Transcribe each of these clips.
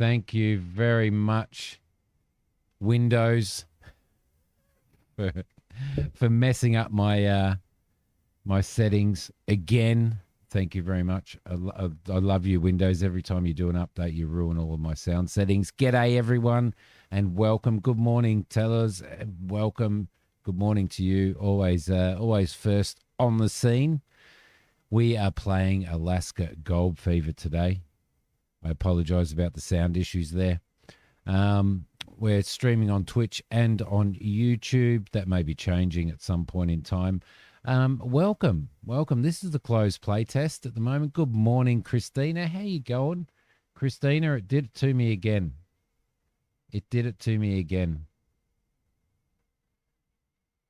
Thank you very much, Windows, for messing up my my settings again. Thank you very much. I love you, Windows. Every time you do an update, you ruin all of my sound settings. G'day, everyone, and welcome. Good morning, tellers. Welcome. Good morning to you. Always first on the scene. We are playing Alaska Gold Fever today. I apologize about the sound issues there. We're streaming on Twitch and on YouTube. That may be changing at some point in time. Welcome. This is the closed play test at the moment. Good morning, Christina. How you going? Christina, it did it to me again.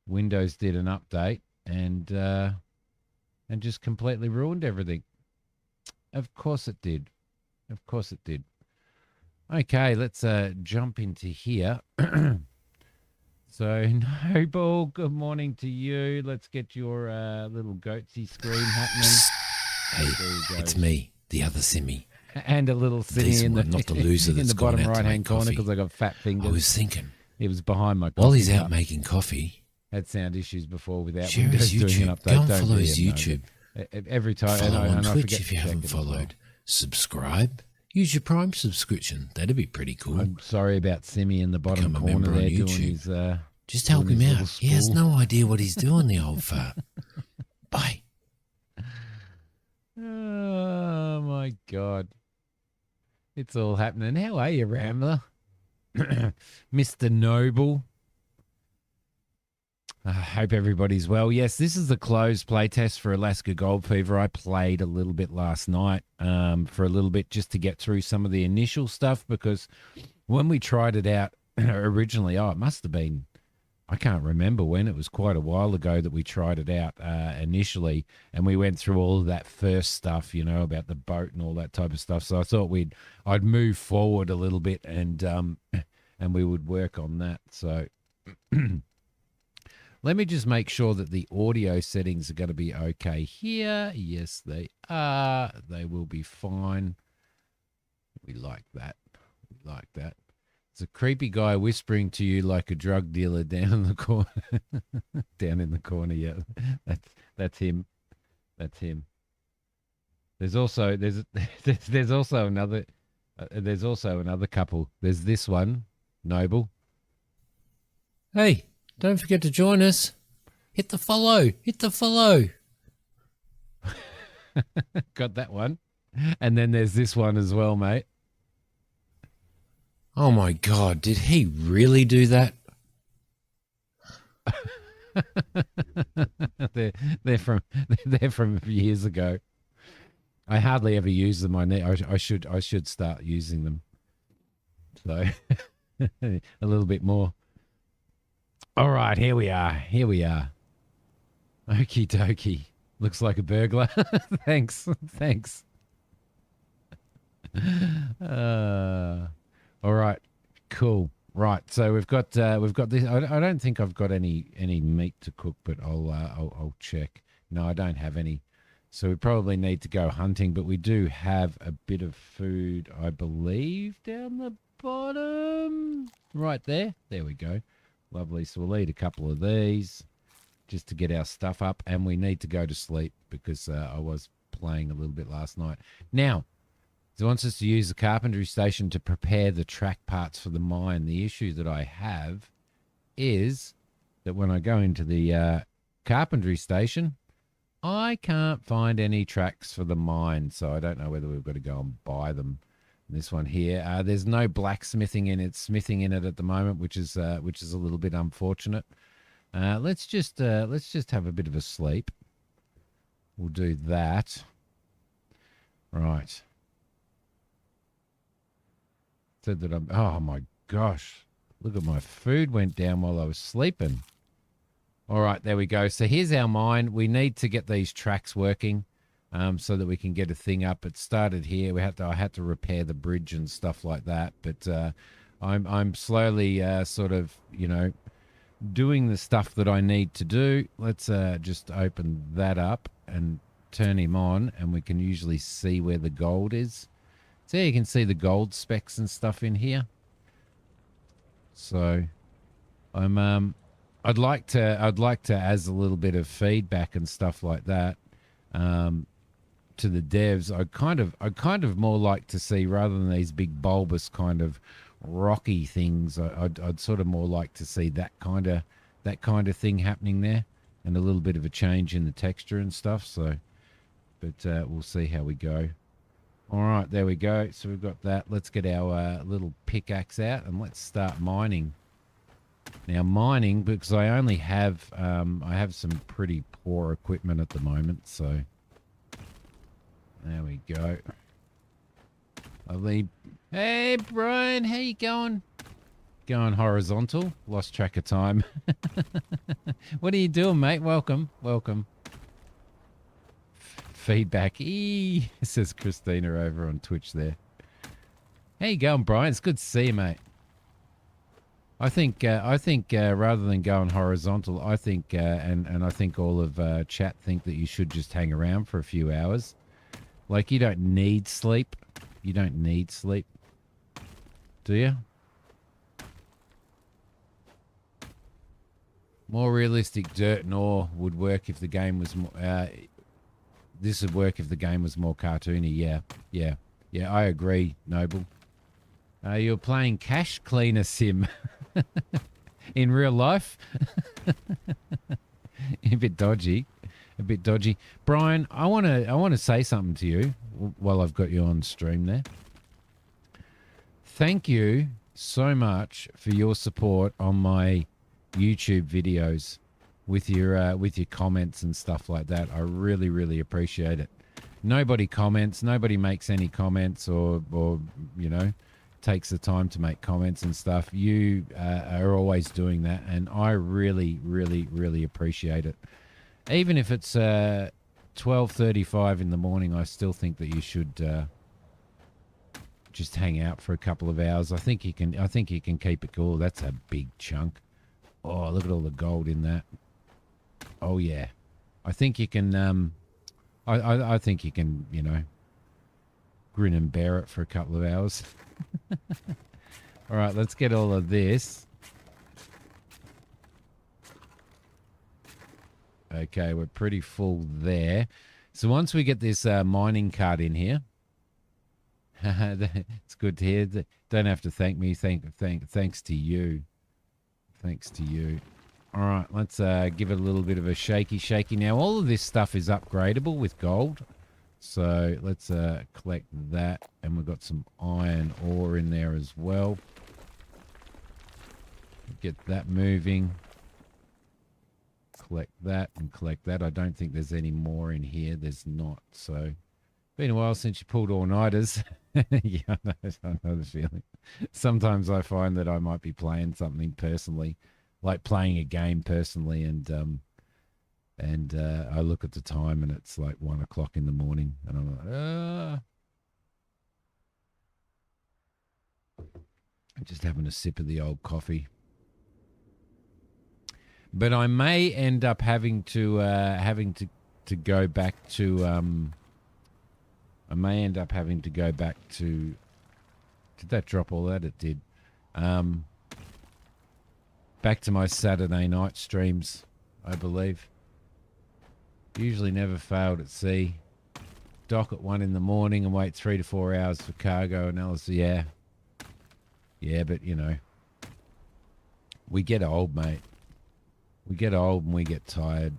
Windows did an update and just completely ruined everything. Of course it did. Okay, let's jump into here. So, Noble, good morning to you. Let's get your little goatsy screen happening. Hey, it's me, the other Simi. And a little Simi in the, not the loser in the bottom right-hand corner because I got fat fingers. I was thinking. He was behind my coffee while he's cup. out making coffee. Had sound issues before without share his YouTube. Doing an update. Go and follow his YouTube. Every time. Follow on I Twitch if you haven't followed. Subscribe. Use your Prime subscription. That'd be pretty cool. I'm sorry about Simi in the bottom corner there doing his... Just help him out. He has no idea what he's doing, the old fart. Bye. Oh, my God. It's all happening. How are you, Rambler? Mr. Noble. I hope everybody's well. Yes, this is the closed play test for Alaska Gold Fever. I played a little bit last night for a little bit just to get through some of the initial stuff because when we tried it out originally, it must have been, I can't remember when, it was quite a while ago that we tried it out initially, and we went through all of that first stuff, you know, about the boat and all that type of stuff. So I thought I'd move forward a little bit and we would work on that. So let me just make sure that the audio settings are going to be okay here. Yes, they are. They will be fine. We like that. It's a creepy guy whispering to you like a drug dealer down in the corner. Down in the corner, yeah. That's him. There's also another couple. There's this one, Noble. Hey, don't forget to join us. Hit the follow. Got that one. And then there's this one as well, mate. Oh my God, did he really do that? they're from years ago. I hardly ever use them. I should start using them. So a little bit more. All right, here we are. Okie dokie. Looks like a burglar. Thanks. All right, cool. Right, so we've got this. I don't think I've got any meat to cook, but I'll check. No, I don't have any. So we probably need to go hunting, but we do have a bit of food, I believe, down the bottom. Right there. There we go. Lovely. So we'll eat a couple of these just to get our stuff up, and we need to go to sleep because I was playing a little bit last night. Now, it wants us to use the carpentry station to prepare the track parts for the mine. The issue that I have is that when I go into the carpentry station, I can't find any tracks for the mine, so I don't know whether we've got to go and buy them. This one here, there's no blacksmithing in it, smithing in it at the moment, which is a little bit unfortunate. Let's just have a bit of a sleep. We'll do that. Right. Said that oh my gosh, look at my food went down while I was sleeping. All right, there we go. So here's our mine. We need to get these tracks working so that we can get a thing up. It started here. I had to repair the bridge and stuff like that. But I'm slowly sort of, you know, doing the stuff that I need to do. Let's just open that up and turn him on, and we can usually see where the gold is. So you can see the gold specs and stuff in here. So I'd like to as a little bit of feedback and stuff like that to the devs. I'd kind of more like to see, rather than these big bulbous kind of rocky things, I'd sort of more like to see that kind of thing happening there, and a little bit of a change in the texture and stuff. So, but we'll see how we go. All right, there we go. So we've got that. Let's get our little pickaxe out and let's start mining. Now mining, because I only have I have some pretty poor equipment at the moment, so there we go. Lovely. Hey Brian, how you going? Going horizontal. Lost track of time. What are you doing, mate? Welcome. Feedback. Says Christina over on Twitch there. How you going, Brian? It's good to see you, mate. I think rather than going horizontal, I think and I think all of chat think that you should just hang around for a few hours. Like, you don't need sleep. You don't need sleep. Do you? More realistic dirt and ore would work if the game was more... this would work if the game was more cartoony. Yeah, I agree, Noble. You're playing Cash Cleaner Sim in real life. A bit dodgy. Brian, I want to say something to you while I've got you on stream there. Thank you so much for your support on my YouTube videos with your comments and stuff like that. I really appreciate it. Nobody comments, nobody makes any comments or you know, takes the time to make comments and stuff. You are always doing that, and I really appreciate it. Even if it's 12:35 in the morning, I still think that you should just hang out for a couple of hours. I think you can keep it cool. That's a big chunk. Oh, look at all the gold in that. Oh yeah, I think you can. I think you can, you know, grin and bear it for a couple of hours. All right, let's get all of this. Okay, we're pretty full there. So once we get this mining cart in here, it's good to hear. Don't have to thank me. Thanks to you. Thanks to you. All right, let's give it a little bit of a shaky. Now, all of this stuff is upgradable with gold. So let's collect that. And we've got some iron ore in there as well. Get that moving. Collect that and collect that. I don't think there's any more in here. There's not. So, been a while since you pulled all-nighters. Yeah, I know the feeling. Sometimes I find that I might be playing something personally, like playing a game personally, and I look at the time and it's like 1 o'clock in the morning, and I'm like, I'm just having a sip of the old coffee. But I may end up having to go back to I may end up having to go back to... Did that drop all that? It did. Back to my Saturday night streams, I believe. Usually never failed at sea. Dock at 1 in the morning and wait 3 to 4 hours for cargo analysis. Yeah. Yeah, but, you know, we get old, mate. We get old and we get tired.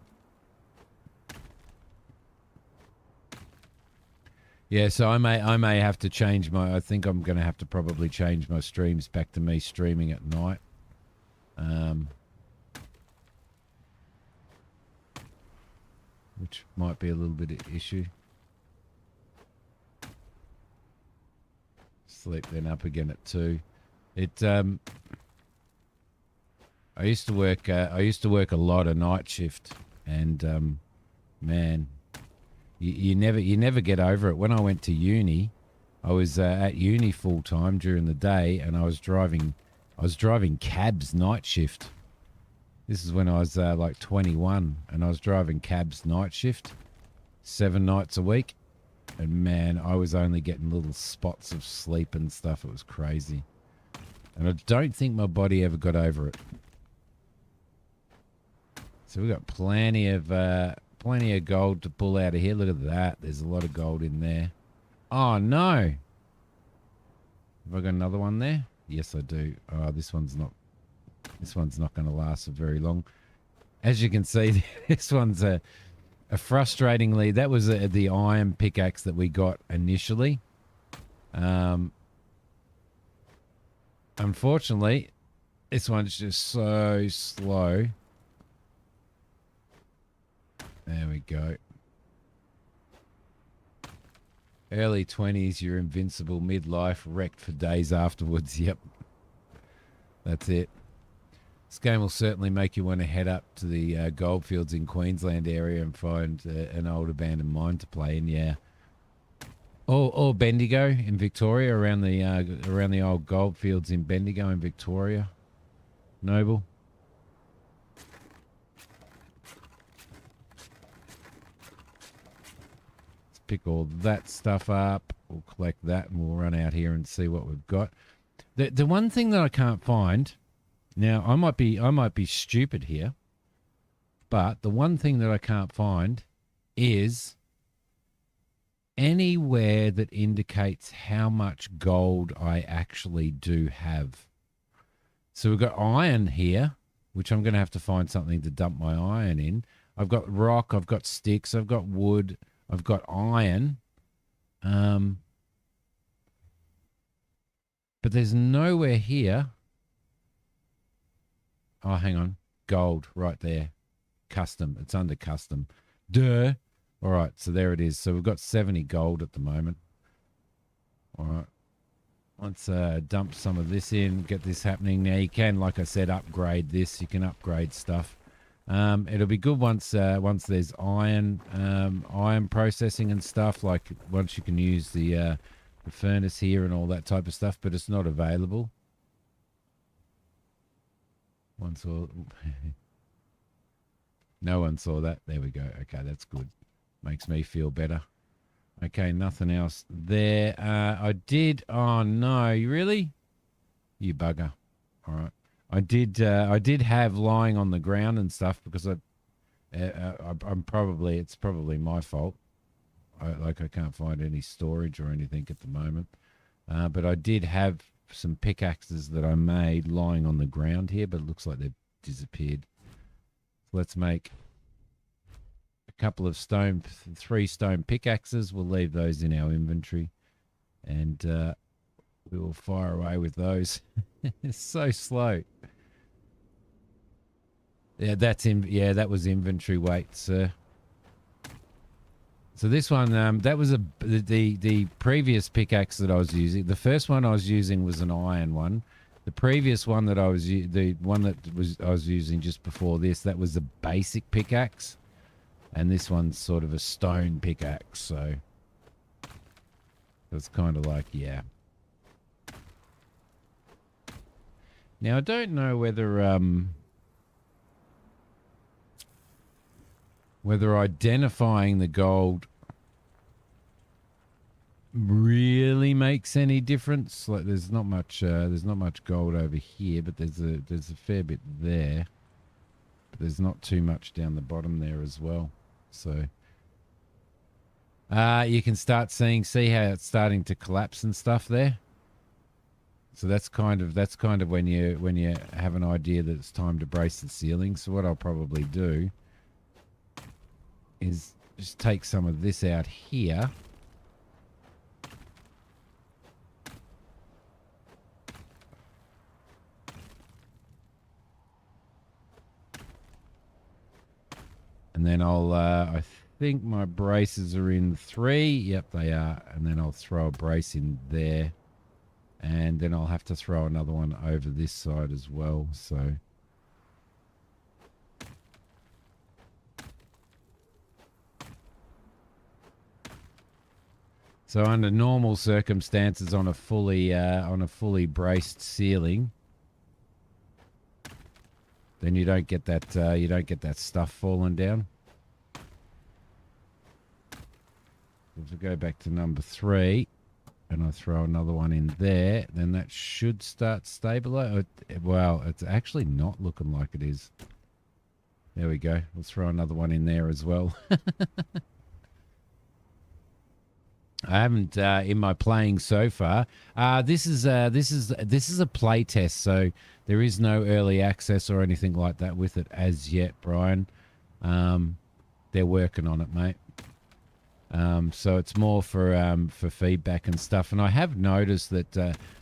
Yeah, so I may have to change my... I think I'm going to have to probably change my streams back to me streaming at night. Which might be a little bit of issue. Sleep then up again at 2. It I used to work a lot of night shift, and man, you never get over it. When I went to uni, I was at uni full time during the day, and I was driving cabs night shift. This is when I was like 21, and I was driving cabs night shift, 7 nights a week. And man, I was only getting little spots of sleep and stuff. It was crazy. And I don't think my body ever got over it. So we've got plenty of gold to pull out of here. Look at that. There's a lot of gold in there. Oh, no. Have I got another one there? Yes, I do. Oh, this one's not going to last for very long. As you can see, this one's a frustratingly, that was the iron pickaxe that we got initially. Unfortunately, this one's just so slow. There we go. Early 20s, you're invincible. Midlife, wrecked for days afterwards. Yep. That's it. This game will certainly make you want to head up to the goldfields in Queensland area and find an old abandoned mine to play in, yeah. Or Bendigo in Victoria, around the old goldfields in Bendigo in Victoria. Noble. Let's pick all that stuff up. We'll collect that and we'll run out here and see what we've got. The one thing that I can't find... Now, I might be stupid here, but the one thing that I can't find is anywhere that indicates how much gold I actually do have. So we've got iron here, which I'm going to have to find something to dump my iron in. I've got rock, I've got sticks, I've got wood, I've got iron. But there's nowhere here. Oh, hang on. Gold right there. Custom. It's under custom. Duh. All right, so there it is. So we've got 70 gold at the moment. All right. Let's dump some of this in, get this happening. Now you can, like I said, upgrade this. You can upgrade stuff. It'll be good once there's iron processing and stuff. Like once you can use the furnace here and all that type of stuff, but it's not available. No one saw that. There we go. Okay, that's good. Makes me feel better. Okay, nothing else there. I did. Oh no, you really? You bugger. All right. I did have lying on the ground and stuff because it's probably my fault. I can't find any storage or anything at the moment. But I did have some pickaxes that I made lying on the ground here, but it looks like they've disappeared. Let's make a couple of 3 stone pickaxes. We'll leave those in our inventory, and we will fire away with those. It's so slow. Yeah, that was inventory weight, sir. So this one, that was the previous pickaxe that I was using. The first one I was using was an iron one. The previous one that I was using just before this, that was a basic pickaxe, and this one's sort of a stone pickaxe. So it's kind of like, yeah. Now I don't know whether identifying the gold really makes any difference. Like there's not much gold over here, but there's a fair bit there. But there's not too much down the bottom there as well. So you can see how it's starting to collapse and stuff there. So that's kind of when you have an idea that it's time to brace the ceiling. So what I'll probably do is just take some of this out here. And then I think my braces are in 3. Yep, they are. And then I'll throw a brace in there. And then I'll have to throw another one over this side as well. So under normal circumstances on a fully braced ceiling, then you don't get that stuff falling down. If we go back to number 3 and I throw another one in there, then that should start stabilizing. Well, it's actually not looking like it is. There we go. We'll throw another one in there as well. I haven't in my playing so far. This is a play test, so there is no early access or anything like that with it as yet, Brian. They're working on it, mate. So it's more for feedback and stuff. And I have noticed that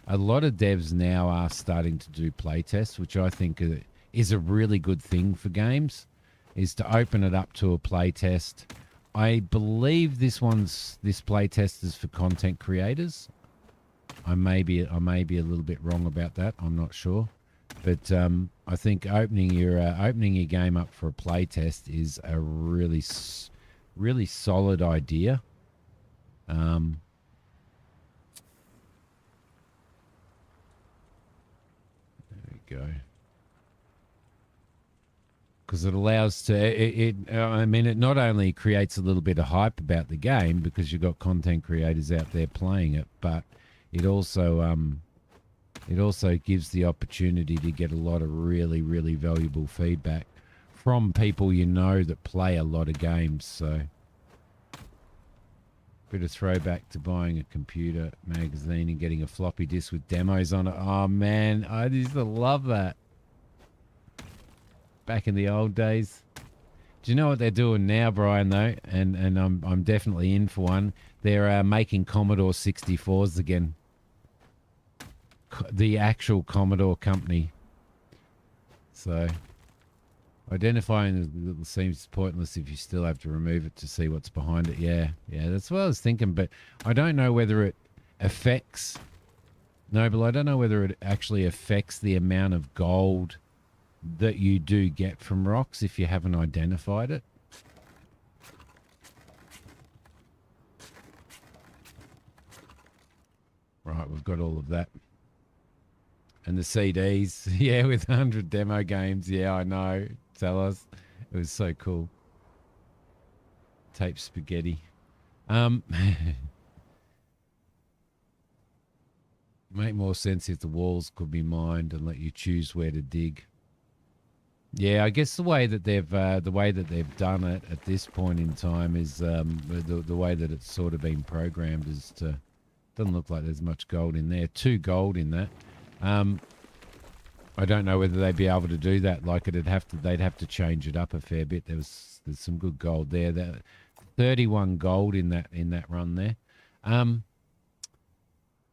a lot of devs now are starting to do play tests, which I think is a really good thing for games, is to open it up to a play test. I believe this play test is for content creators. I may be a little bit wrong about that. I'm not sure, but I think opening your game up for a play test is a really solid idea. There we go. Because it allows to it not only creates a little bit of hype about the game because you've got content creators out there playing it, but it also gives the opportunity to get a lot of really, really valuable feedback from people you know that play a lot of games. So bit of throwback to buying a computer magazine and getting a floppy disk with demos on it. Oh man, I used to love that. Back in the old days. Do you know what they're doing now, Brian, though? And I'm definitely in for one. They're making Commodore 64s again. The actual Commodore company. So identifying it seems pointless if you still have to remove it to see what's behind it. Yeah, that's what I was thinking, but I don't know whether it affects... Noble, I don't know whether it actually affects the amount of gold that you do get from rocks if you haven't identified it. Right, we've got all of that. And the CDs, yeah, with 100 demo games. Yeah, I know. Tell us. It was so cool. Tape spaghetti. Make more sense if the walls could be mined and let you choose where to dig. Yeah, I guess the way that they've done it at this point in time is the way that it's sort of been programmed is to doesn't look like there's much gold in there. 2 gold in that. I don't know whether they'd be able to do that. Like they'd have to change it up a fair bit. There's some good gold there. 31 gold in that run there.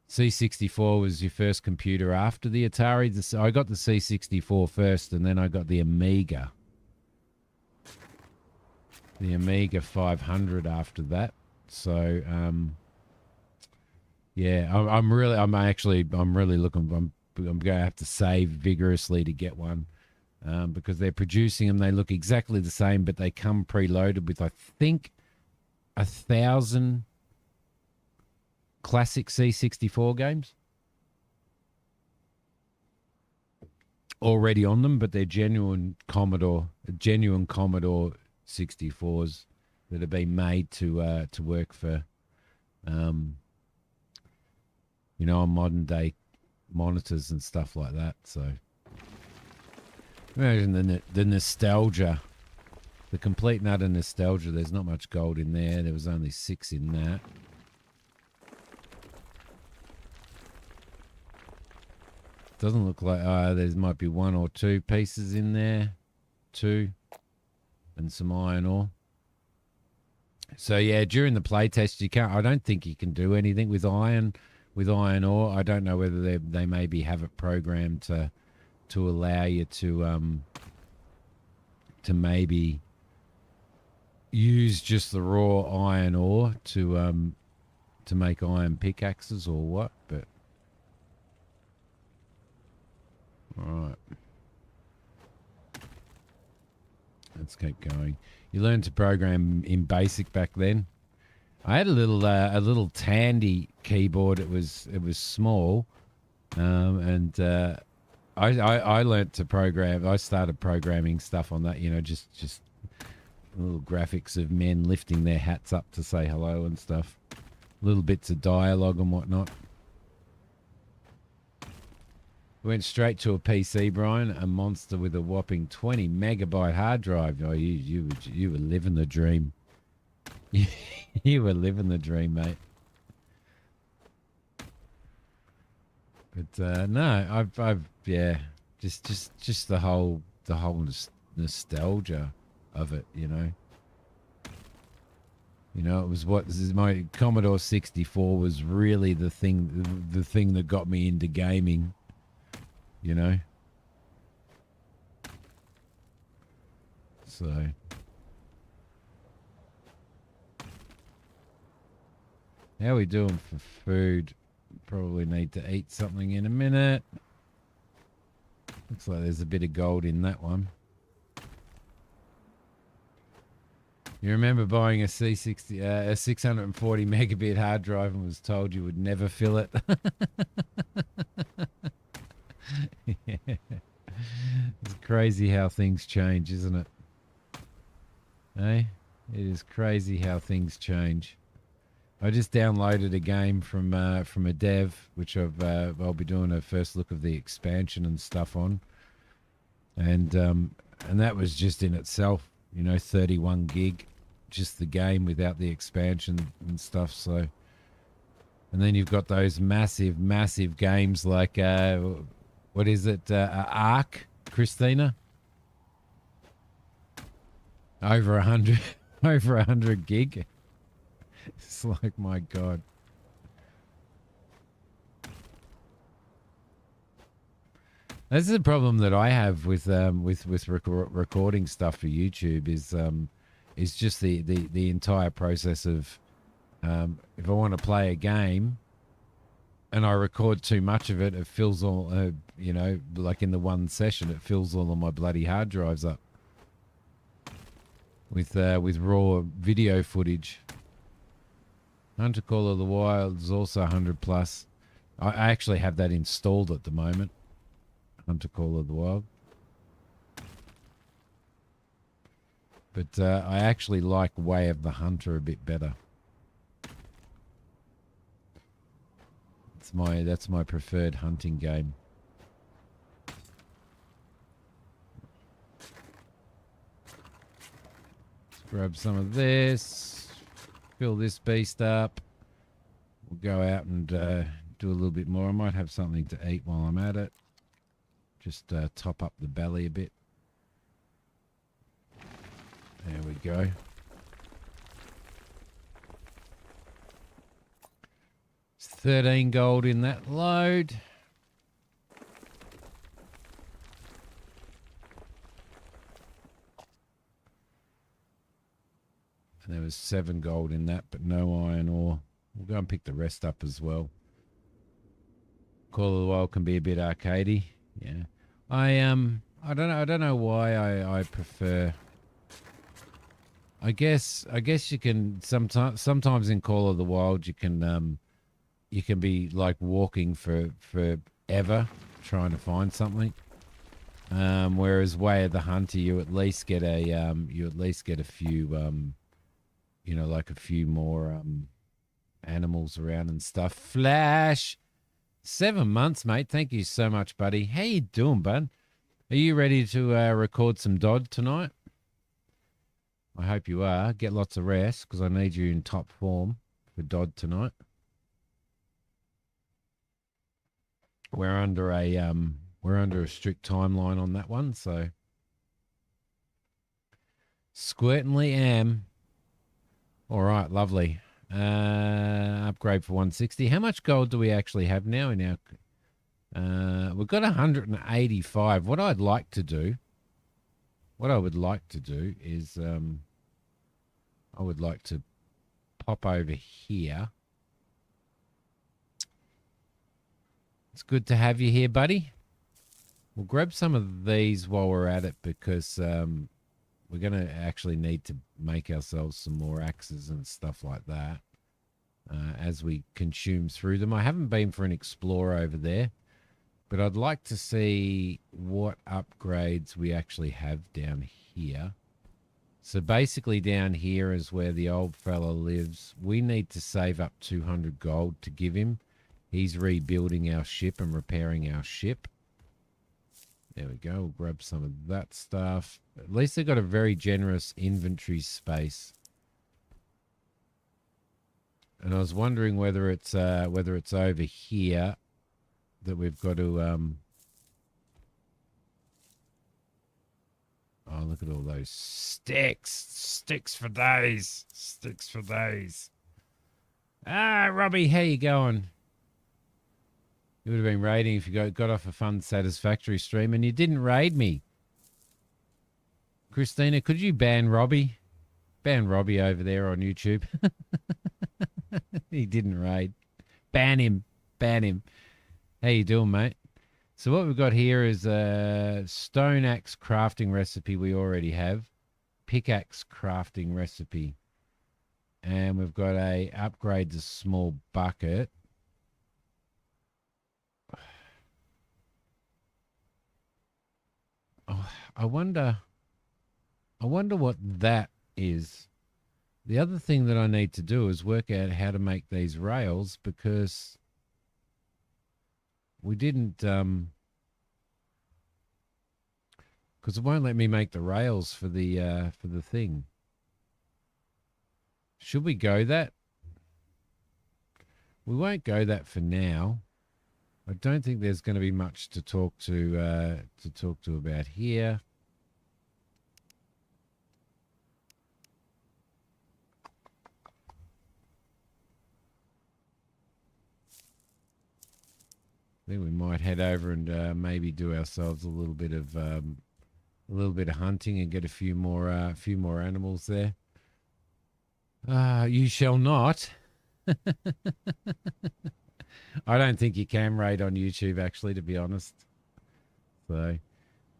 C64 was your first computer after the Atari. I got the C64 first, and then I got the Amiga. The Amiga 500 after that. So, yeah, I'm really looking. I'm going to have to save vigorously to get one because they're producing them. They look exactly the same, but they come preloaded with, I think, 1,000 classic C64 games already on them, but they're genuine Commodore 64s that have been made to work for, on modern day monitors and stuff like that. So imagine the nostalgia, the complete and utter nostalgia. There's not much gold in there. There was only 6 in that. Doesn't look like there might be 1 or 2 pieces in there, 2, and some iron ore. So yeah, during the playtest, I don't think you can do anything with iron ore. I don't know whether they maybe have it programmed to allow you to maybe use just the raw iron ore to make iron pickaxes or what, but. All right. Let's keep going. You learned to program in BASIC back then. I had a little Tandy keyboard. It was small, and I learnt to program. I started programming stuff on that. Just Little graphics of men lifting their hats up to say hello and stuff. Little bits of dialogue and whatnot. Went straight to a PC, Brian. A monster with a whopping 20 megabyte hard drive. Oh, you were living the dream. You were living the dream, mate. But no, I've yeah, just the whole nostalgia of it, you know. You know, it was my Commodore 64 was really the thing that got me into gaming, you know. So how are we doing for food? Probably need to eat something in a minute. Looks like there's a bit of gold in that one. You remember buying a C60, a 640 megabit hard drive and was told you would never fill it? Yeah. It's crazy how things change, isn't it? Hey, it is crazy how things change. I just downloaded a game from a dev, which I'll be doing a first look of the expansion and stuff on, and that was just in itself, you know, 31 gig, just the game without the expansion and stuff. So, and then you've got those massive games like what is it, Ark, Christina? Over 100, over 100 gig. It's like, my God. That's the problem that I have with recording stuff for YouTube is just the entire process of if I want to play a game and I record too much of it, it fills all you know, like in the one session, it fills all of my bloody hard drives up with raw video footage. Hunter Call of the Wild is also 100 plus. I actually have that installed at the moment. Hunter Call of the Wild. But I actually like Way of the Hunter a bit better. That's my preferred hunting game. Let's grab some of this. Fill this beast up. We'll go out and do a little bit more. I might have something to eat while I'm at it. Just top up the belly a bit. There we go. It's 13 gold in that load. And there was 7 gold in that, but no iron ore. We'll go and pick the rest up as well. Call of the Wild can be a bit arcadey. Yeah. I don't know why I prefer. I guess you can sometimes in Call of the Wild you can be like walking for forever trying to find something. Whereas Way of the Hunter, you at least get a few you know, like a few more animals around and stuff. Flash, 7 months, mate. Thank you so much, buddy. How you doing, bud? Are you ready to record some Dodd tonight? I hope you are. Get lots of rest because I need you in top form for Dodd tonight. We're under a strict timeline on that one, so certainly am. All right, lovely. Upgrade for 160. How much gold do we actually have now in our... we've got 185. What I would like to do is I would like to pop over here. It's good to have you here, buddy. We'll grab some of these while we're at it because... we're going to actually need to make ourselves some more axes and stuff like that as we consume through them. I haven't been for an explore over there, but I'd like to see what upgrades we actually have down here. So basically down here is where the old fella lives. We need to save up 200 gold to give him. He's rebuilding our ship and repairing our ship. There we go. We'll grab some of that stuff. At least they've got a very generous inventory space. And I was wondering whether it's over here that we've got to oh, look at all those sticks. Sticks for days. Sticks for days. Ah, Robbie, how you going? You would have been raiding if you got off a fun, satisfactory stream, and you didn't raid me. Christina, could you ban Robbie? Ban Robbie over there on YouTube. He didn't raid. Ban him. Ban him. How you doing, mate? So what we've got here is a stone axe crafting recipe we already have. Pickaxe crafting recipe. And we've got a upgrade to small bucket. Oh, I wonder what that is. The other thing that I need to do is work out how to make these rails, because we didn't because it won't let me make the rails for the thing. Should we go that? We won't go that for now. I don't think there's going to be much to talk to about here. I think we might head over and maybe do ourselves a little bit of hunting and get a few more animals there. You shall not. I don't think you can raid on YouTube, actually, to be honest. So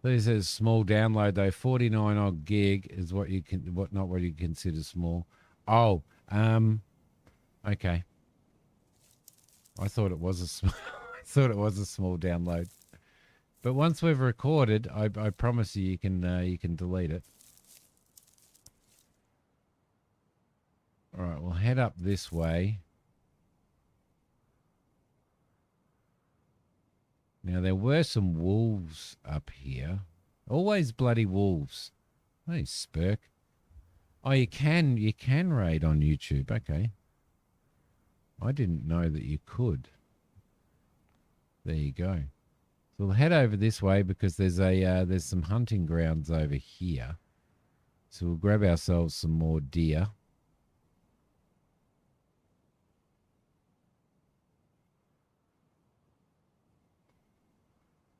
this is small download though. 49 odd gig is what you consider small. Oh, okay. I thought it was a small. I thought it was a small download. But once we've recorded, I promise you can delete it. All right, we'll head up this way. Now, there were some wolves up here. Always bloody wolves. Hey, Spurk. Oh, you can raid on YouTube. Okay. I didn't know that you could. There you go. So we'll head over this way because there's some hunting grounds over here. So we'll grab ourselves some more deer.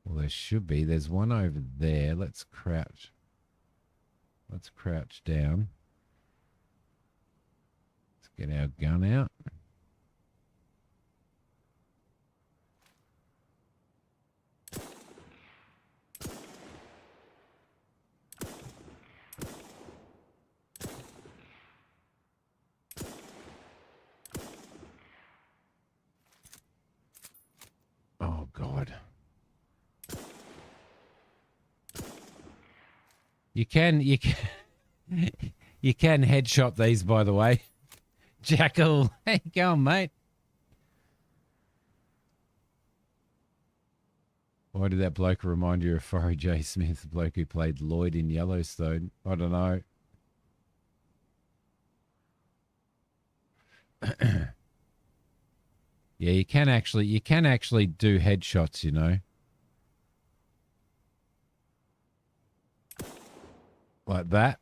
Well, there should be. There's one over there. Let's crouch. Let's crouch down. Let's get our gun out. Oh, God. You can you can headshot these, by the way. Jackal, how you going, mate? Why did that bloke remind you of Forry J. Smith, the bloke who played Lloyd in Yellowstone? I don't know. Yeah, you can actually do headshots, you know. Like that.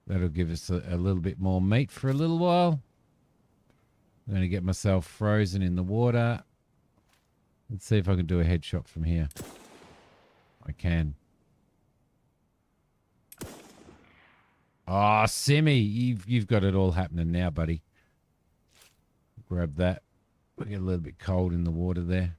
That'll give us a little bit more meat for a little while. I'm going to get myself frozen in the water. Let's see if I can do a headshot from here. I can. Oh, Simi, you've got it all happening now, buddy. Grab that. We get a little bit cold in the water there.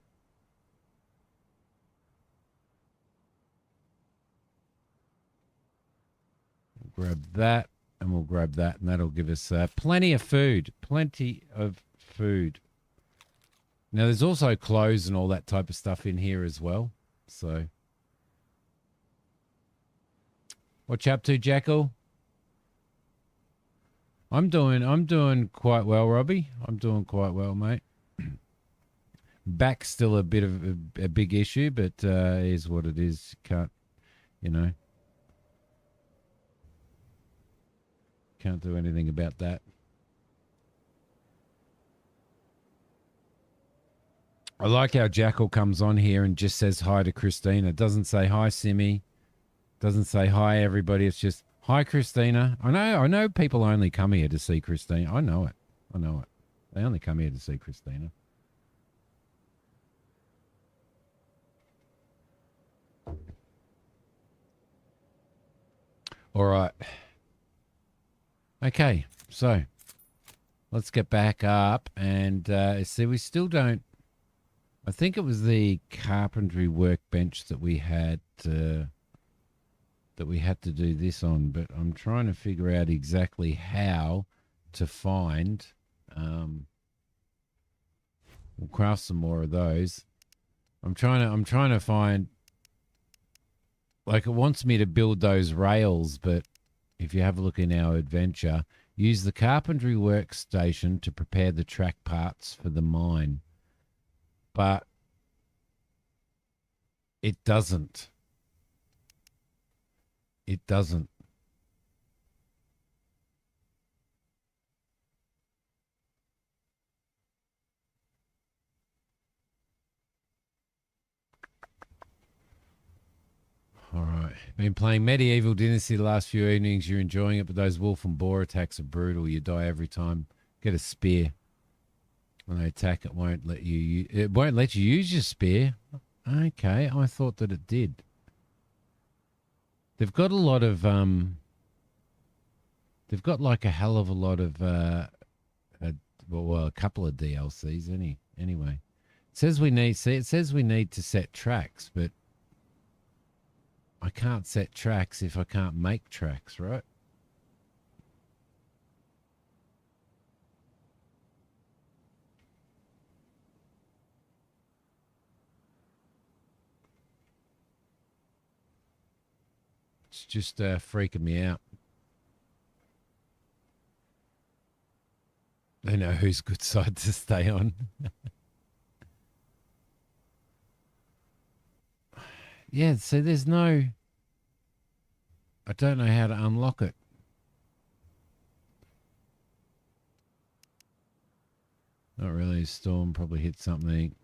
Grab that, and we'll grab that, and that'll give us plenty of food. Plenty of food. Now, there's also clothes and all that type of stuff in here as well. So, what you up to, Jackal? I'm doing quite well, Robbie. I'm doing quite well, mate. Back's still a bit of a big issue, but is what it is. Can't do anything about that. I like how Jackal comes on here and just says hi to Christina. Doesn't say hi, Simi. Doesn't say hi, everybody. It's just hi, Christina. I know people only come here to see Christina. I know it. They only come here to see Christina. All right. Okay, so let's get back up and see. We still don't. I think it was the carpentry workbench that we had to do this on, but I'm trying to figure out exactly how to find. We'll craft some more of those. I'm trying to find. Like, it wants me to build those rails, but if you have a look in our adventure, use the carpentry workstation to prepare the track parts for the mine. But it doesn't. It doesn't. All right. Been playing Medieval Dynasty the last few evenings. You're enjoying it, but those wolf and boar attacks are brutal. You die every time. Get a spear. When they attack, it won't let you. It won't let you use your spear. Okay, I thought that it did. They've got a lot of They've got like a hell of a lot of a couple of DLCs. Anyway, it says we need. See, it says we need to set tracks, but I can't set tracks if I can't make tracks, right? It's just freaking me out. They know whose good side to stay on. Yeah, so there's no... I don't know how to unlock it. Not really. Storm probably hit something.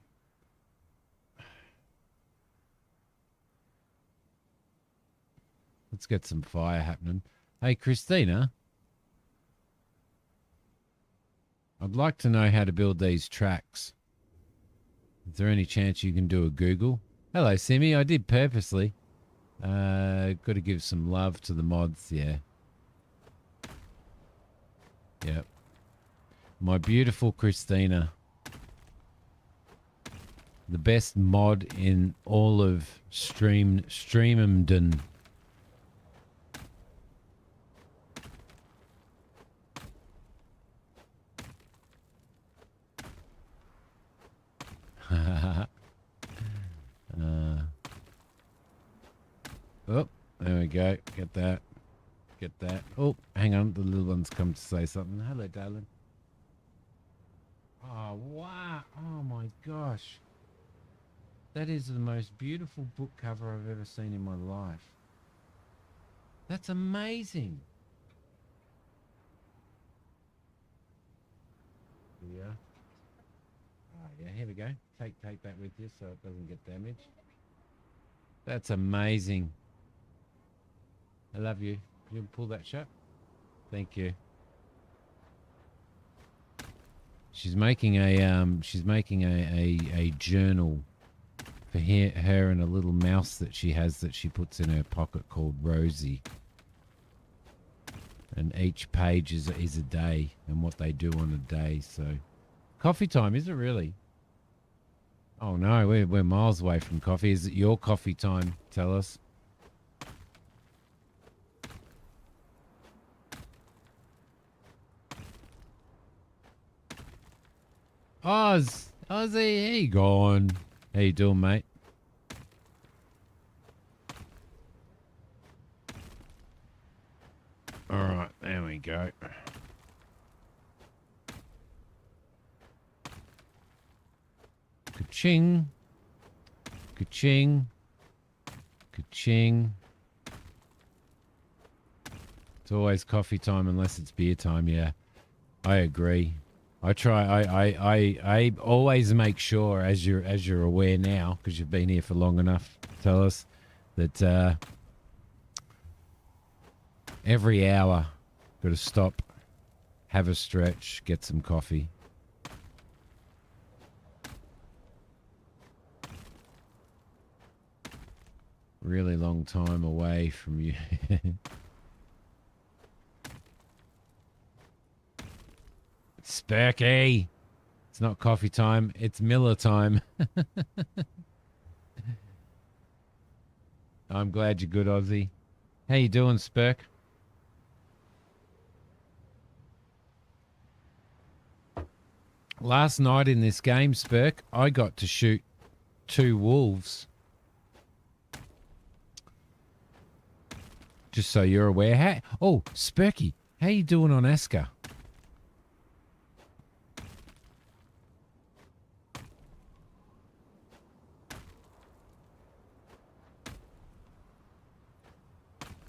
Let's get some fire happening. Hey, Christina. I'd like to know how to build these tracks. Is there any chance you can do a Google? Hello, Simi. I did purposely. Got to give some love to the mods, yeah. Yep. My beautiful Christina. The best mod in all of Streamamdon. Oh, there we go. Get that. Get that. Oh, hang on. The little one's come to say something. Hello, darling. Oh, wow. Oh, my gosh. That is the most beautiful book cover I've ever seen in my life. That's amazing. Yeah. Oh, yeah, here we go. Take that with you so it doesn't get damaged. That's amazing. I love you. You pull that shut. Thank you. She's making a journal for her and a little mouse that she has that she puts in her pocket called Rosie. And each page is a day and what they do on a day. So coffee time, is it really? Oh no, we're miles away from coffee. Is it your coffee time? Tell us. Oz, Ozzy, how you going? How you doing, mate? All right, there we go. Ka-ching. Ka-ching. Ka-ching. It's always coffee time unless it's beer time, yeah. I agree. I always make sure, as you're aware now, because you've been here for long enough, tell us, that every hour got to stop, have a stretch, get some coffee. Really long time away from you. Spurky. It's not coffee time. It's Miller time. I'm glad you're good, Ozzy. How you doing, Spurk? Last night in this game, Spurk, I got to shoot 2 wolves. Just so you're aware. Oh, Spurky, how you doing on Asker?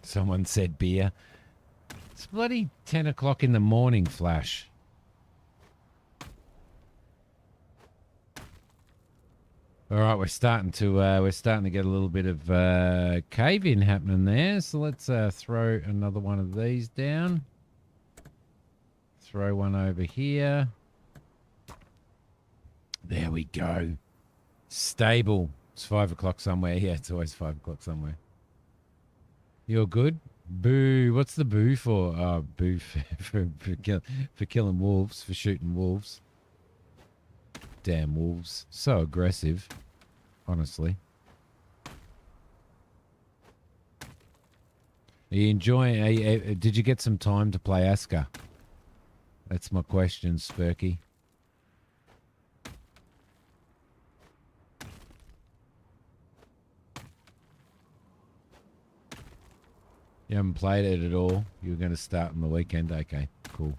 Someone said beer. It's bloody 10 o'clock in the morning, Flash. All right, we're starting to get a little bit of cave-in happening there. So let's throw another one of these down. Throw one over here. There we go. Stable. It's 5 o'clock somewhere. Yeah, it's always 5 o'clock somewhere. You're good? Boo. What's the boo for? Oh, boo for killing wolves, for shooting wolves. Damn wolves. So aggressive, honestly. Are you enjoying... did you get some time to play Asker? That's my question, Spurky. You haven't played it at all? You were going to start on the weekend? Okay, cool.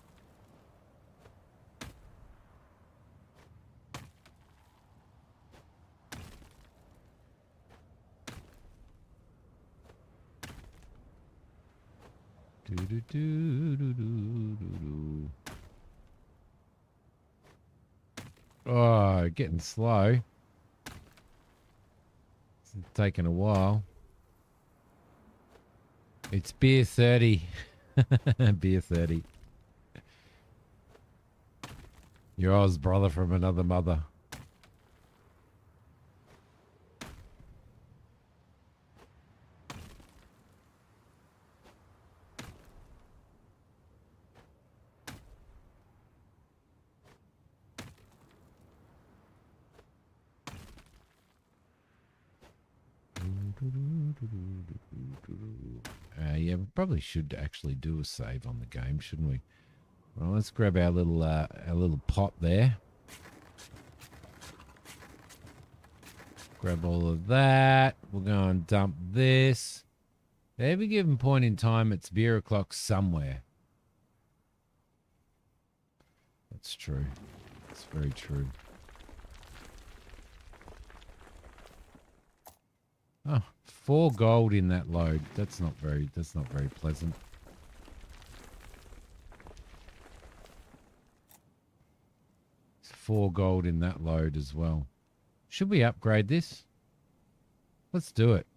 Oh, getting slow. It's taking a while. It's beer 30. Beer 30. Your Oz brother from another mother. Yeah, we probably should actually do a save on the game, shouldn't we? Well, let's grab our little pot there. Grab all of that. We'll go and dump this. At every given point in time, it's beer o'clock somewhere. That's true. It's very true. Oh, 4 gold in that load. That's not very pleasant. It's 4 gold in that load as well. Should we upgrade this? Let's do it.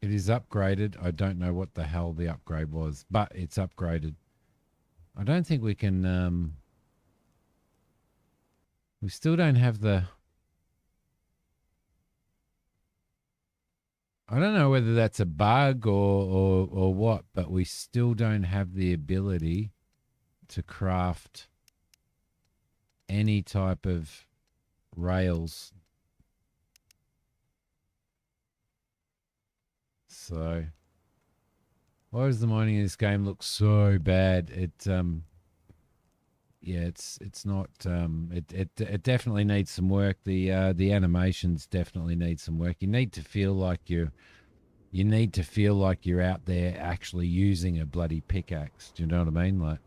It is upgraded. I don't know what the hell the upgrade was, but it's upgraded. I don't think we can... we still don't have the... I don't know whether that's a bug or what, but we still don't have the ability to craft any type of rails. So, why does the mining in this game look so bad? yeah, it's not. It definitely needs some work. The animations definitely need some work. You need to feel like you're out there actually using a bloody pickaxe. Do you know what I mean? Like,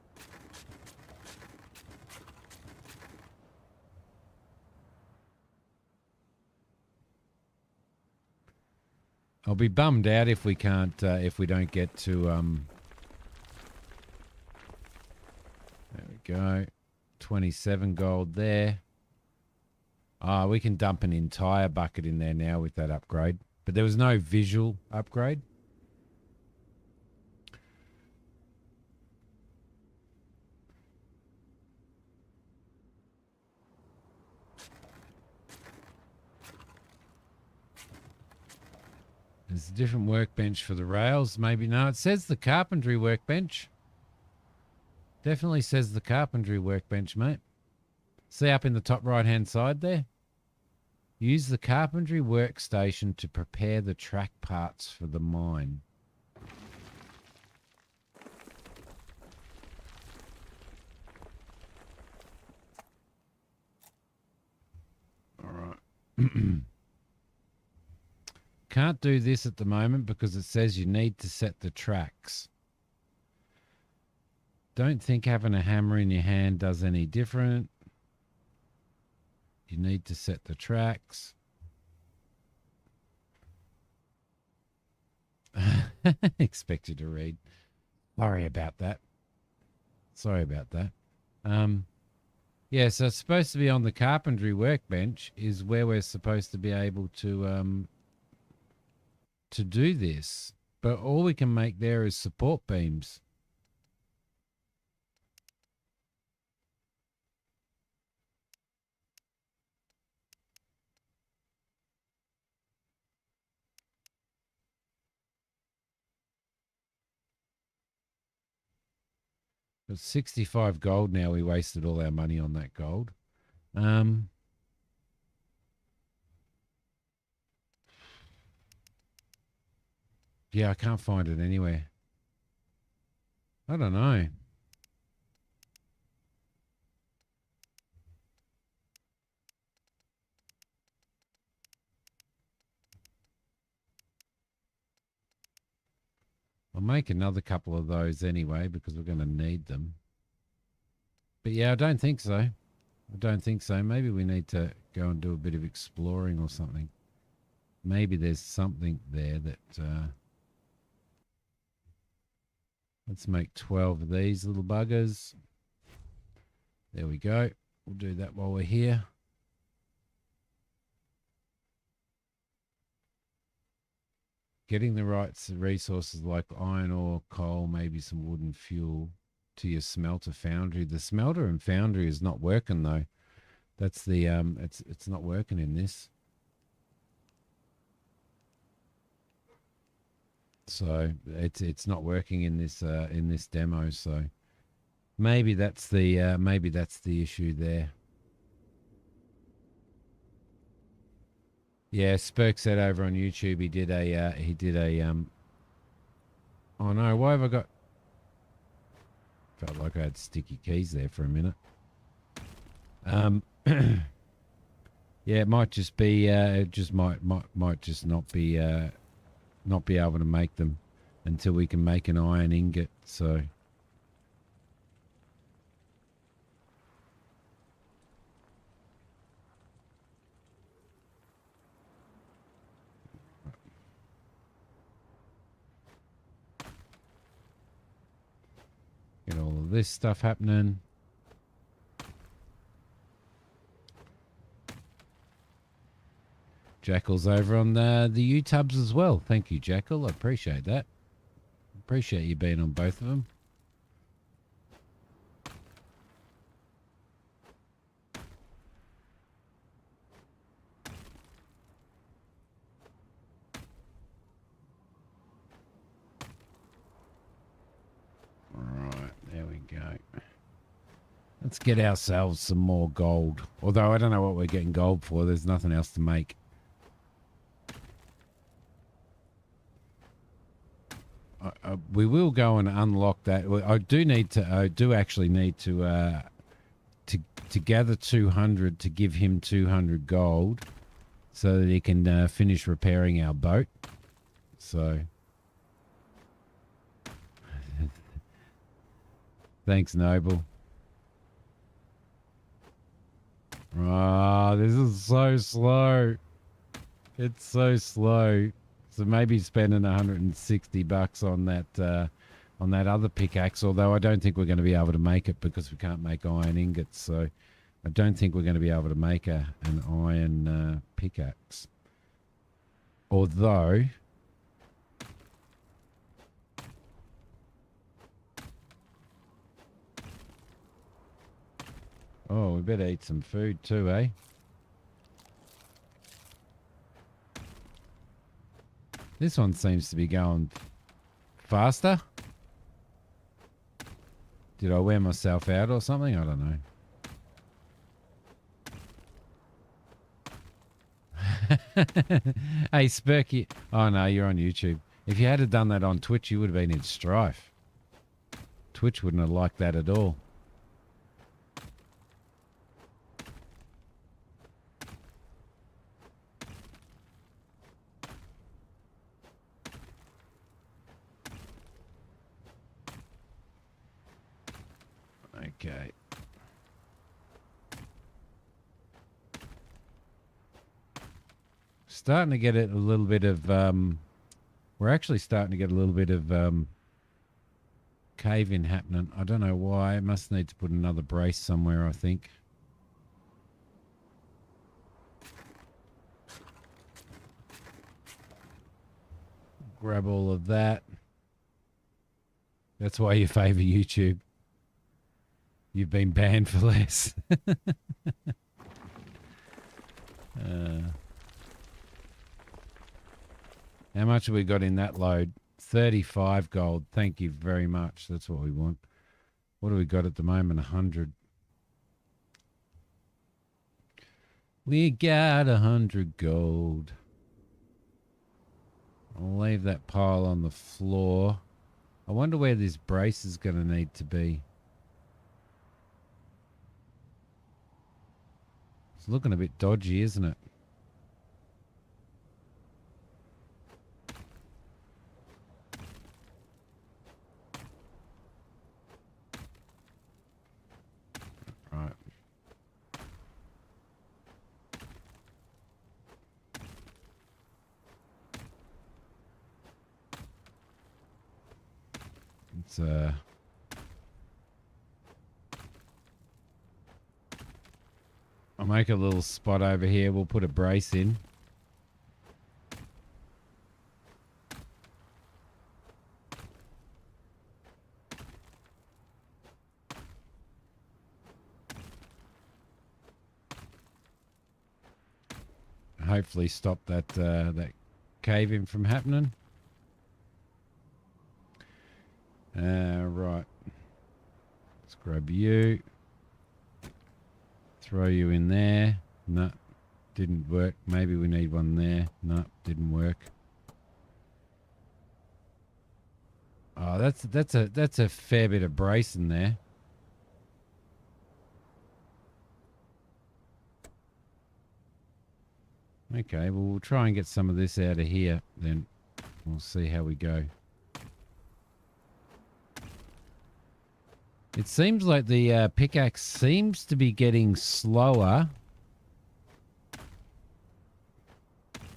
I'll be bummed out if we can't, if we don't get to. There we go, 27 gold there. We can dump an entire bucket in there now with that upgrade, but there was no visual upgrade. There's a different workbench for the rails. Maybe no. It says the carpentry workbench. Definitely says the carpentry workbench, mate. See up in the top right-hand side there? Use the carpentry workstation to prepare the track parts for the mine. All right. Can't do this at the moment because it says you need to set the tracks. Don't think having a hammer in your hand does any different. You need to set the tracks. Expect you to read. Sorry about that. Yeah, so it's supposed to be on the carpentry workbench is where we're supposed to be able to do this. But all we can make there is support beams. It's 65 gold now. We wasted all our money on that gold. Yeah, I can't find it anywhere. I don't know. I'll make another couple of those anyway because we're going to need them. But yeah, I don't think so. Maybe we need to go and do a bit of exploring or something. Maybe there's something there that... let's make 12 of these little buggers. There we go. We'll do that while we're here. Getting the right resources like iron ore, coal, maybe some wood and fuel to your smelter foundry. The smelter and foundry is not working though. That's the it's not working in this. So it's not working in this demo. So maybe that's the issue there. Yeah, Spurk said over on YouTube he did a oh no, why have I got... Felt like I had sticky keys there for a minute. Yeah, it might just be it just might just not be able to make them until we can make an iron ingot. So get all of this stuff happening. Jackal's over on the YouTubes as well. Thank you, Jackal. I appreciate that. Appreciate you being on both of them. All right, there we go. Let's get ourselves some more gold. Although I don't know what we're getting gold for. There's nothing else to make. We will go and unlock that. I do actually need to to gather 200 to give him 200 gold so that he can finish repairing our boat. So, thanks, Noble. Oh, this is so slow. It's so slow. So maybe spending 160 bucks on that other pickaxe, although I don't think we're going to be able to make it because we can't make iron ingots. So I don't think we're going to be able to make an iron pickaxe. Although, oh, we better eat some food too, eh? This one seems to be going faster. Did I wear myself out or something? I don't know. Hey, Spurky. Oh, no, you're on YouTube. If you had done that on Twitch, you would have been in strife. Twitch wouldn't have liked that at all. Okay. Starting to get a little bit of, we're actually starting to get a little bit of cave-in happening. I don't know why. I must need to put another brace somewhere, I think. Grab all of that. That's why you favor YouTube. You've been banned for less. How much have we got in that load? 35 gold. Thank you very much. That's what we want. What do we got at the moment? 100. We got 100 gold. I'll leave that pile on the floor. I wonder where this brace is going to need to be. It's looking a bit dodgy, isn't it? Right. It's I'll make a little spot over here. We'll put a brace in. Hopefully stop that that cave in from happening. Right. Let's grab you. Throw you in there. No, didn't work. Maybe we need one there. No, didn't work. Oh, that's a fair bit of brace in there. Okay, well, we'll try and get some of this out of here, then we'll see how we go. It seems like the pickaxe seems to be getting slower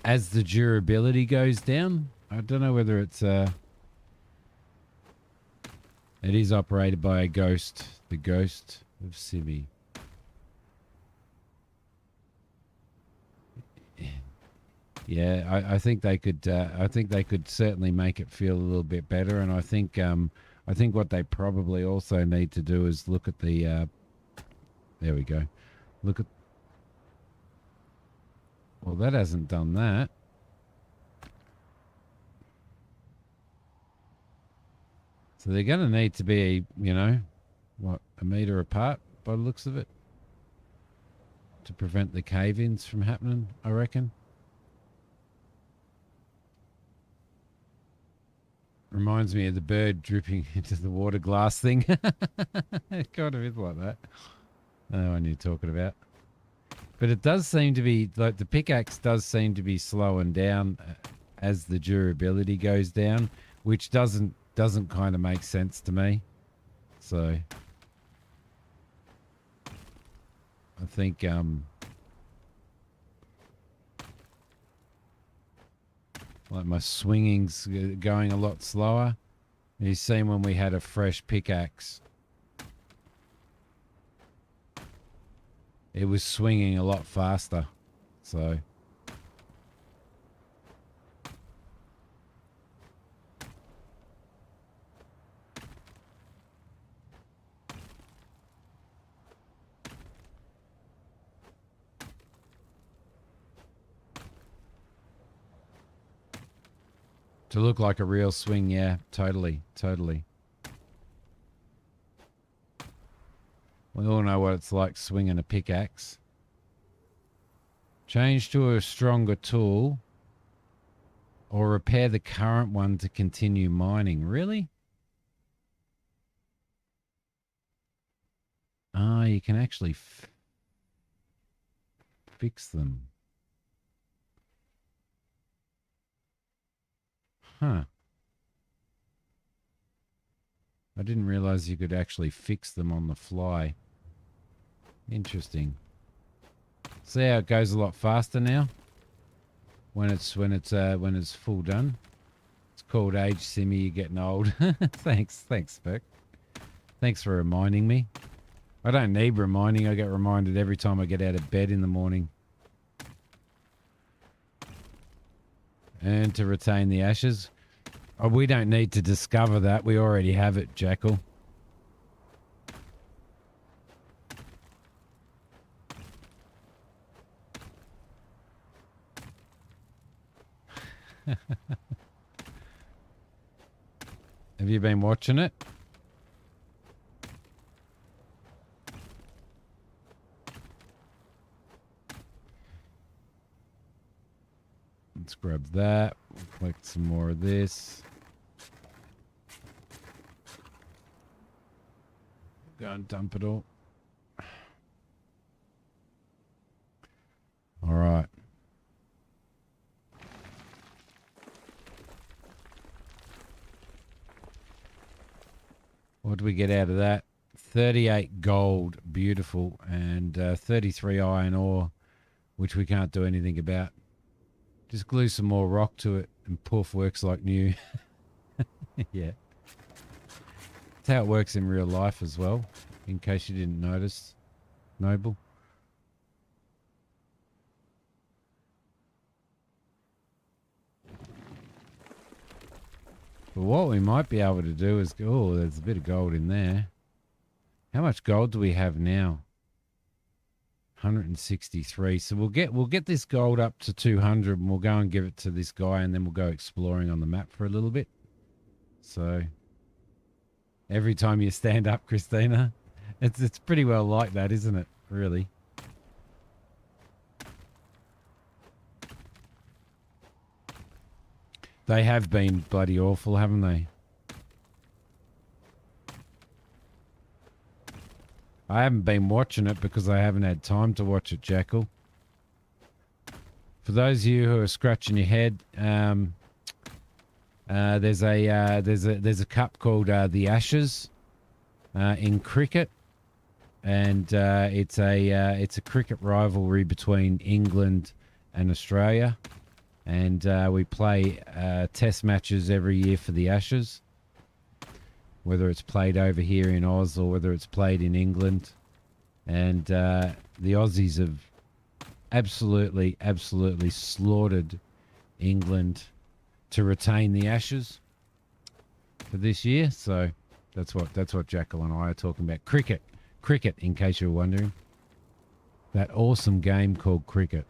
as the durability goes down. I don't know whether it's it is operated by a ghost, the ghost of Simi. Yeah, I think they could. I think they could certainly make it feel a little bit better, and I think what they probably also need to do is look at the. There we go. Look at. Well, that hasn't done that. So they're going to need to be, you know, what, a meter apart by the looks of it, to prevent the cave-ins from happening, I reckon. Reminds me of the bird dripping into the water glass thing. It kind of is like that. I know what you're talking about. But it does seem to be, like, the pickaxe does seem to be slowing down as the durability goes down, which doesn't kind of make sense to me. So I think like my swinging's going a lot slower. You've seen when we had a fresh pickaxe, it was swinging a lot faster. So to look like a real swing, yeah, totally. We all know what it's like swinging a pickaxe. Change to a stronger tool or repair the current one to continue mining. Really? Ah, you can actually fix them. Huh. I didn't realize you could actually fix them on the fly. Interesting. See how it goes a lot faster now when it's full done. It's called age, Simmy. You're getting old. Thanks, Spec. Thanks for reminding me. I don't need reminding. I get reminded every time I get out of bed in the morning. And to retain the ashes. Oh, we don't need to discover that. We already have it, Jackal. Have you been watching it? Let's grab that. We'll collect some more of this. Go and dump it all. All right. What do we get out of that? 38 gold, beautiful, and 33 iron ore, which we can't do anything about. Just glue some more rock to it and poof, works like new. Yeah. That's how it works in real life as well, in case you didn't notice, Noble. But what we might be able to do is, oh, there's a bit of gold in there. How much gold do we have now? 163. So we'll get this gold up to 200 and we'll go and give it to this guy and then we'll go exploring on the map for a little bit. So every time you stand up, Christina, it's pretty well like that, isn't it? Really. They have been bloody awful, haven't they? I haven't been watching it because I haven't had time to watch it, Jackal. For those of you who are scratching your head, there's a cup called the Ashes in cricket, and it's a cricket rivalry between England and Australia, and we play test matches every year for the Ashes. Whether it's played over here in Oz or whether it's played in England. And the Aussies have absolutely slaughtered England to retain the Ashes for this year. So that's what Jackal and I are talking about. Cricket, in case you're wondering. That awesome game called cricket.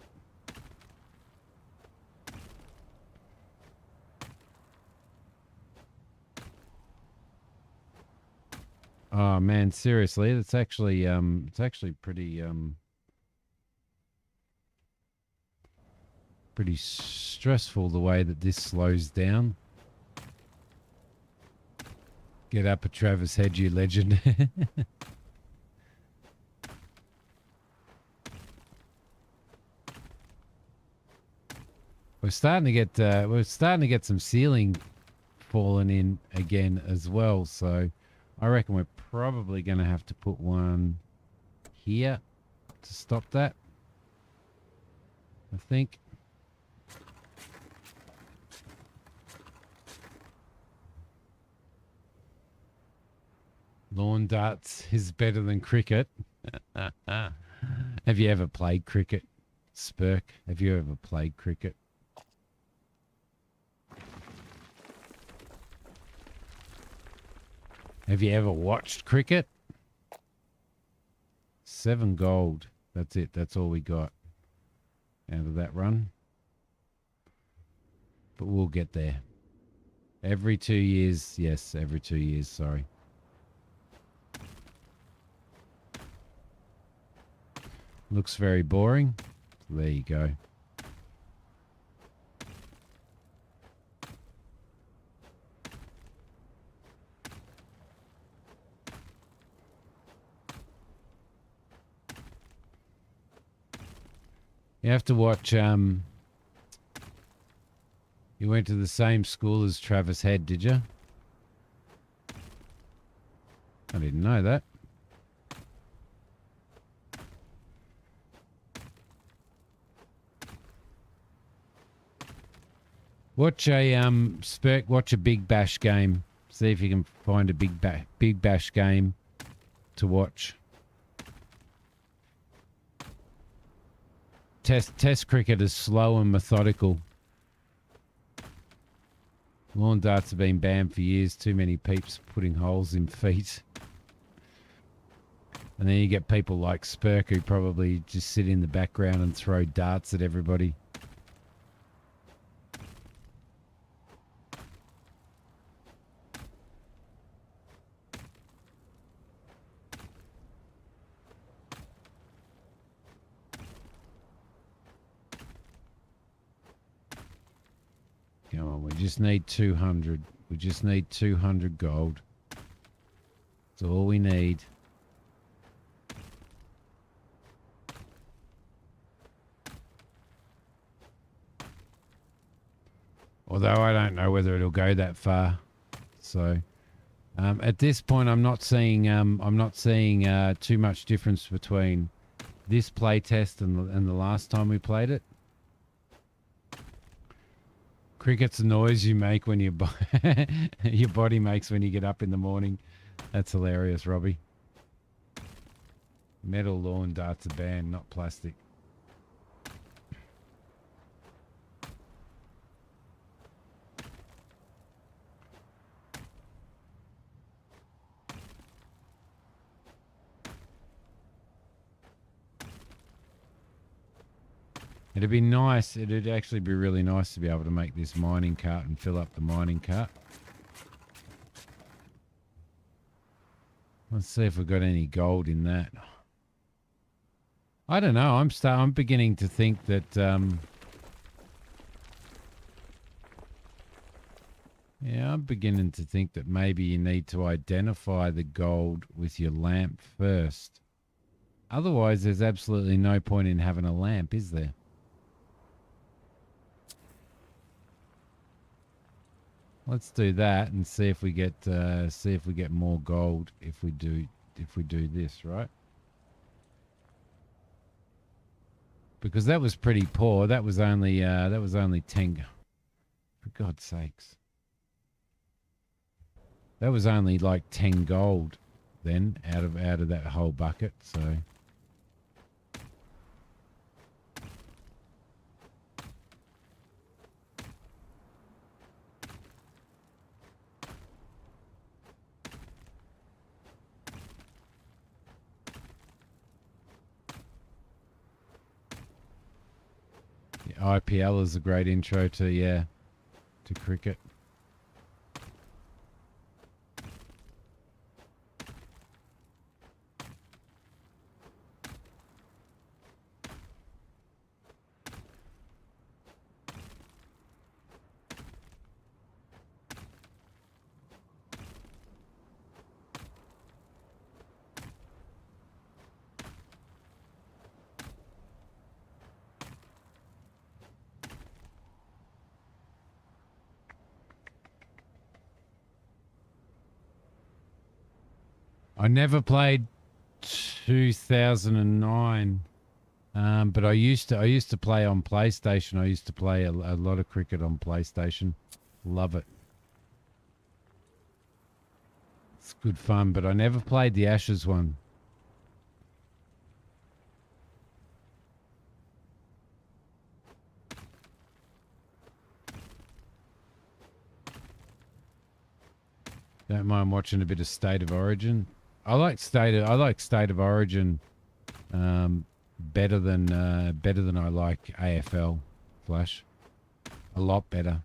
Oh man, seriously, it's actually pretty pretty stressful the way that this slows down. Get up a Travis Head, you legend. we're starting to get some ceiling falling in again as well. So I reckon we're probably going to have to put one here to stop that. I think. Lawn darts is better than cricket. Have you ever played cricket, Spurk? Have you ever played cricket? Have you ever watched cricket? 7 gold. That's it. That's all we got out of that run. But we'll get there. Every 2 years. Yes, every 2 years. Sorry. Looks very boring. There you go. You have to watch, you went to the same school as Travis Head, did you? I didn't know that. Watch watch a Big Bash game. See if you can find a Big Bash game to watch. Test cricket is slow and methodical. Lawn darts have been banned for years. Too many peeps putting holes in feet. And then you get people like Spurk who probably just sit in the background and throw darts at everybody. Come on, we just need 200. We just need 200 gold. That's all we need. Although I don't know whether it'll go that far. So at this point, I'm not seeing too much difference between this playtest and the last time we played it. Cricket's a noise you make when your body makes when you get up in the morning. That's hilarious, Robbie. Metal lawn darts are banned, not plastic. It'd be nice. It'd actually be really nice to be able to make this mining cart and fill up the mining cart. Let's see if we've got any gold in that. I don't know. I'm beginning to think that yeah, I'm beginning to think that maybe you need to identify the gold with your lamp first. Otherwise, there's absolutely no point in having a lamp, is there? Let's do that and see if we get more gold if we do this, right? Because that was pretty poor. That was only 10. For God's sakes. That was only like 10 gold then out of that whole bucket, so IPL is a great intro to cricket. I never played 2009, but I used to play on PlayStation. I used to play a lot of cricket on PlayStation. Love it. It's good fun, but I never played the Ashes one. Don't mind watching a bit of State of Origin. I like State of Origin better than I like AFL Flash. A lot better.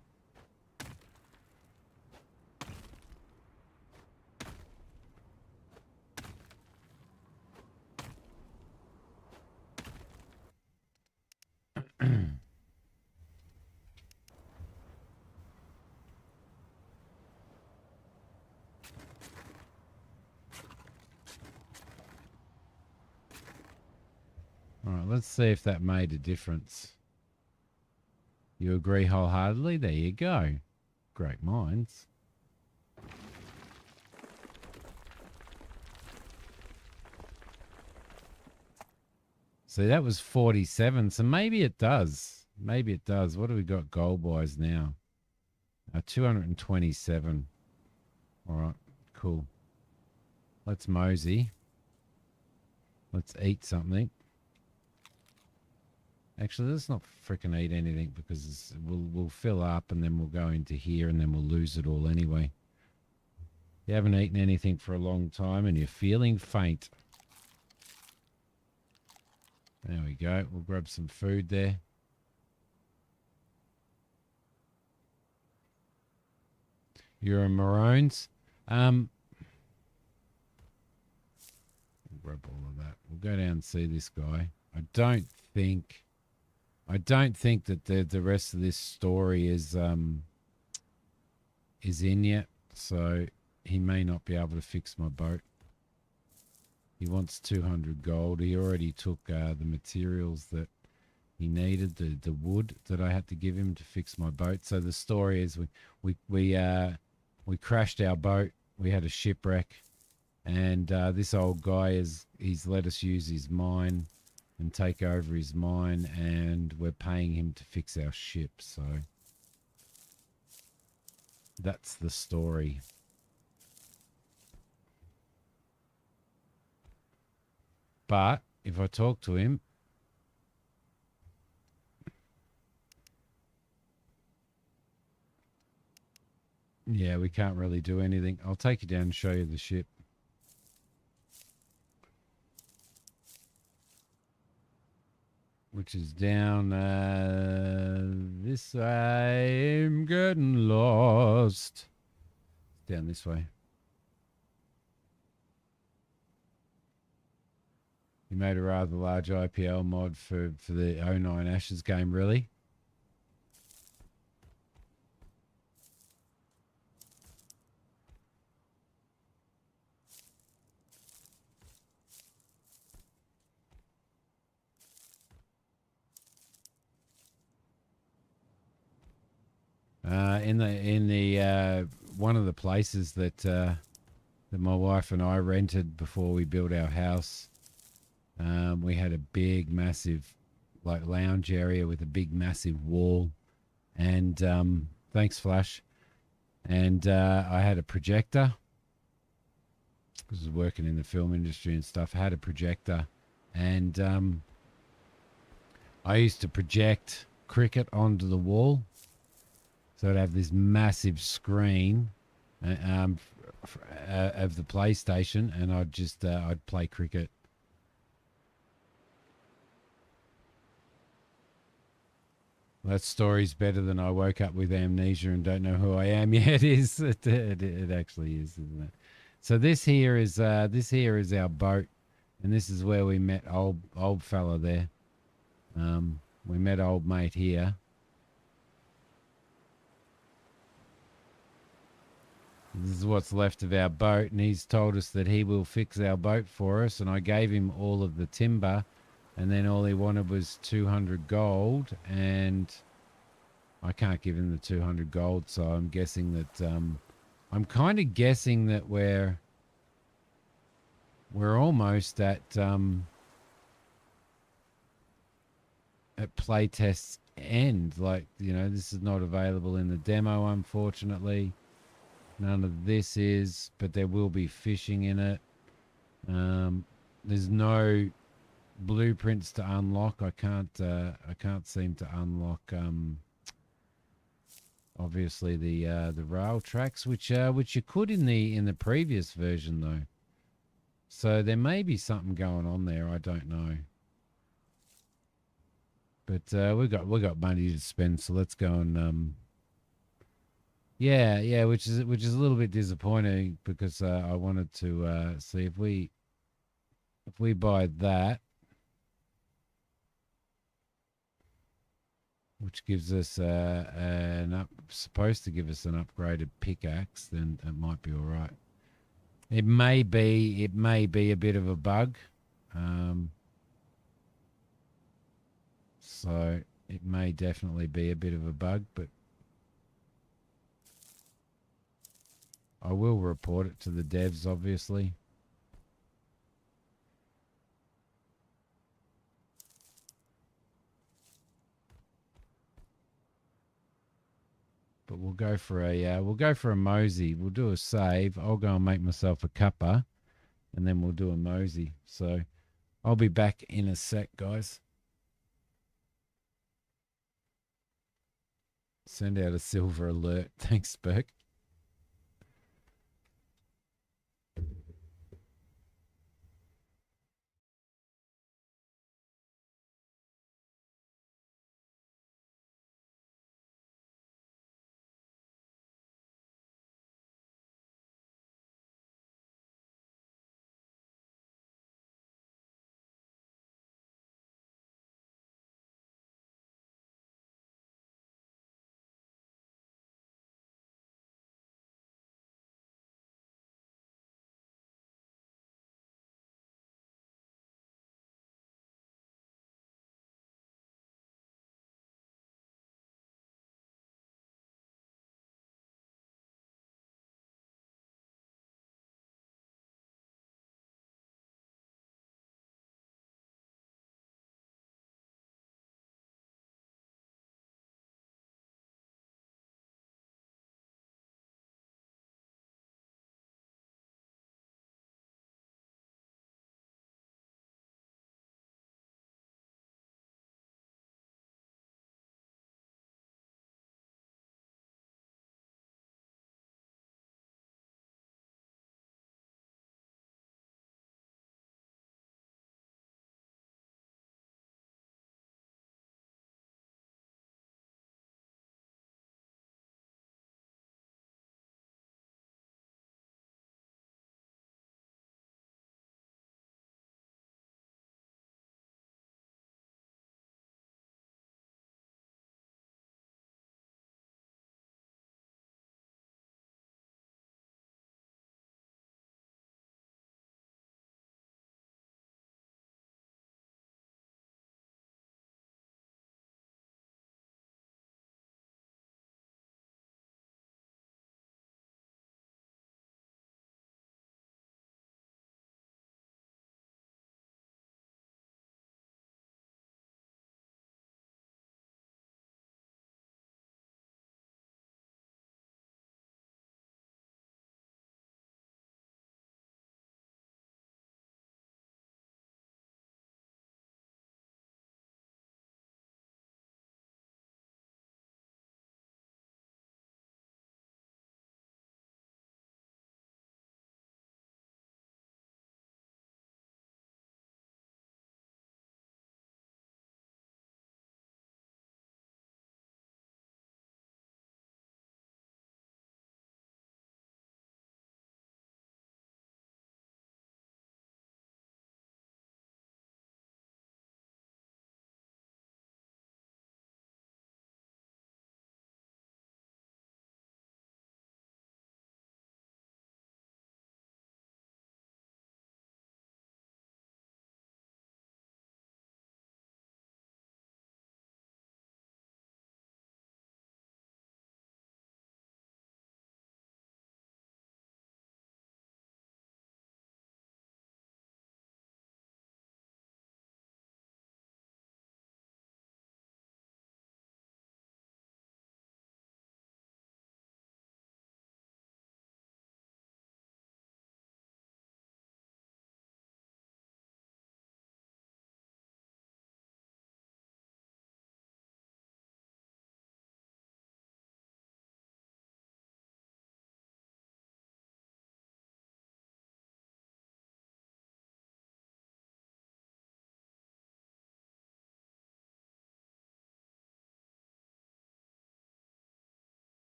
All right, let's see if that made a difference. You agree wholeheartedly? There you go. Great minds. See, that was 47, so maybe it does. Maybe it does. What do we got gold-wise now? 227. All right, cool. Let's mosey. Let's eat something. Actually, let's not frickin' eat anything because we'll fill up and then we'll go into here and then we'll lose it all anyway. You haven't eaten anything for a long time and you're feeling faint. There we go. We'll grab some food there. You're a Maroons. We'll grab all of that. We'll go down and see this guy. I don't think that the rest of this story is in yet, so he may not be able to fix my boat. He wants 200 gold. He already took the materials that he needed, the wood that I had to give him to fix my boat. So the story is we crashed our boat. We had a shipwreck, and this old guy he's let us use his mine and take over his mine, and we're paying him to fix our ship. So that's the story. But if I talk to him, yeah, we can't really do anything. I'll take you down and show you the ship. Which is down this way. I'm getting lost. Down this way. You made a rather large IPL mod for the '09 Ashes game, really? In the one of the places that my wife and I rented before we built our house, we had a big, massive, like lounge area with a big, massive wall, and thanks, Flash. And I had a projector because I was working in the film industry and stuff. I had a projector, and I used to project cricket onto the wall. So I'd have this massive screen of the PlayStation, and I'd play cricket. That story's better than I woke up with amnesia and don't know who I am. Yeah, it is. It actually is, isn't it? So this here is our boat, and this is where we met old fella there. We met old mate here. This is what's left of our boat, and he's told us that he will fix our boat for us, and I gave him all of the timber, and then all he wanted was 200 gold, and I can't give him the 200 gold, so I'm guessing that I'm kind of guessing that we're we're almost at playtest's end. Like, you know, this is not available in the demo, unfortunately. None of this is, but there will be fishing in it. There's no blueprints to unlock. I can't seem to unlock obviously the rail tracks, which you could in the previous version though. So there may be something going on there. I don't know. But we got money to spend, so let's go and yeah, which is a little bit disappointing because I wanted to see if we buy that, which gives us supposed to give us an upgraded pickaxe, then it might be all right. It may be a bit of a bug, so it may definitely be a bit of a bug, but I will report it to the devs, obviously. But we'll go for a mosey. We'll do a save. I'll go and make myself a cuppa, and then we'll do a mosey. So I'll be back in a sec, guys. Send out a silver alert. Thanks, Burke.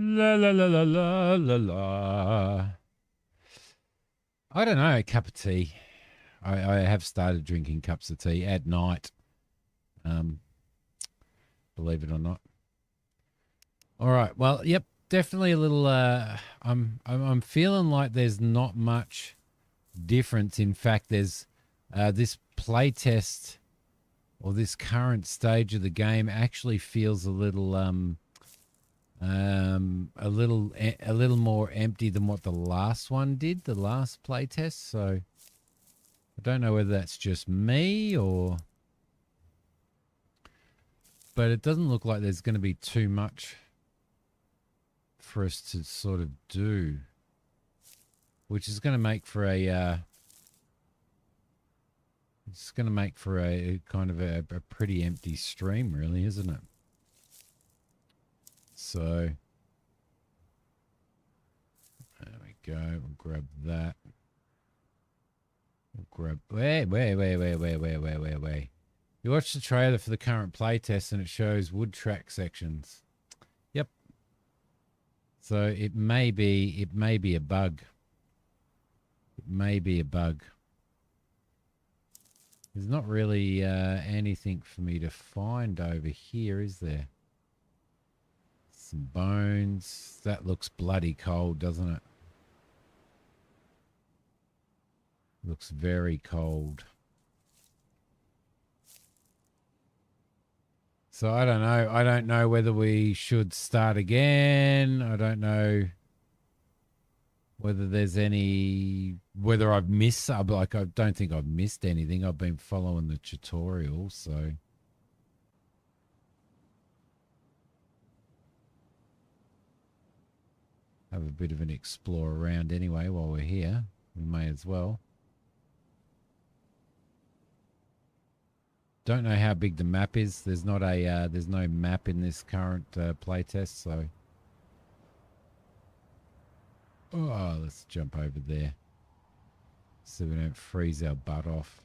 La la la la la la la. I don't know, a cup of tea. I have started drinking cups of tea at night. Believe it or not. All right. Well, yep, definitely a little I'm feeling like there's not much difference. In fact, there's this playtest or this current stage of the game actually feels a little a little more empty than what the last one did, the last playtest. So I don't know whether that's just me but it doesn't look like there's going to be too much for us to sort of do, which is going to make for a it's going to make for a kind of a pretty empty stream, really, isn't it? So there we go. We'll grab that. We'll grab. Wait. You watch the trailer for the current playtest, and it shows wood track sections. Yep. So it may be a bug. It may be a bug. There's not really anything for me to find over here, is there? Some bones. That looks bloody cold, doesn't it? Looks very cold. So I don't know. I don't know whether we should start again. I don't know whether there's whether I've missed, like, I don't think I've missed anything. I've been following the tutorial, so. Have a bit of an explore around anyway while we're here. We may as well. Don't know how big the map is. There's not a there's no map in this current playtest, so. Oh, let's jump over there so we don't freeze our butt off.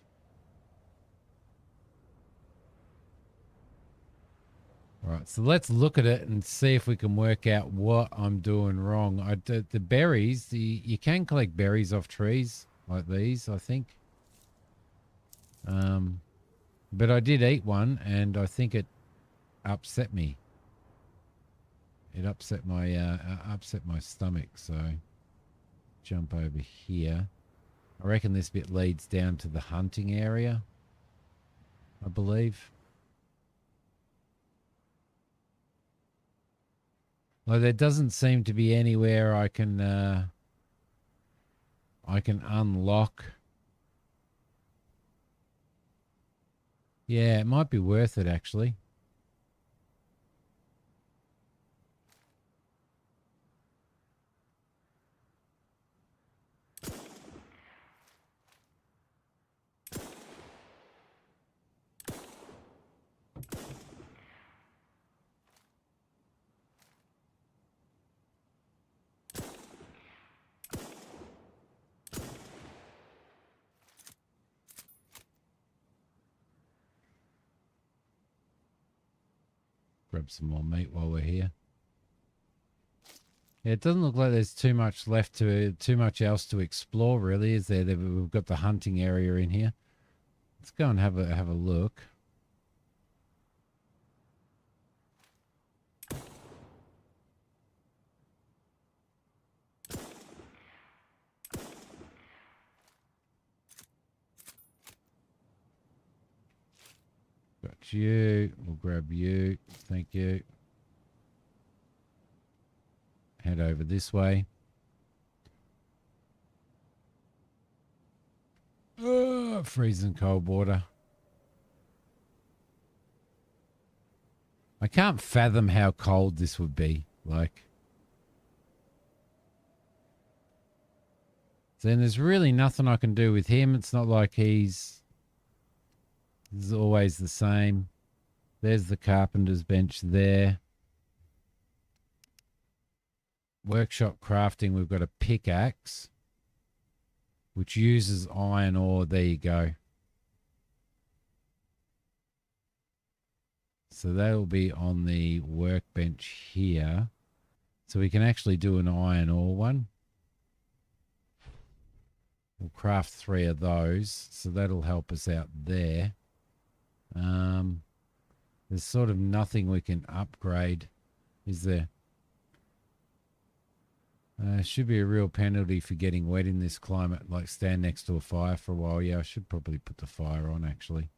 All right, so let's look at it and see if we can work out what I'm doing wrong. The berries, you can collect berries off trees like these, I think. But I did eat one, and I think it upset me. It upset my stomach, so jump over here. I reckon this bit leads down to the hunting area, I believe. Well, there doesn't seem to be anywhere I can unlock. Yeah, it might be worth it, actually. Grab some more meat while we're here. Yeah, it doesn't look like there's too much else to explore, really, is there? We've got the hunting area in here. Let's go and have a look. Got you. We'll grab you. Thank you. Head over this way. Oh, freezing cold water. I can't fathom how cold this would be. Like, then there's really nothing I can do with him. It's not like he's always the same. There's the carpenter's bench there. Workshop crafting, we've got a pickaxe, which uses iron ore. There you go. So that'll be on the workbench here. So we can actually do an iron ore one. We'll craft 3 of those, so that'll help us out there. There's sort of nothing we can upgrade, is there? Should be a real penalty for getting wet in this climate, like stand next to a fire for a while. Yeah, I should probably put the fire on, actually.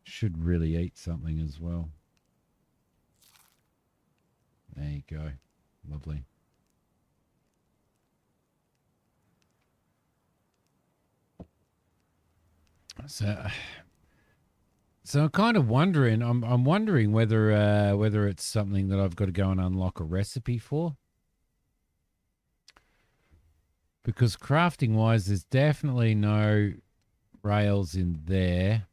Should really eat something as well. There you go. Lovely. So I'm kind of wondering. I'm wondering whether it's something that I've got to go and unlock a recipe for. Because crafting wise, there's definitely no rails in there.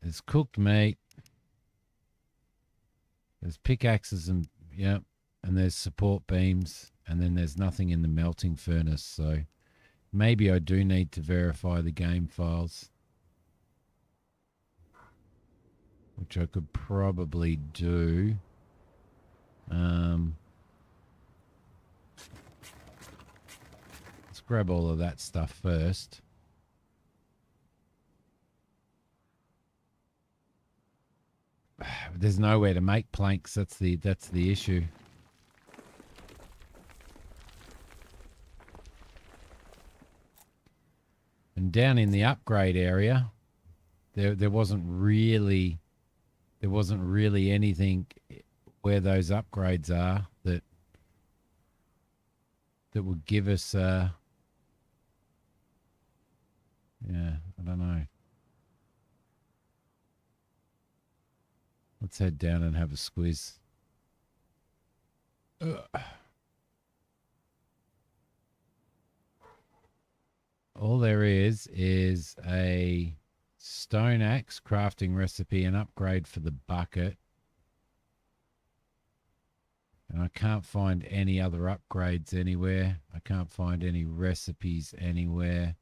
There's cooked meat. There's pickaxes and yep, and there's support beams, and then there's nothing in the melting furnace. So maybe I do need to verify the game files, which I could probably do. Let's grab all of that stuff first. There's nowhere to make planks. That's the issue. And down in the upgrade area, there wasn't really anything where those upgrades are that would give us yeah, I don't know. Let's head down and have a squeeze. All there is a stone axe crafting recipe, an upgrade for the bucket. And I can't find any other upgrades anywhere. I can't find any recipes anywhere.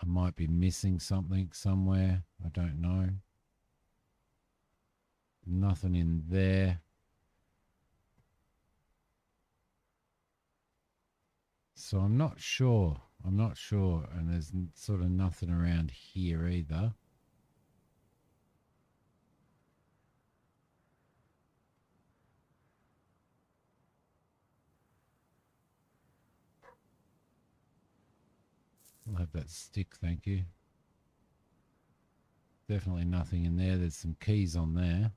I might be missing something somewhere. I don't know. Nothing in there. So I'm not sure. And there's sort of nothing around here either. I'll have that stick, thank you. Definitely nothing in there. There's some keys on there.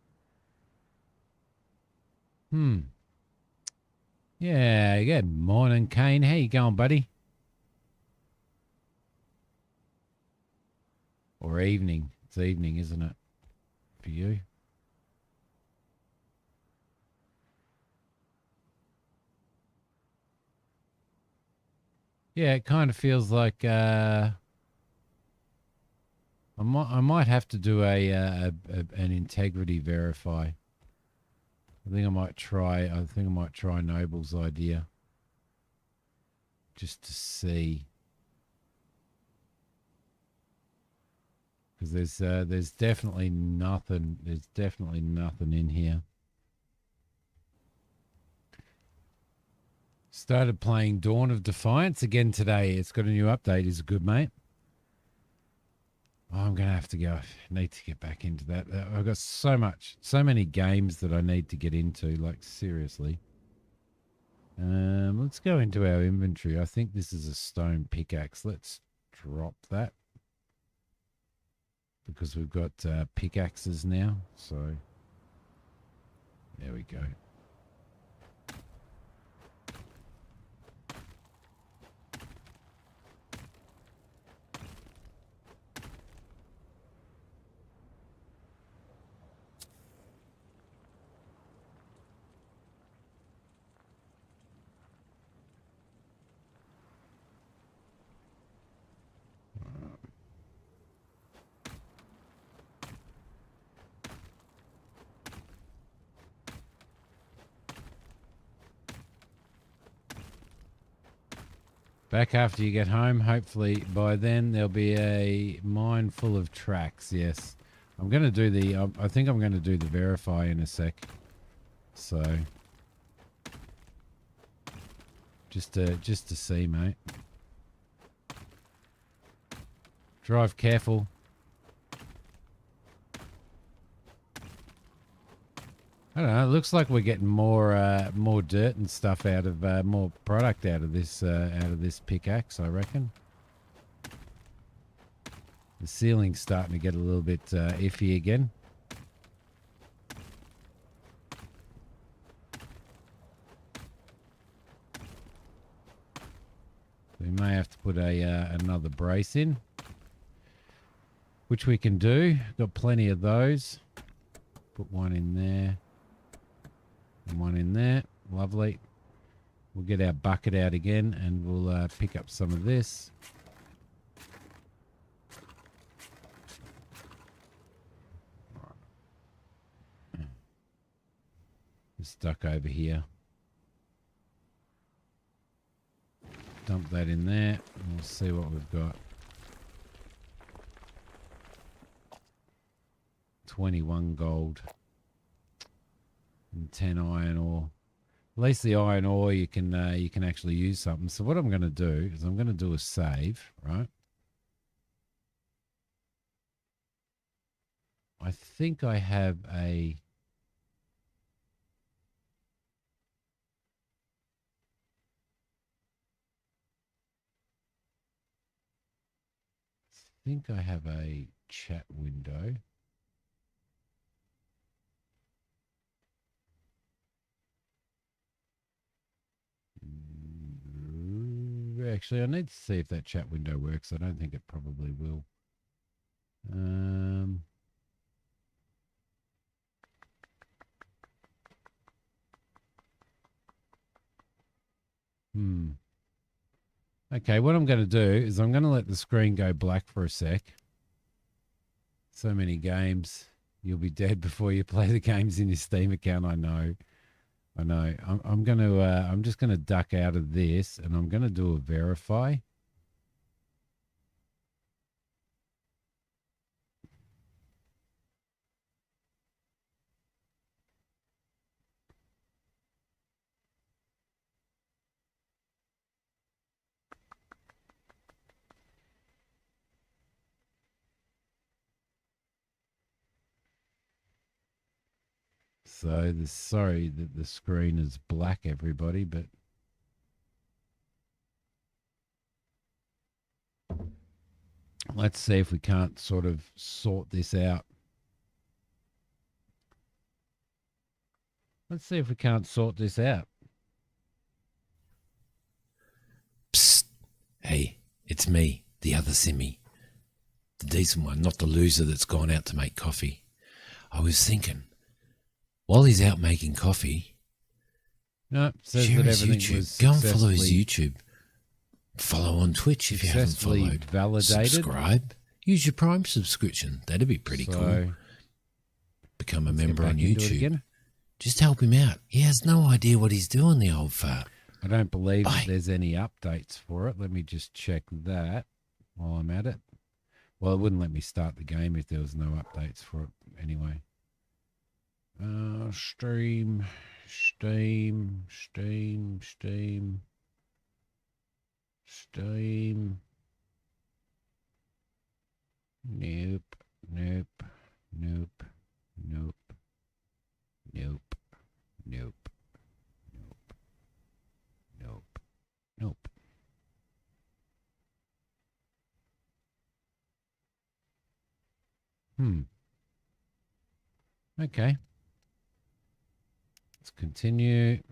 Yeah, good morning, Kane. How you going, buddy? Or evening. It's evening, isn't it? For you? Yeah, it kind of feels like I might have to do an integrity verify. I think I might try Noble's idea just to see, because there's definitely nothing. There's definitely nothing in here. Started playing Dawn of Defiance again today. It's got a new update. Is it good, mate? Oh, I'm going to have to go. I need to get back into that. I've got so many games that I need to get into, like seriously. Let's go into our inventory. I think this is a stone pickaxe. Let's drop that because we've got pickaxes now. So there we go. Back after you get home. Hopefully by then there'll be a mine full of tracks. Yes. I'm going to do the... I think I'm going to do the verify in a sec. So... Just to see, mate. Drive careful. I don't know. It looks like we're getting more dirt and stuff out of more product out of this pickaxe. I reckon. The ceiling's starting to get a little bit iffy again. We may have to put another brace in, which we can do. Got plenty of those. Put one in there. And one in there. Lovely. We'll get our bucket out again and we'll pick up some of this. It's stuck over here. Dump that in there. And we'll see what we've got. 21 gold. And 10 iron ore. At least the iron ore you can actually use something. So what I'm going to do is I'm going to do a save, right? I think I have a... I think I have a chat window. Actually, I need to see if that chat window works. I don't think it probably will. Okay, what I'm going to do is I'm going to let the screen go black for a sec. So many games. You'll be dead before you play the games in your Steam account, I know. I know. I'm just gonna duck out of this and I'm gonna do a verify. So sorry that the screen is black, everybody, but let's see if we can't sort of sort this out. Let's see if we can't sort this out. Psst. Hey, it's me, the other Simi. The decent one, not the loser that's gone out to make coffee. I was thinking, while he's out making coffee, no, says share that his everything YouTube. was Go and follow his YouTube. Follow on Twitch if you haven't followed. Validated. Subscribe. Use your Prime subscription. That'd be pretty cool. Become a member on YouTube. Just help him out. He has no idea what he's doing, the old fart. I don't believe that there's any updates for it. Let me just check that while I'm at it. Well, it wouldn't let me start the game if there was no updates for it anyway. Steam. Nope. Okay. Let's continue.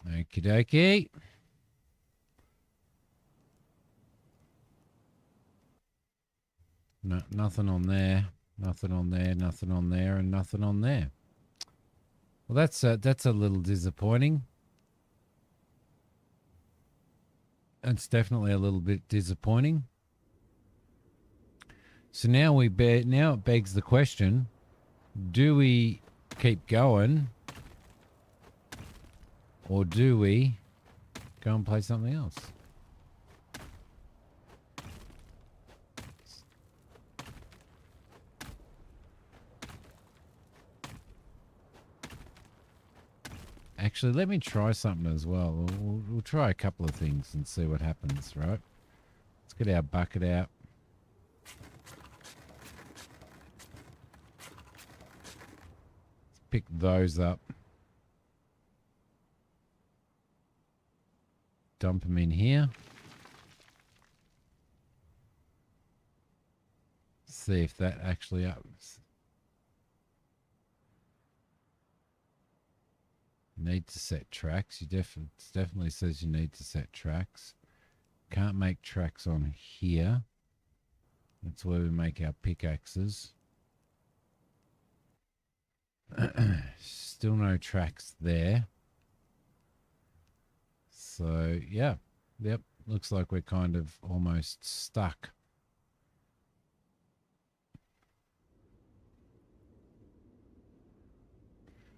Okie dokie. No, nothing on there. Nothing on there. Nothing on there, and nothing on there. Well, that's a little disappointing. It's definitely a little bit disappointing. So now it begs the question: do we keep going, Or do we go and play something else? Actually, let me try something as well. We'll try a couple of things and see what happens, right? Let's get our bucket out. Let's pick those up. Dump them in here. See if that actually ups. Need to set tracks. It definitely says you need to set tracks. Can't make tracks on here. That's where we make our pickaxes. Still no tracks there. So, yeah. Yep. Looks like we're kind of almost stuck.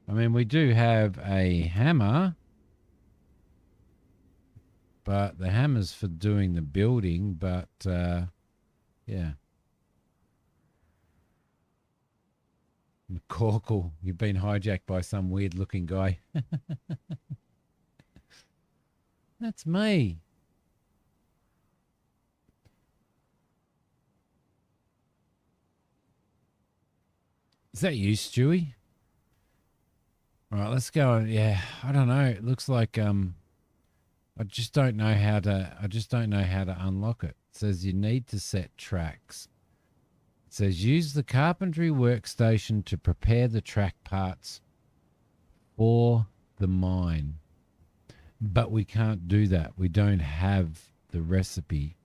I mean, we do have a hammer, but the hammer's for doing the building, but, yeah. McCorkle, you've been hijacked by some weird-looking guy. That's me. Is that you, Stewie? All right, let's go. Yeah, I don't know. It looks like I just don't know how to unlock it. It says you need to set tracks. It says use the carpentry workstation to prepare the track parts for the mine. But we can't do that. We don't have the recipe.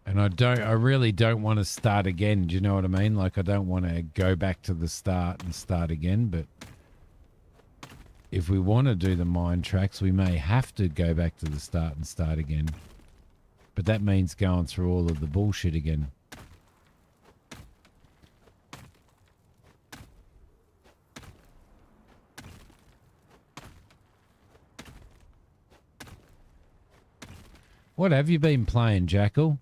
And I really don't want to start again. Do you know what I mean? Like, I don't want to go back to the start and start again. But if we want to do the mine tracks, we may have to go back to the start and start again. But that means going through all of the bullshit again. What have you been playing, Jackal?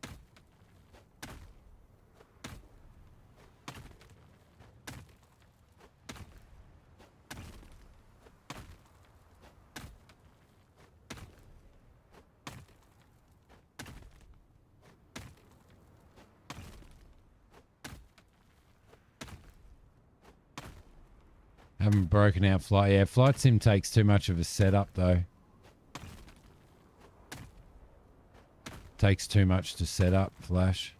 Haven't broken out flight. Yeah, Flight Sim takes too much of a setup, though. Takes too much to set up, Flash.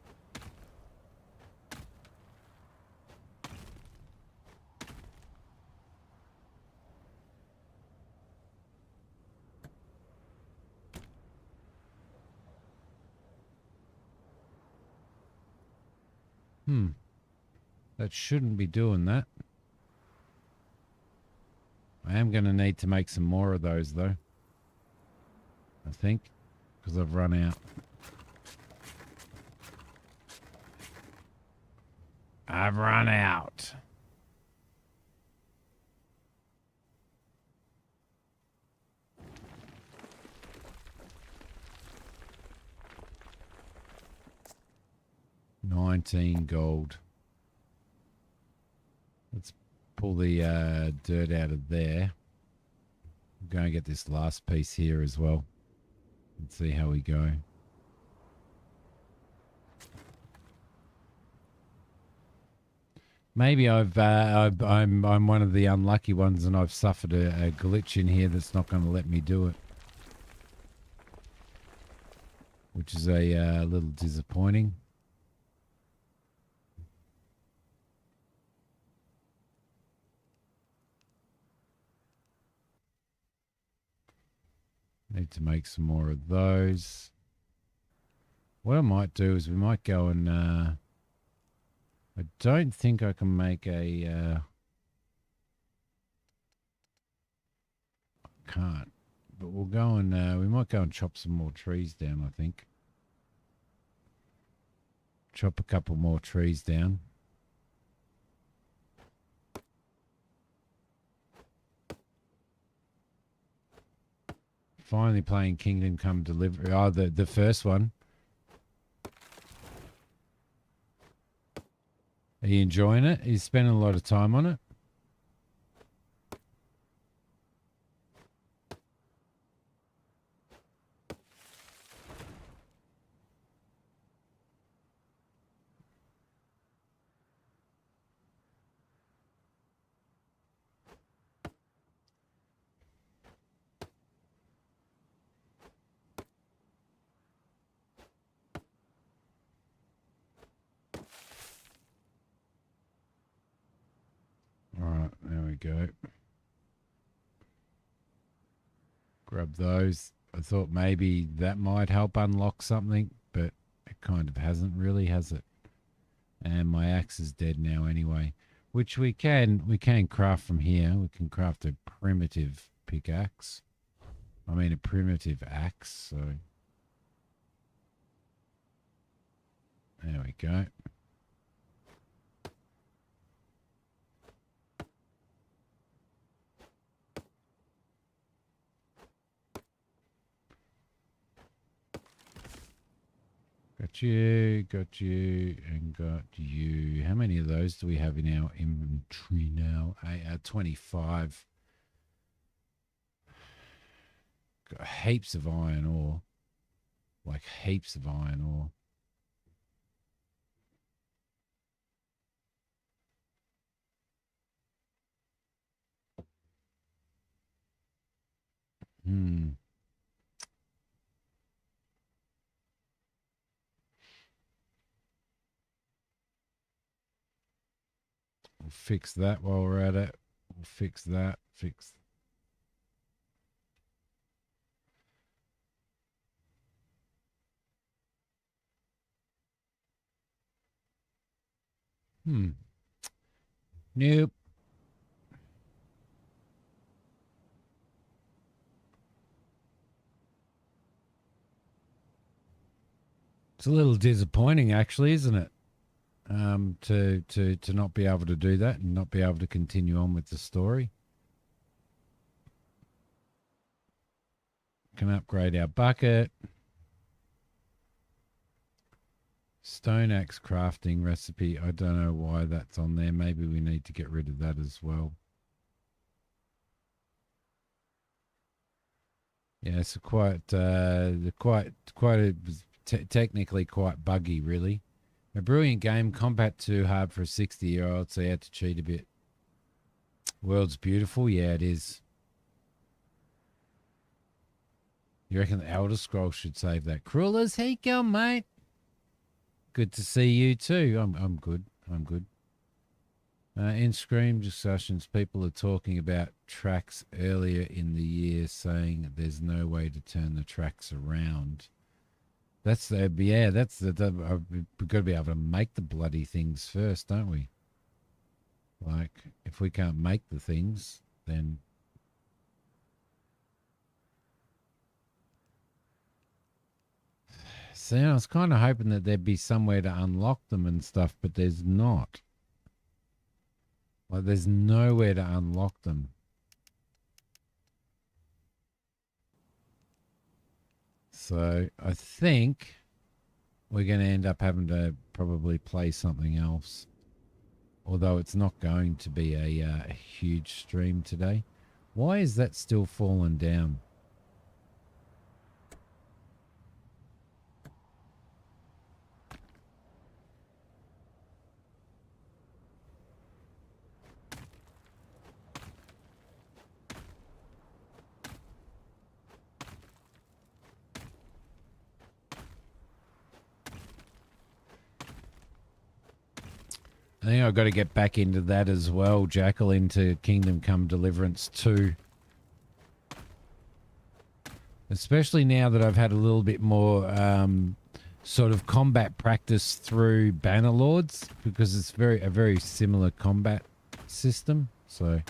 That shouldn't be doing that. I am going to need to make some more of those, though. I think. Because I've run out. I've run out. $19 gold. Let's pull the dirt out of there. I'm going to get this last piece here as well. Let's see how we go. Maybe I'm one of the unlucky ones, and I've suffered a glitch in here that's not going to let me do it, which is a little disappointing. Need to make some more of those. What I might do is we might go and I don't think I can make a can't. But we'll go and we might go and chop some more trees down, I think. Chop a couple more trees down. Finally playing Kingdom Come Delivery. Oh, the first one. Are you enjoying it? Are you spending a lot of time on it? All right, there we go. Grab those. I thought maybe that might help unlock something, but it kind of hasn't really, has it? And my axe is dead now anyway, which we can craft from here. We can craft a primitive pickaxe. I mean a primitive axe, so there we go. Got you, and got you. How many of those do we have in our inventory now? 25. Got heaps of iron ore. Like heaps of iron ore. We'll fix that while we're at it. We'll fix that. Nope. It's a little disappointing, actually, isn't it? To not be able to do that and not be able to continue on with the story. Can upgrade our bucket. Stone axe crafting recipe. I don't know why that's on there. Maybe we need to get rid of that as well. Yeah, it's technically quite buggy, really. A brilliant game, combat too hard for a 60-year-old, so you had to cheat a bit. World's beautiful, yeah, it is. You reckon the Elder Scrolls should save that? Cruel as heat, girl, mate. Good to see you too. I'm good. In Scream discussions, people are talking about tracks earlier in the year, saying there's no way to turn the tracks around. We've got to be able to make the bloody things first, don't we? Like, if we can't make the things, then see, I was kind of hoping that there'd be somewhere to unlock them and stuff, but there's not. Like, there's nowhere to unlock them. So I think we're going to end up having to probably play something else. Although it's not going to be a huge stream today. Why is that still falling down? I think I've got to get back into that as well, Jackal, into Kingdom Come Deliverance 2. Especially now that I've had a little bit more sort of combat practice through Bannerlords, because it's a very similar combat system. So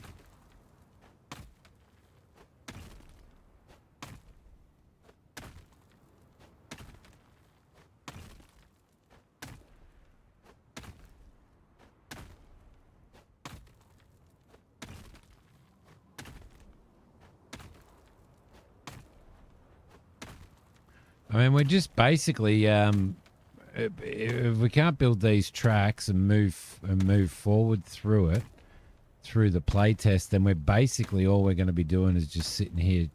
mean, we're just basically if we can't build these tracks and move forward through it, through the play test, then we're basically all we're going to be doing is just sitting here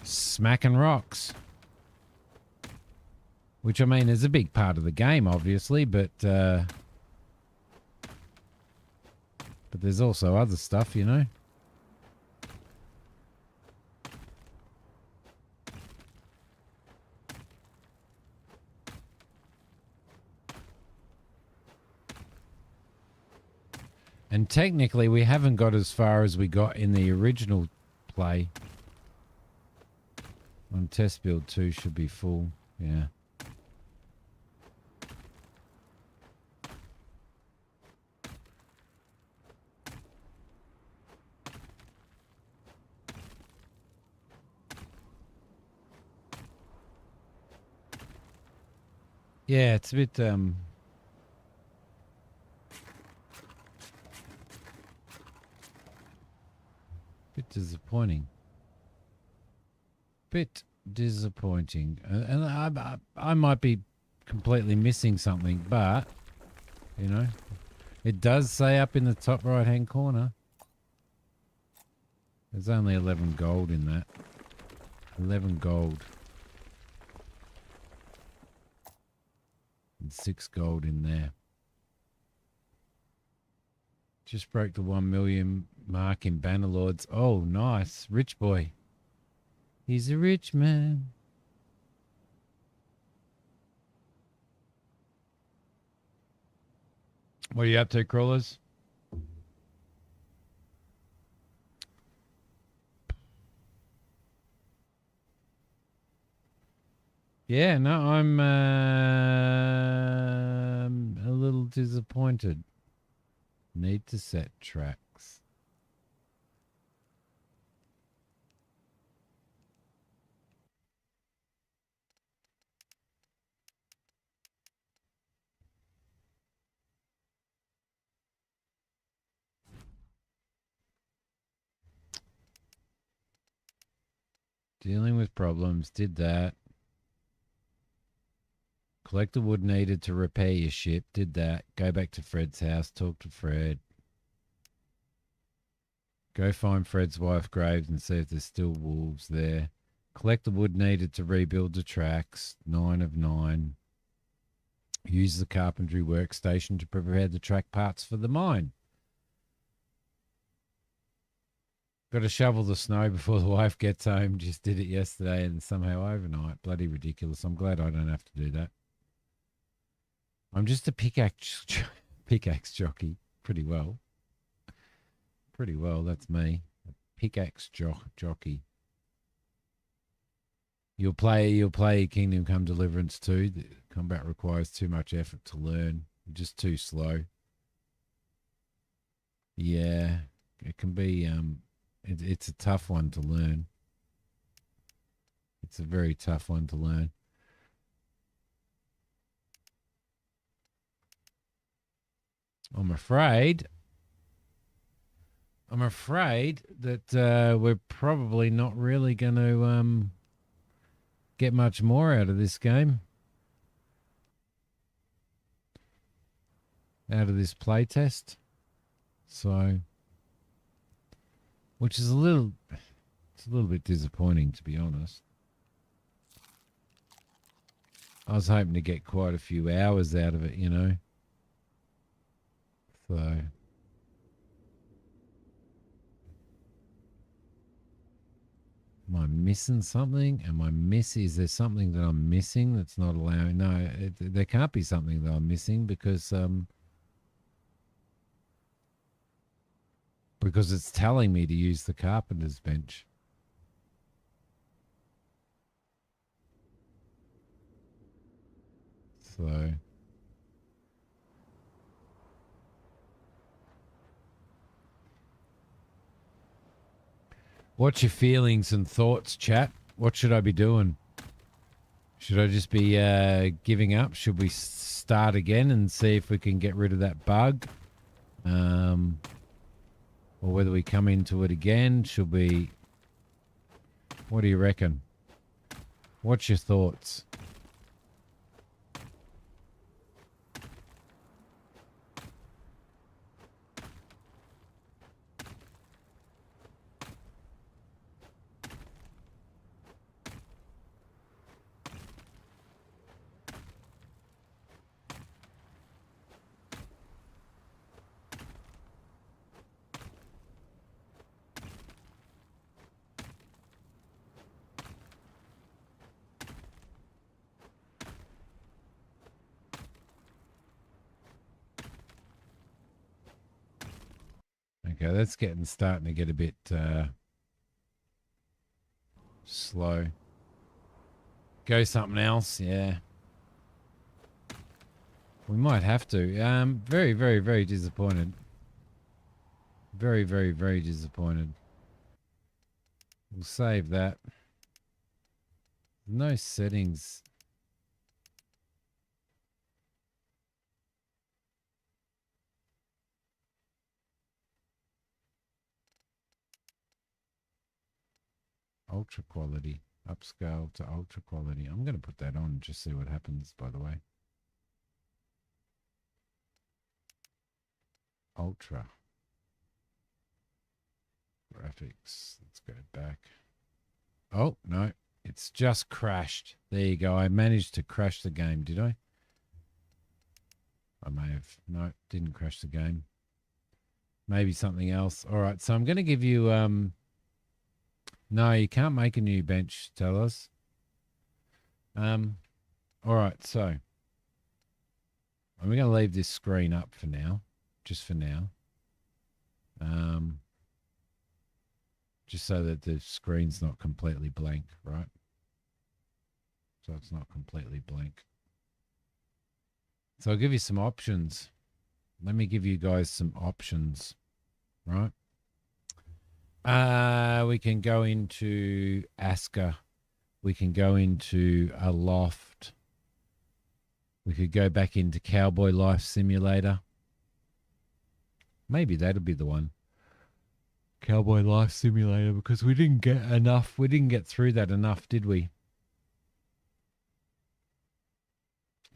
smacking rocks. Which, I mean, is a big part of the game, obviously, but there's also other stuff, you know? And technically, we haven't got as far as we got in the original play. On test build 2 should be full, yeah. Yeah, it's a bit disappointing. Bit disappointing. And I might be completely missing something, but you know, it does say up in the top right hand corner. There's only 11 gold in that. 11 gold. And 6 gold in there. Just broke the 1 million mark in Bannerlords. Oh, nice. Rich boy. He's a rich man. What are you up to, crawlers? Yeah, no, I'm a little disappointed. Need to set tracks. Dealing with problems, did that. Collect the wood needed to repair your ship, did that. Go back to Fred's house, talk to Fred. Go find Fred's wife Graves and see if there's still wolves there. Collect the wood needed to rebuild the tracks, 9 of 9. Use the carpentry workstation to prepare the track parts for the mine. Got to shovel the snow before the wife gets home. Just did it yesterday and somehow overnight. Bloody ridiculous. I'm glad I don't have to do that. I'm just a pickaxe jockey. Pretty well. Pretty well, that's me. A pickaxe jockey. You'll play Kingdom Come Deliverance 2. The combat requires too much effort to learn. You're just too slow. Yeah, it can be it's a tough one to learn. It's a very tough one to learn. I'm afraid that we're probably not really going to get much more out of this game. Out of this playtest. So, which is a little bit disappointing, to be honest. I was hoping to get quite a few hours out of it, you know. So, am I missing something? Is there something that I'm missing that's not allowing? No, there can't be something that I'm missing because it's telling me to use the carpenter's bench. So, what's your feelings and thoughts, chat? What should I be doing? Should I just be giving up? Should we start again and see if we can get rid of that bug? Or whether we come into it again? Should we... What do you reckon? What's your thoughts? Okay, that's starting to get a bit slow. Go something else, yeah. We might have to. Very, very, very disappointed. Very, very, very disappointed. We'll save that. No settings. Ultra quality. Upscale to ultra quality. I'm going to put that on, just see what happens, by the way. Ultra. Graphics. Let's go back. Oh, no. It's just crashed. There you go. I managed to crash the game, did I? I may have. No, didn't crash the game. Maybe something else. All right, so I'm going to give you... No, you can't make a new bench, tell us. All right, so I'm going to leave this screen up for now, just for now. Just so that the screen's not completely blank, right? So it's not completely blank. So I'll give you some options. Let me give you guys some options, right? We can go into Asker. We can go into a loft. We could go back into Cowboy Life Simulator. Maybe that'll be the one. Cowboy Life Simulator, because we didn't get enough. We didn't get through that enough, did we?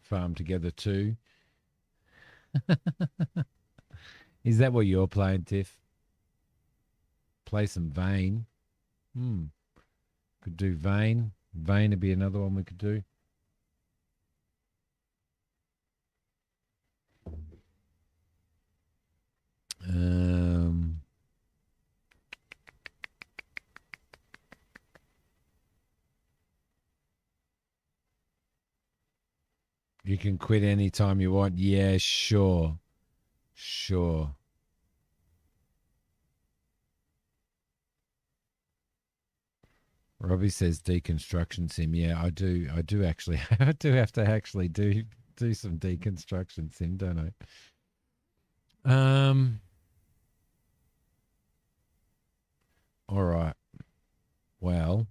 Farm Together 2. Is that what you're playing, Tiff? Play some Vane. Could do Vane. Vane would be another one we could do. You can quit anytime you want. Yeah, sure. Sure. Robbie says deconstruction sim. Yeah, I do actually I do have to actually do some deconstruction sim, don't I? All right. Well,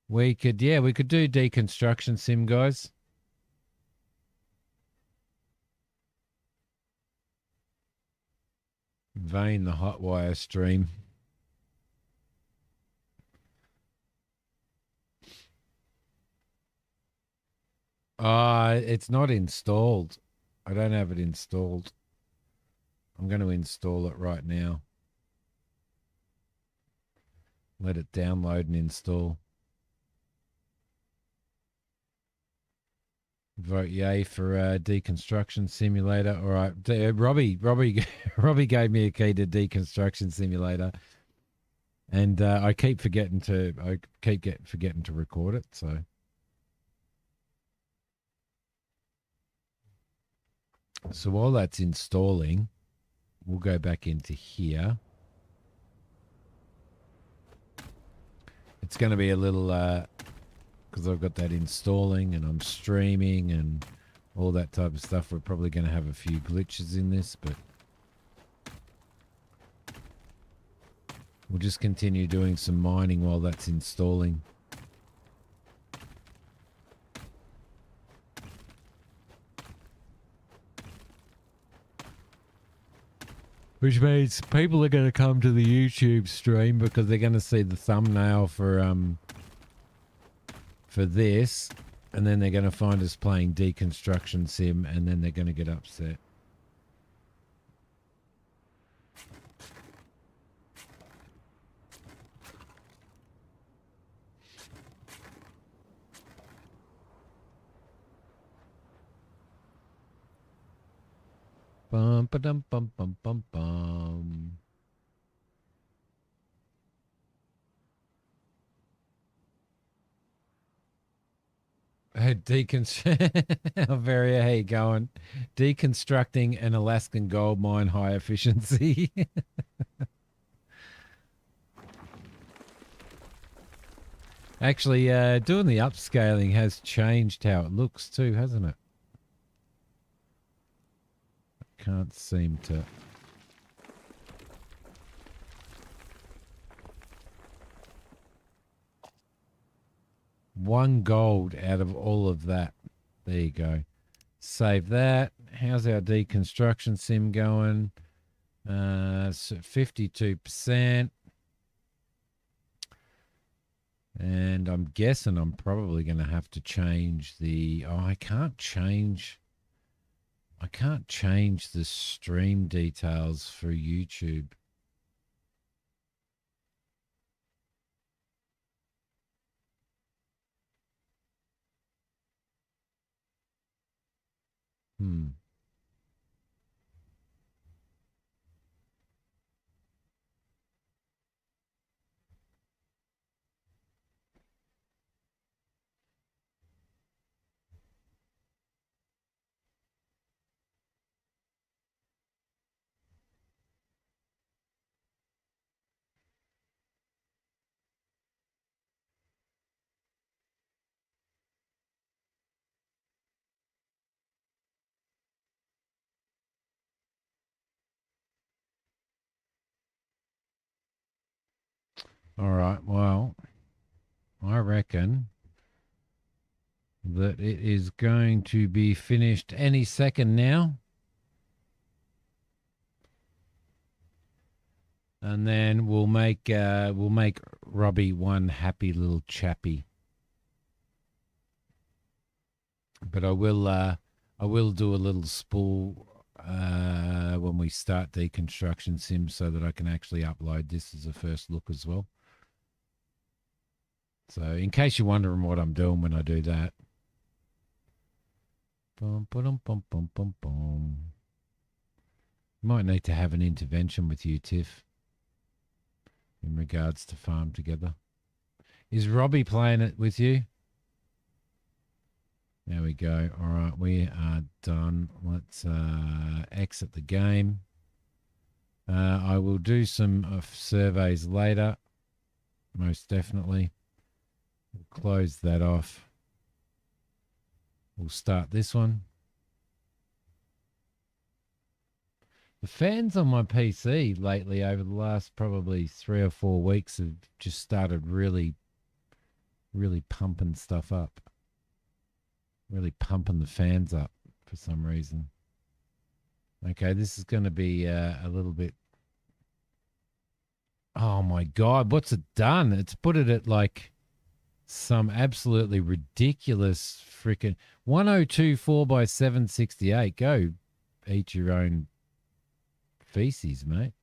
we could do deconstruction sim, guys. Vane the Hotwire stream. It's not installed. I don't have it installed. I'm going to install it right now. Let it download and install. Vote yay for Deconstruction Simulator. All right, Robbie gave me a key to Deconstruction Simulator, and I keep forgetting to record it. So while that's installing, we'll go back into here. It's going to be a little because I've got that installing and I'm streaming and all that type of stuff. We're probably going to have a few glitches in this, but we'll just continue doing some mining while that's installing. Which means people are going to come to the YouTube stream because they're going to see the thumbnail for this, and then they're going to find us playing Deconstruction Sim, and then they're going to get upset. Bum ba dum bum bum bum bum. How very how you going? Deconstructing an Alaskan gold mine high efficiency. Actually, doing the upscaling has changed how it looks too, hasn't it? I can't seem to. One gold out of all of that. There you go. Save that. How's our deconstruction sim going? 52%. And I'm guessing I'm probably going to have to change the... Oh, I can't change the stream details for YouTube. All right, well, I reckon that it is going to be finished any second now. And then we'll make Robbie one happy little chappy. But I will do a little spool when we start Deconstruction Sim so that I can actually upload this as a first look as well. So in case you're wondering what I'm doing when I do that. Bum, ba-dum, bum, bum, bum, bum. Might need to have an intervention with you, Tiff, in regards to Farm Together. Is Robbie playing it with you? There we go. All right, we are done. Let's exit the game. I will do some surveys later, most definitely. We'll close that off. We'll start this one. The fans on my PC lately over the last probably 3 or 4 weeks have just started really pumping stuff up. Really pumping the fans up for some reason. Okay, this is going to be a little bit... Oh my God, what's it done? It's put it at like some absolutely ridiculous freaking 1024 by 768. Go eat your own feces, mate.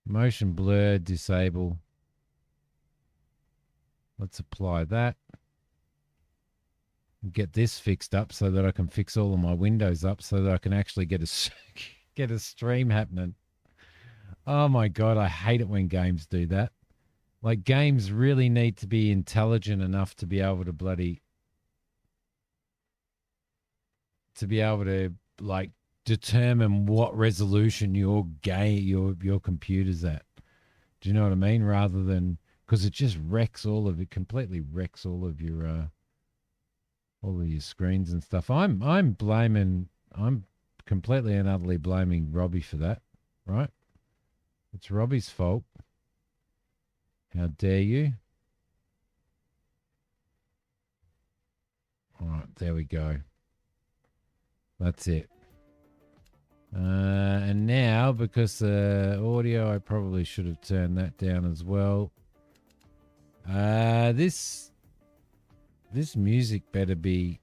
Motion blur, disable. Let's apply that. Get this fixed up so that I can fix all of my windows up so that I can actually get a stream happening. Oh my God, I hate it when games do that. Like, games really need to be intelligent enough to be able to like determine what resolution your computer's at. Do you know what I mean? Rather than, because it just completely wrecks all of your screens and stuff. I'm completely and utterly blaming Robbie for that, right? It's Robbie's fault. How dare you? there we go. That's it. And now, because the audio, I probably should have turned that down as well. This music better be...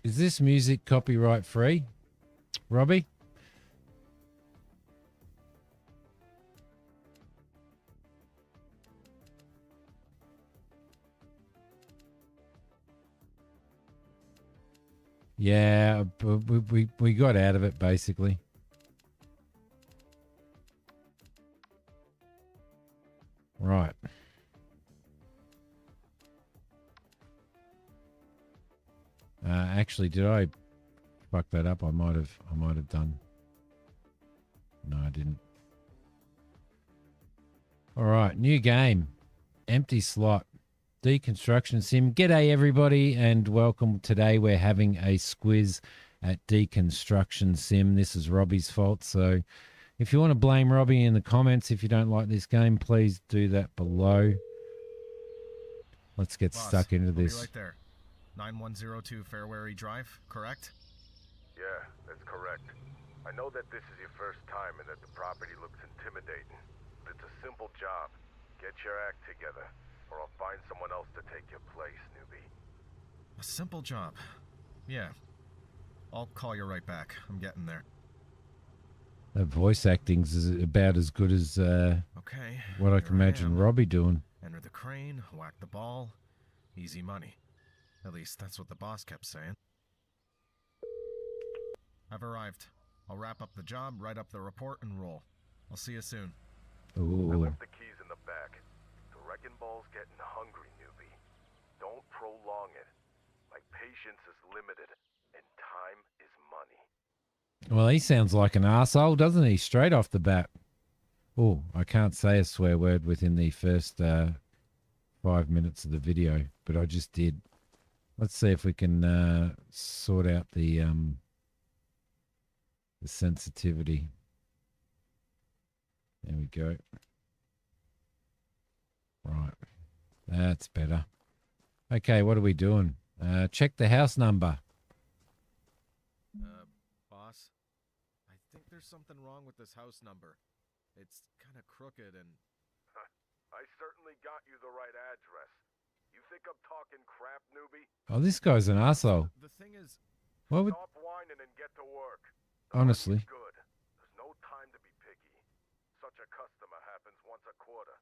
Is this music copyright free, Robbie? Yeah, we got out of it basically. Right. Actually, did I fuck that up? I might have done. No, I didn't. All right, new game. Empty slot. Deconstruction Sim. G'day everybody and welcome. Today we're having a squiz at Deconstruction Sim. This is Robbie's fault, so if you want to blame Robbie in the comments if you don't like this game, please do that below. Let's get stuck into this. Right there. 9102 Fairwary Drive, correct? Yeah, that's correct. I know that this is your first time and that the property looks intimidating, but it's a simple job. Get your act together, or I'll find someone else to take your place, newbie. A simple job. Yeah. I'll call you right back. I'm getting there. The voice acting's about as good as okay, what I can imagine Robbie doing. Enter the crane, whack the ball. Easy money. At least that's what the boss kept saying. I've arrived. I'll wrap up the job, write up the report, and roll. I'll see you soon. Ooh. I left the keys in the back. The wrecking ball's getting hungry, newbie. Don't prolong it. My patience is limited, and time is money. Well, he sounds like an arsehole, doesn't he? Straight off the bat. Oh, I can't say a swear word within the first 5 minutes of the video, but I just did. Let's see if we can sort out the sensitivity. There we go. Right. That's better. Okay, what are we doing? Check the house number. Boss? I think there's something wrong with this house number. It's kind of crooked and... I certainly got you the right address. You think I'm talking crap, newbie? Oh, this guy's an arsehole. The thing is... What would... Stop whining and get to work. Honestly. Good. There's no time to be picky. Such a customer happens once a quarter.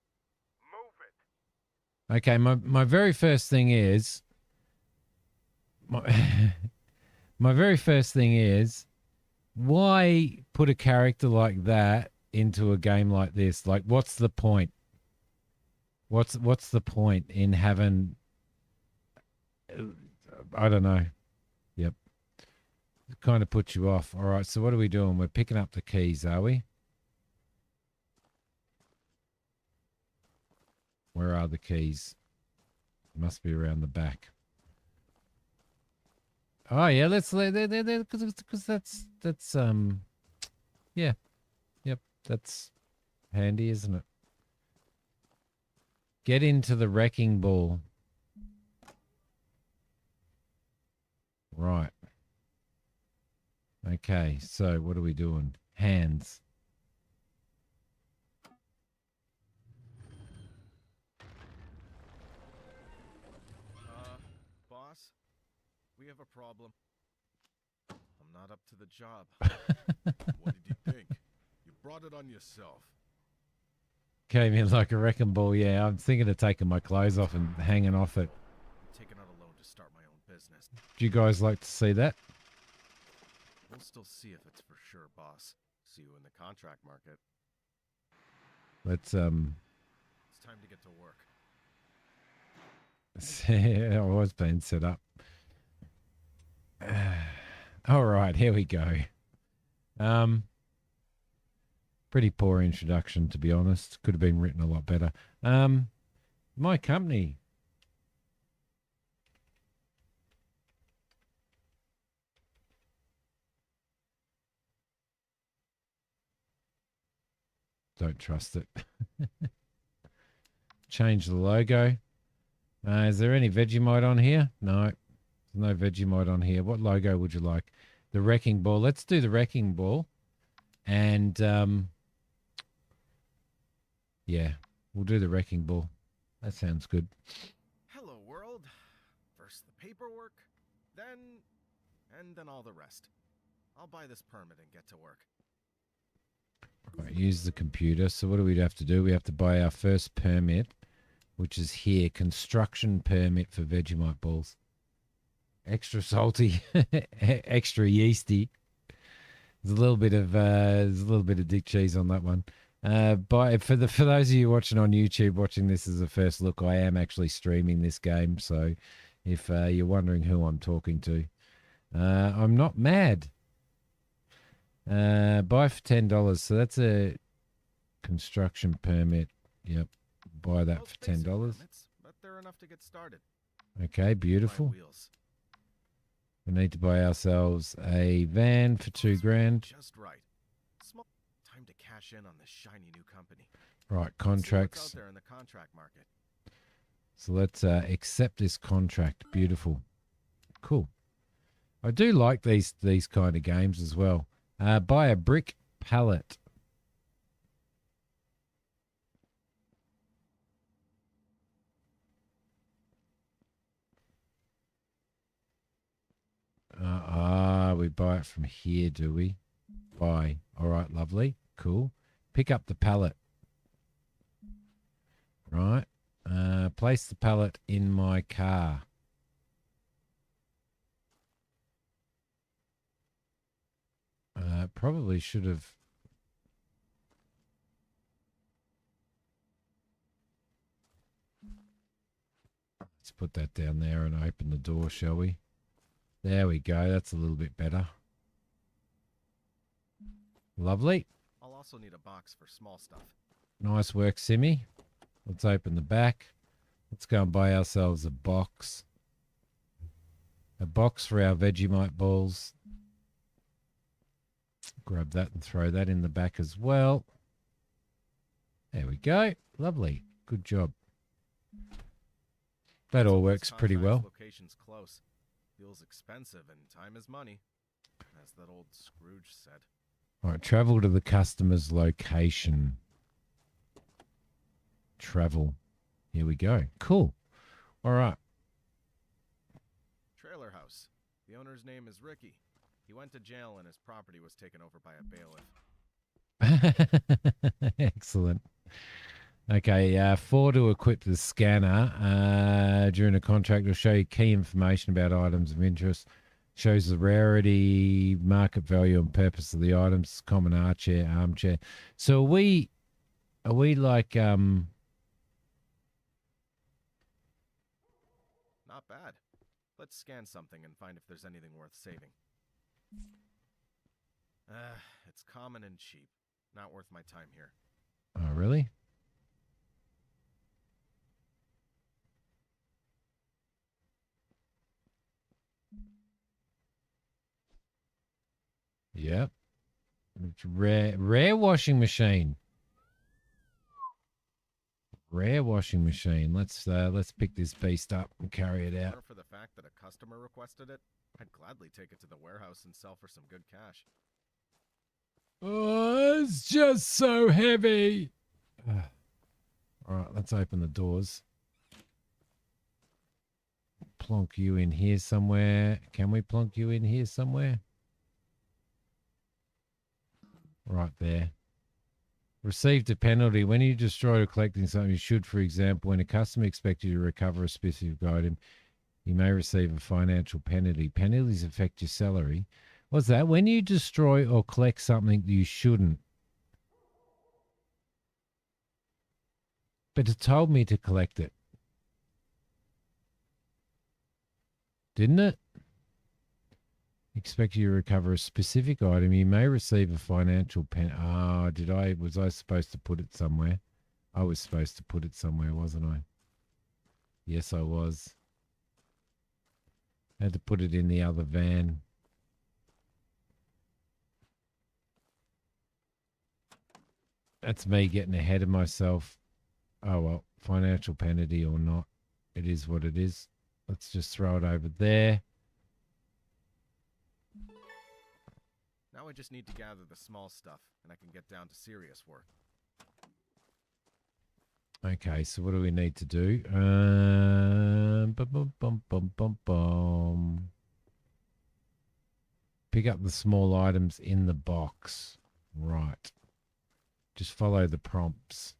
Move it. Okay, my very first thing is... My very first thing is, why put a character like that into a game like this? Like, what's the point? What's the point in having... I don't know. Yep. It kind of puts you off. All right, so what are we doing? We're picking up the keys, are we? Where are the keys? Must be around the back. Oh yeah, let's because that's yeah, yep, that's handy, isn't it? Get into the wrecking ball. Right. Okay, so what are we doing? Hands. Boss? We have a problem. I'm not up to the job. What did you think? You brought it on yourself. Came in like a wrecking ball. Yeah, I'm thinking of taking my clothes off and hanging off it. I'm taking out a loan to start my own business. Do you guys like to see that? We'll still see if it's for sure, boss. See you in the contract market. Let's It's time to get to work. I was being set up. All right, here we go. Pretty poor introduction, to be honest. Could have been written a lot better. My company. Don't trust it. Change the logo. Is there any Vegemite on here? No, there's no Vegemite on here. What logo would you like? The Wrecking Ball. Let's do the Wrecking Ball. And, yeah, we'll do the Wrecking Ball. That sounds good. Hello, world. First the paperwork, and then all the rest. I'll buy this permit and get to work. Right, use the computer. So what do we have to do? We have to buy our first permit, which is here. Construction permit for Vegemite balls. Extra salty, extra yeasty. There's a little bit of dick cheese on that one. For those of you watching on YouTube, watching this as a first look, I am actually streaming this game. So if you're wondering who I'm talking to, I'm not mad. Buy for $10. So that's a construction permit. Yep. Buy that Most for $10. basic permits, but they're enough to get started. Okay, beautiful. My wheels. We need to buy ourselves a van for $2,000. Just right. Small time to cash in on this shiny new company. Right, Let's see what's contracts. out there in the contract market. So let's accept this contract. Beautiful. Cool. I do like these kind of games as well. Buy a brick pallet. We buy it from here, do we? Buy. All right, lovely. Cool. Pick up the pallet. Right. Place the pallet in my car. Probably should have. Let's put that down there and open the door, shall we? There we go. That's a little bit better. Lovely. I'll also need a box for small stuff. Nice work, Simi. Let's open the back. Let's go and buy ourselves a box. A box for our Vegemite balls. Grab that and throw that in the back as well. There we go. Lovely. Good job. That all works pretty well. Location's close. Feels expensive and time is money, as that old Scrooge said. All right, travel to the customer's location. Travel. Here we go. Cool. All right. Trailer house. The owner's name is Ricky. He went to jail and his property was taken over by a bailiff. Excellent. Okay, 4 to equip the scanner. During a contract, will show you key information about items of interest. Shows the rarity, market value, and purpose of the items. Common armchair. So are we like Not bad. Let's scan something and find if there's anything worth saving. It's common and cheap. Not worth my time here. Oh, really? Yep. It's rare washing machine. Rare washing machine. Let's pick this beast up and carry it out. Or for the fact that a customer requested it, I'd gladly take it to the warehouse and sell for some good cash. Oh, it's just so heavy. All right, let's open the doors. Plonk you in here somewhere. Can we plonk you in here somewhere? Right there. Received a penalty. When you destroy or collecting something, you should, for example, when a customer expects you to recover a specific item, you may receive a financial penalty. Penalties affect your salary. What's that? When you destroy or collect something you shouldn't. But it told me to collect it. Didn't it? Expect you to recover a specific item. You may receive a financial was I supposed to put it somewhere? I was supposed to put it somewhere, wasn't I? Yes, I was. I had to put it in the other van. That's me getting ahead of myself. Oh, well, financial penalty or not. It is what it is. Let's just throw it over there. Now I just need to gather the small stuff, and I can get down to serious work. Okay, so what do we need to do? Bum, bum, bum, bum, bum, bum. Pick up the small items in the box. Right. Just follow the prompts.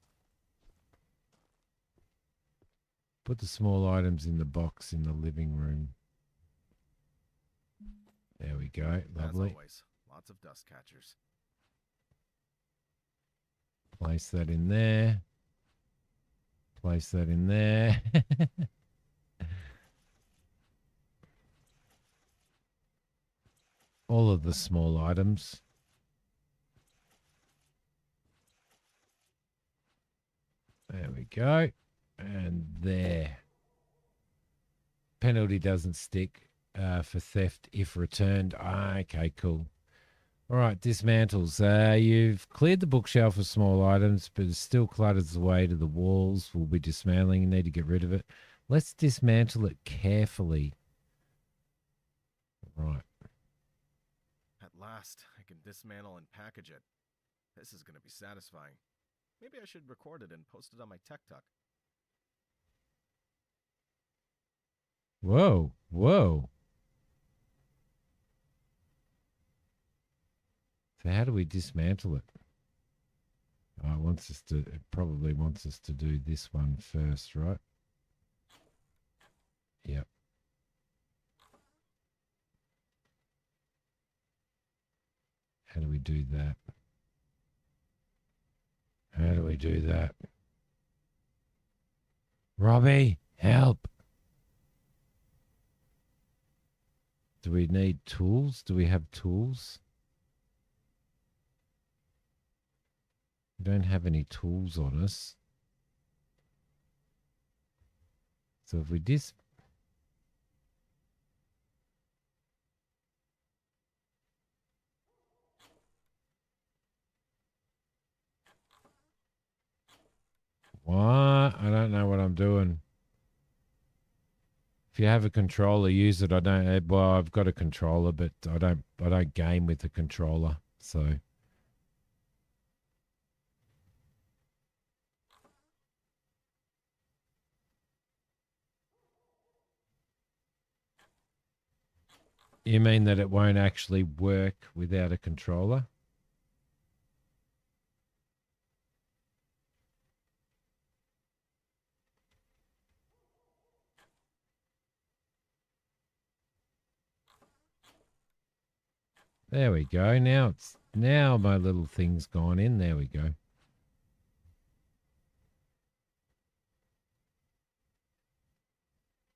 Put the small items in the box in the living room. There we go. Lovely. As always, lots of dust catchers. Place that in there. Place that in there. All of the small items. There we go. And there. Penalty doesn't stick for theft if returned. Okay, cool. All right, dismantles. You've cleared the bookshelf of small items, but it still clutters the way to the walls. We'll be dismantling. You need to get rid of it. Let's dismantle it carefully. Right. At last, I can dismantle and package it. This is going to be satisfying. Maybe I should record it and post it on my Tech Tuck. Whoa, whoa. So how do we dismantle it? Oh, it probably wants us to do this one first, right? Yep. How do we do that? How do we do that? Robbie, help. Do we need tools? Do we have tools? We don't have any tools on us. So if we What? I don't know what I'm doing. If you have a controller, use it. I don't. Well, I've got a controller, but I don't game with the controller. So you mean that it won't actually work without a controller? There we go. Now my little thing's gone in. There we go.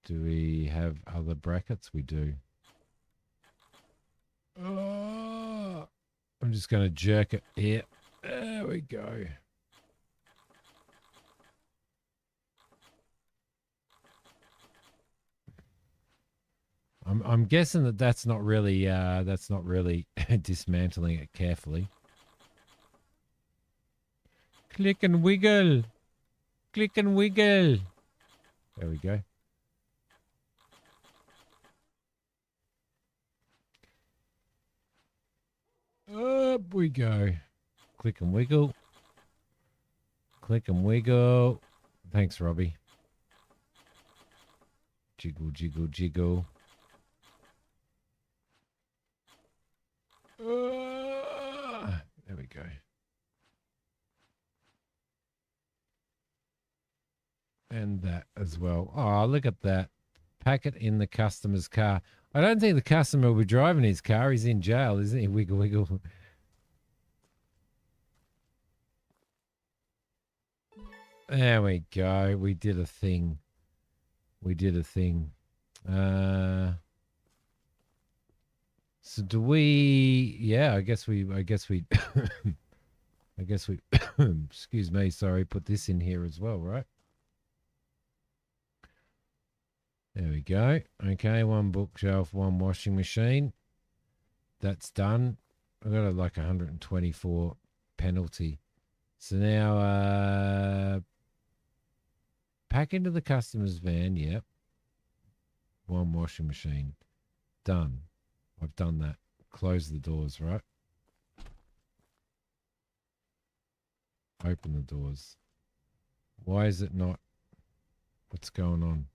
Do we have other brackets? We do. I'm just going to jerk it here. There we go. I'm guessing that's not really dismantling it carefully. Click and wiggle. Click and wiggle. There we go. Up we go. Click and wiggle. Click and wiggle. Thanks, Robbie. Jiggle, jiggle, jiggle. There we go. And that as well. Oh, look at that. Pack it in the customer's car. I don't think the customer will be driving his car. He's in jail, isn't he? Wiggle, wiggle. There we go. We did a thing. We did a thing. So do we, yeah, I guess we, excuse me, sorry, put this in here as well, right? There we go. Okay, one bookshelf, one washing machine. That's done. I've got like 124 penalty. So now, pack into the customer's van. Yep. One washing machine. Done. I've done that. Close the doors, right? Open the doors. Why is it not? What's going on?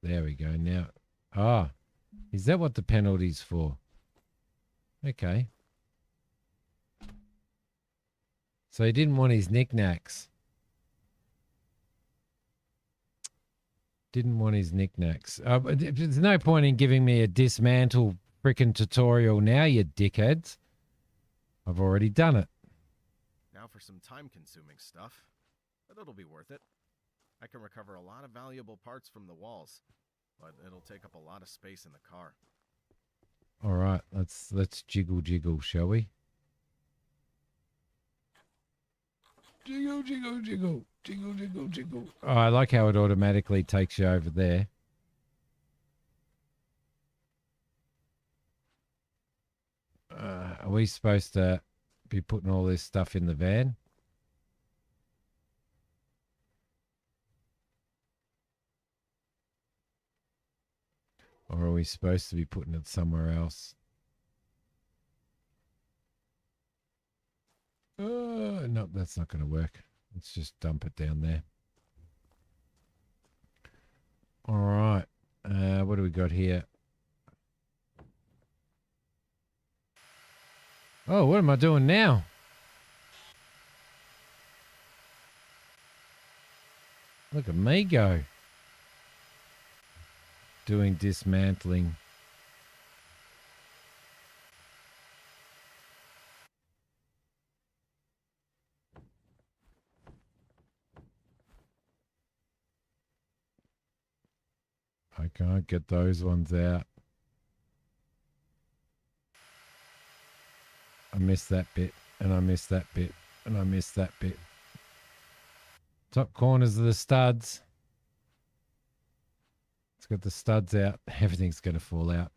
There we go. Now, is that what the penalty's for? Okay. So he didn't want his knickknacks. Didn't want his knickknacks. But there's no point in giving me a dismantle frickin' tutorial now, you dickheads. I've already done it. Now for some time-consuming stuff, but it'll be worth it. I can recover a lot of valuable parts from the walls, but it'll take up a lot of space in the car. All right, let's jiggle, shall we? Jiggle, jiggle, jiggle, jiggle, jiggle, jiggle. Oh, I like how it automatically takes you over there. Are we supposed to be putting all this stuff in the van? Or are we supposed to be putting it somewhere else? No, that's not going to work. Let's just dump it down there. All right. What do we got here? Oh, what am I doing now? Look at me go. Doing dismantling. I can't get those ones out. I missed that bit, and I missed that bit, and I missed that bit. Top corners of the studs. It's got the studs out. Everything's going to fall out.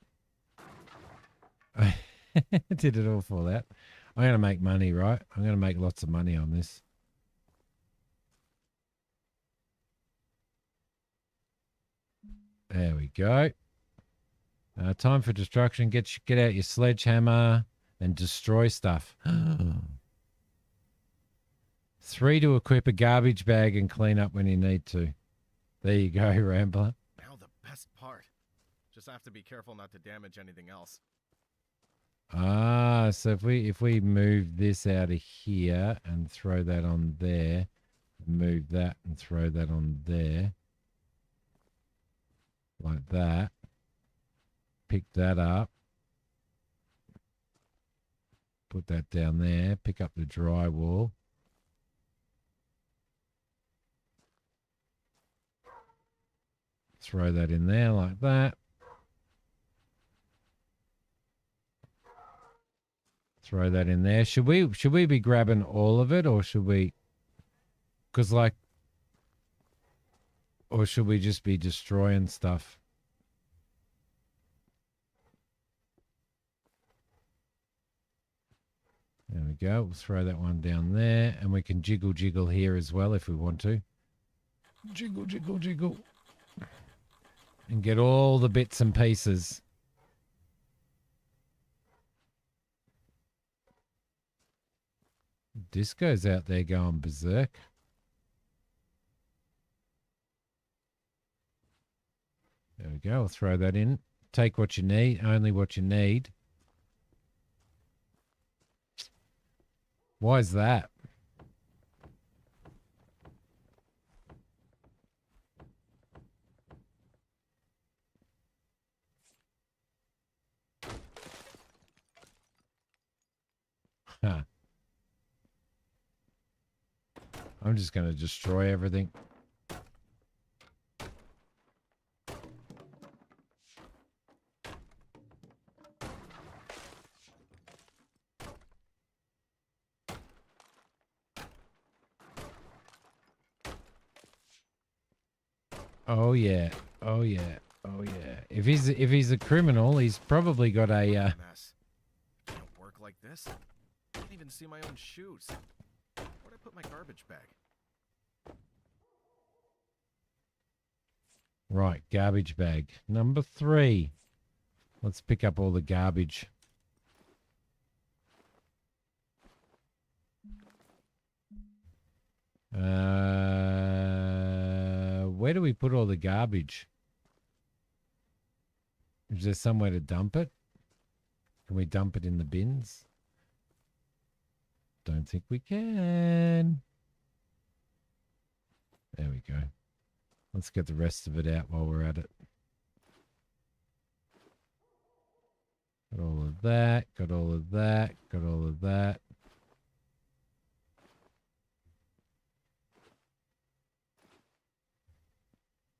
Did it all fall out? I'm going to make money, right? I'm going to make lots of money on this. There we go. Time for destruction. Get out your sledgehammer and destroy stuff. 3 to equip a garbage bag and clean up when you need to. There you go, Rambler. Now the best part. Just have to be careful not to damage anything else. So if we move this out of here and throw that on there, move that and throw that on there, like that, pick that up, put that down there, pick up the drywall, throw that in there like that. Throw that in there. Should we be grabbing all of it, or should we? Because or should we just be destroying stuff? There we go. We'll throw that one down there, and we can jiggle here as well if we want to. Jiggle. And get all the bits and pieces. Disco's out there going berserk. There we go. We'll throw that in. Take what you need, only what you need. Why is that? Huh. I'm just going to destroy everything. Oh yeah. Oh yeah. Oh yeah. If he's a criminal, he's probably got a Mess. Can't work like this. Can't even see my own shoes. What I put my garbage bag? Right, garbage bag. Number 3. Let's pick up all the garbage. Where do we put all the garbage? Is there somewhere to dump it? Can we dump it in the bins? Don't think we can. There we go. Let's get the rest of it out while we're at it. Got all of that, got all of that, got all of that.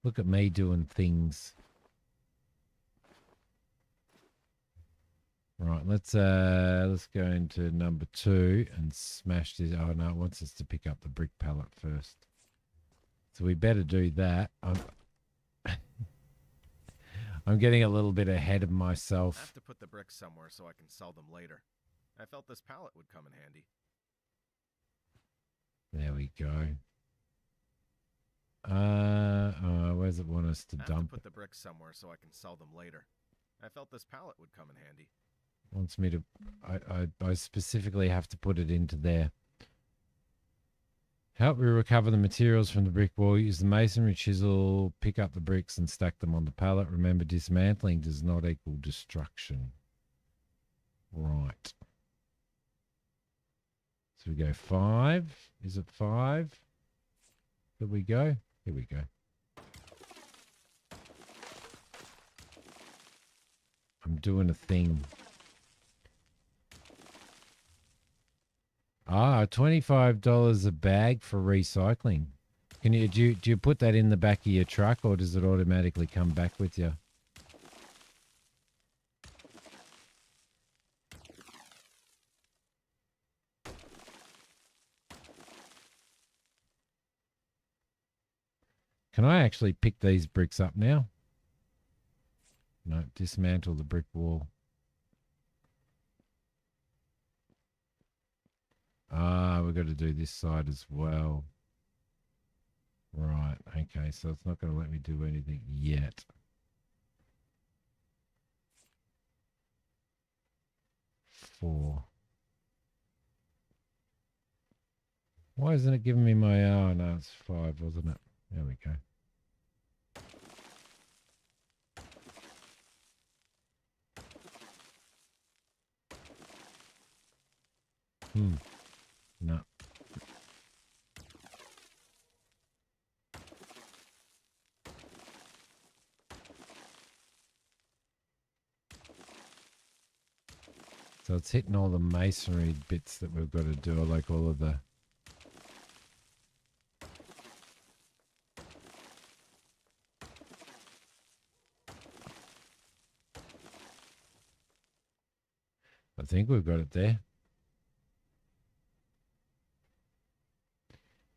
Look at me doing things. Right, let's go into number 2 and smash this. Oh no, it wants us to pick up the brick pallet first. So we better do that. I'm getting a little bit ahead of I have myself. to put the bricks somewhere so I can sell them later. I felt this pallet would come in handy. There we go. Where does it want us to I have to dump put it? the bricks somewhere so I can sell them later. I felt this pallet would come in handy. Wants me to. I specifically have to put it into there. Help me recover the materials from the brick wall. Use the masonry chisel, pick up the bricks and stack them on the pallet. Remember, dismantling does not equal destruction. Right. So we go 5. Is it 5? Here we go. Here we go. I'm doing a thing. $25 a bag for recycling. Can you do you put that in the back of your truck, or does it automatically come back with you? Can I actually pick these bricks up now? No, dismantle the brick wall. We've got to do this side as well. Right, okay, so it's not going to let me do anything yet. Four. Why isn't it giving me my... Oh, no, it's 5, wasn't it? There we go. No. So it's hitting all the masonry bits that we've got to do, like all of the... I think we've got it there.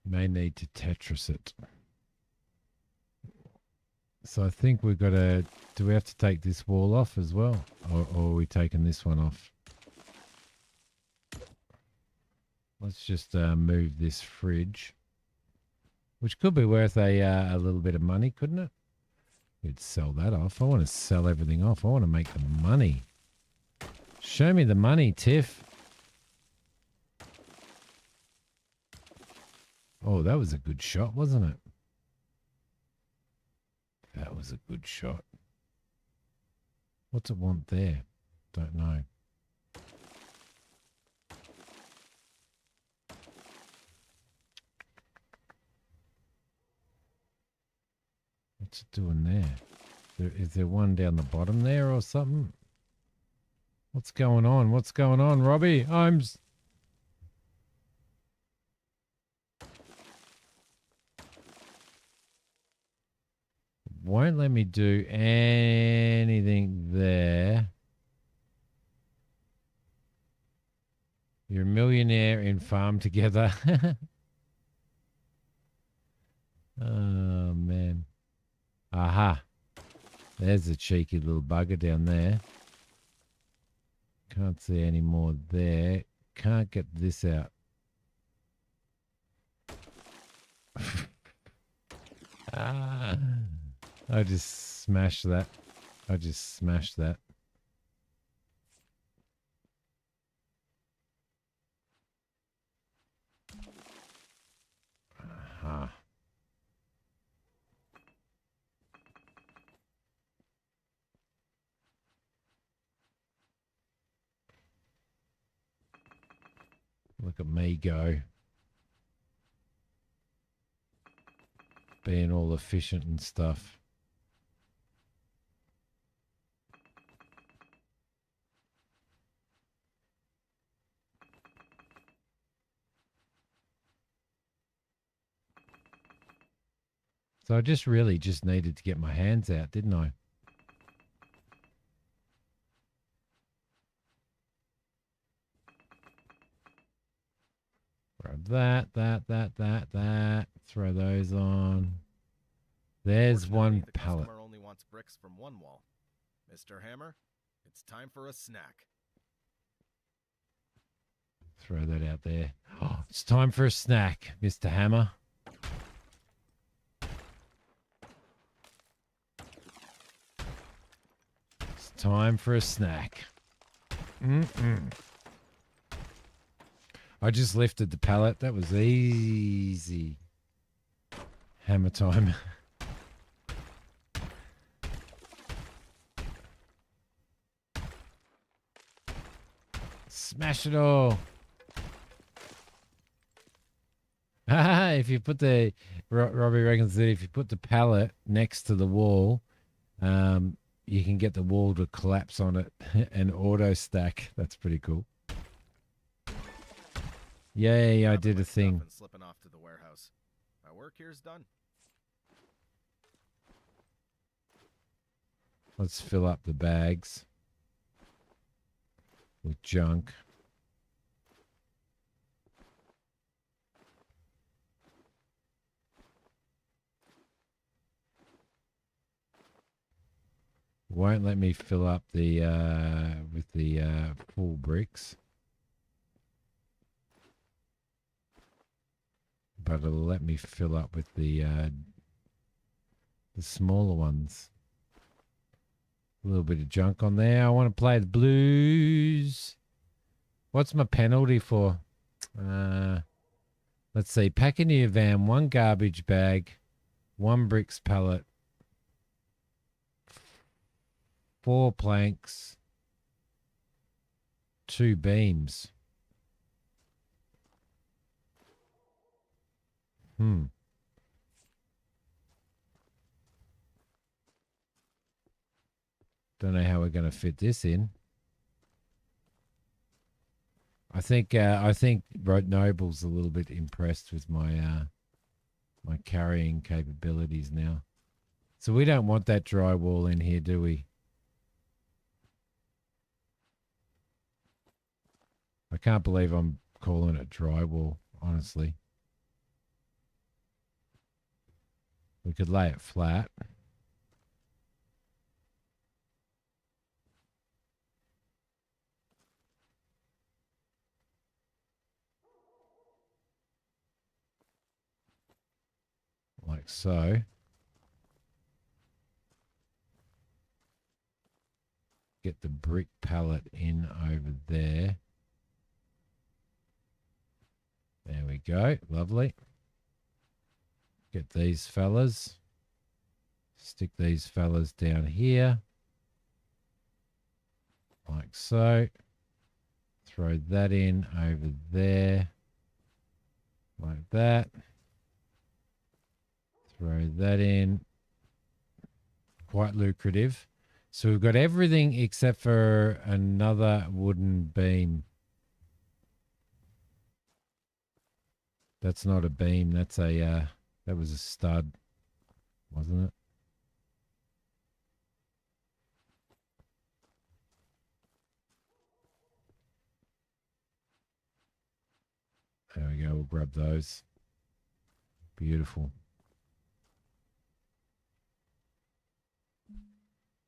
May need to Tetris it. So I think we've got to... Do we have to take this wall off as well? Or are we taking this one off? Let's just move this fridge. Which could be worth a little bit of money, couldn't it? You'd sell that off. I want to sell everything off. I want to make the money. Show me the money, Tiff. Oh, that was a good shot, wasn't it? That was a good shot. What's it want there? Don't know. What's it doing there? Is there one down the bottom there or something? What's going on? What's going on, Robbie? Won't let me do anything there. You're a millionaire in Farm Together. Oh, man. Aha. There's a cheeky little bugger down there. Can't see any more there. Can't get this out. I just smashed that. I just smashed that. Aha. Look at me go. Being all efficient and stuff. So I just really just needed to get my hands out, didn't I? Grab that. Throw those on. There's one Fortunately, the pallet. customer only wants bricks from one wall. Mr. Hammer, it's time for a snack. Throw that out there. Oh, it's time for a snack, Mr. Hammer. It's time for a snack. I just lifted the pallet. That was easy. Hammer time. Smash it all. If you put the Robbie reckons that if you put the pallet next to the wall, you can get the wall to collapse on it and auto stack. That's pretty cool. Yay! I did a thing. And slipping off to the warehouse. My work here's done. Let's fill up the bags with junk. Won't let me fill up the with the full bricks, but it'll let me fill up with the smaller ones. A little bit of junk on there. I want to play the blues. What's my penalty for? Let's see. Pack into your van 1 garbage bag, 1 bricks pallet, 4 planks, 2 beams. Don't know how we're going to fit this in. I think Noble's a little bit impressed with my my carrying capabilities now. So we don't want that drywall in here, do we? I can't believe I'm calling it drywall, honestly. We could lay it flat. Like so. Get the brick pallet in over there. There we go. Lovely. Get these fellas. Stick these fellas down here. Like so. Throw that in over there. Like that. Throw that in. Quite lucrative. So we've got everything except for another wooden beam. That's not a beam. That's a, that was a stud, wasn't it? There we go. We'll grab those. Beautiful.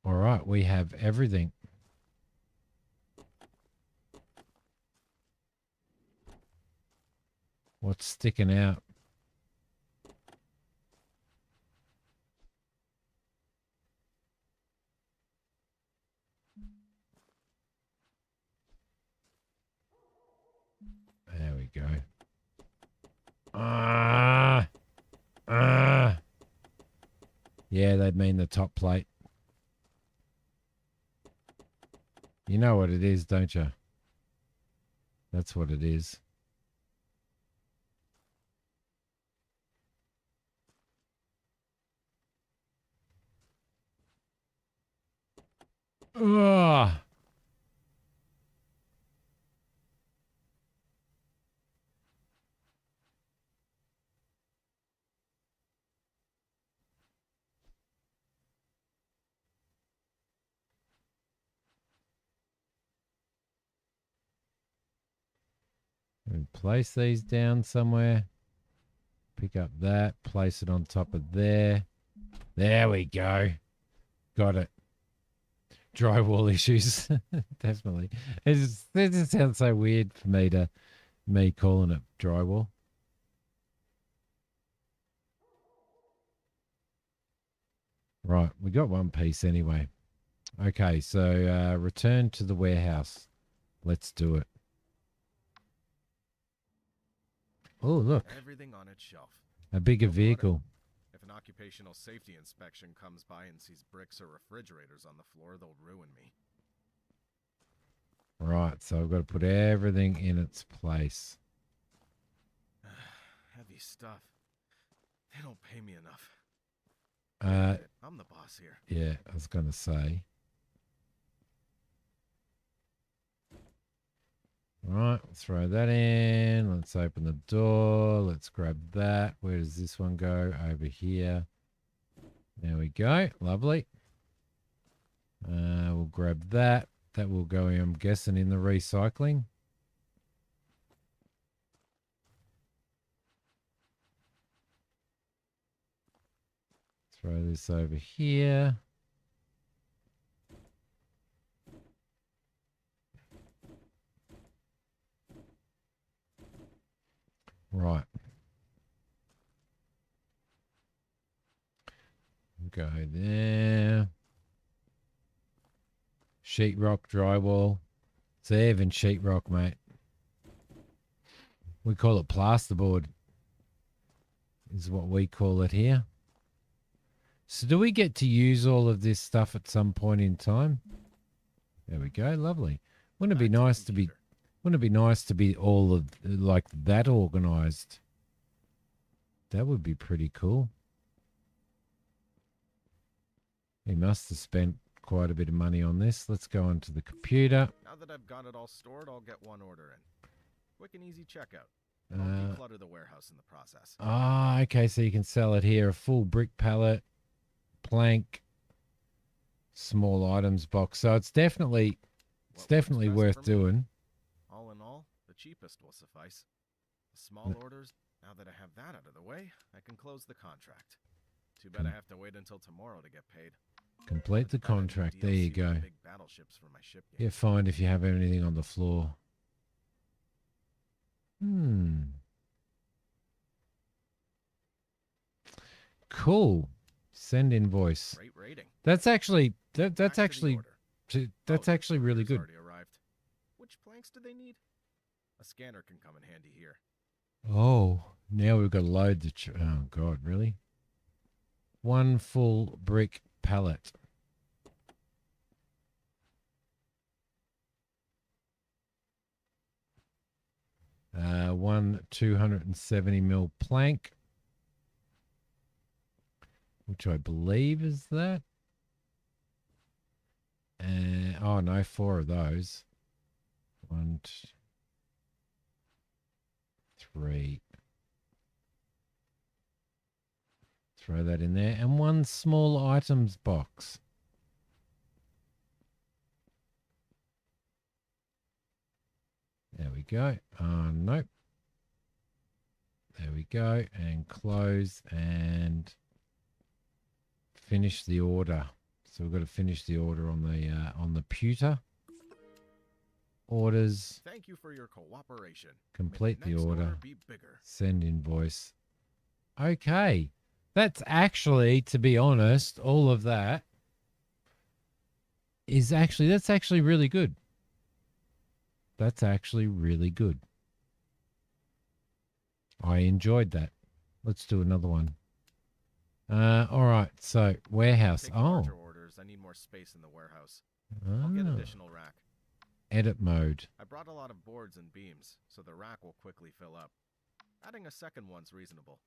All right. We have everything. What's sticking out? they mean the top plate. You know what it is, don't you? That's what it is. Ugh. And place these down somewhere. Pick up that. Place it on top of there. There we go. Got it. Drywall issues. Definitely. It just sounds so weird for me calling it drywall. Right. We got one piece anyway. Okay. So return to the warehouse. Let's do it. Oh, look. Everything on its shelf. A bigger vehicle. If an occupational safety inspection comes by and sees bricks or refrigerators on the floor, they'll ruin me. Right, so I've got to put everything in its place. Heavy stuff. They don't pay me enough. I'm the boss here. Yeah, I was going to say. Right, throw that in. Let's open the door. Let's grab that. Where does this one go? Over here. There we go. Lovely. We'll grab that. That will go, I'm guessing, in the recycling. Throw this over here. Right. Go there. Sheetrock, drywall. It's even sheetrock, mate. We call it plasterboard. Is what we call it here. So do we get to use all of this stuff at some point in time? There we go. Lovely. Wouldn't it be nice to be... Wouldn't it be nice to be all of like that organized? That would be pretty cool. He must have spent quite a bit of money on this. Let's go onto the computer. Now that I've got it all stored, I'll get one order in. Quick and easy checkout. I'll declutter the warehouse in the process. Ah, okay, so you can sell it here. A full brick pallet, plank, small items box. So it's definitely worth doing. All in all, the cheapest will suffice. The small orders, now that I have that out of the way, I can close the contract. Too bad I have to wait until tomorrow to get paid. Complete the contract. There you go. Big battleships for my ship game. Yeah, find if you have anything on the floor. Cool. Send invoice. Great rating. That's actually that's Back to the actually order. that's Oh, actually really order's good. already arrived. Which planks do they need? A scanner can come in handy here. Oh, now we've got to load the... oh, God, really? One full brick pallet. One 270 mil plank, which I believe is that. Oh, no, 4 of those. 1, 2, 3. Throw that in there. And 1 small items box. There we go. Nope. There we go. And close and finish the order. So we've got to finish the order on the pewter. Orders. Thank you for your cooperation. Complete May the next order. be bigger. Send invoice. Okay. That's actually, to be honest, all of that is actually, that's actually really good. That's actually really good. I enjoyed that. Let's do another one. All right. So warehouse. Taking Oh, larger orders, I need more space in the warehouse. I'll get ah, additional rack. edit mode. I brought a lot of boards and beams, so the rack will quickly fill up. Adding a second one's reasonable.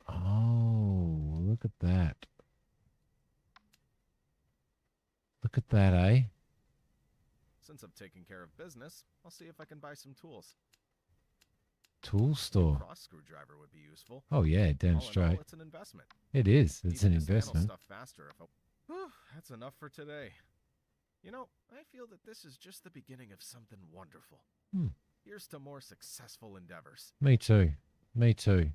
Oh, look at that. Look at that, eh? Since I've taken care of business, I'll see if I can buy some tools. Tool New store. cross screwdriver would be useful. Oh yeah, All damn in all, straight. it's an investment. It is. Need It's to an just handle investment. stuff faster if I... Whew, that's enough for today. You know, I feel that this is just the beginning of something wonderful. Hmm. Here's to more successful endeavors. Me too. Me too.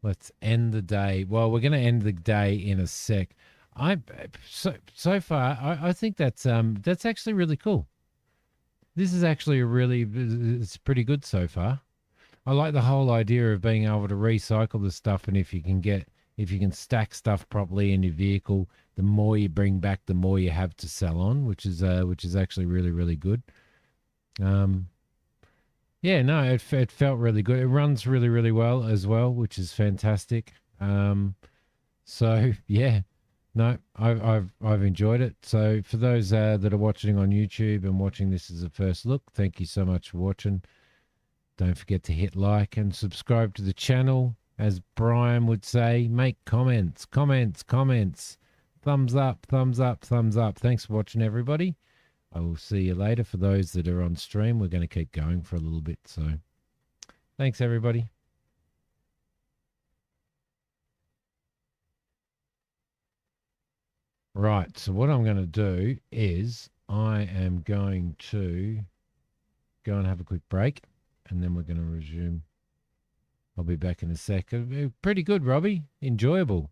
Let's end the day. Well, we're going to end the day in a sec. So far, I think that's actually really cool. This is actually it's pretty good so far. I like the whole idea of being able to recycle the stuff, and if you can stack stuff properly in your vehicle, the more you bring back, the more you have to sell on, which is actually really really good. Yeah, no, it felt really good. It runs really really well as well, which is fantastic. So yeah, no, I've enjoyed it. So for those that are watching on YouTube and watching this as a first look, thank you so much for watching. Don't forget to hit like and subscribe to the channel. As Brian would say, make comments, comments, comments. Thumbs up, thumbs up, thumbs up. Thanks for watching, everybody. I will see you later. For those that are on stream, we're going to keep going for a little bit. So thanks, everybody. Right. So what I'm going to do is I am going to go and have a quick break, and then we're going to resume. I'll be back in a sec. Pretty good, Robbie. Enjoyable.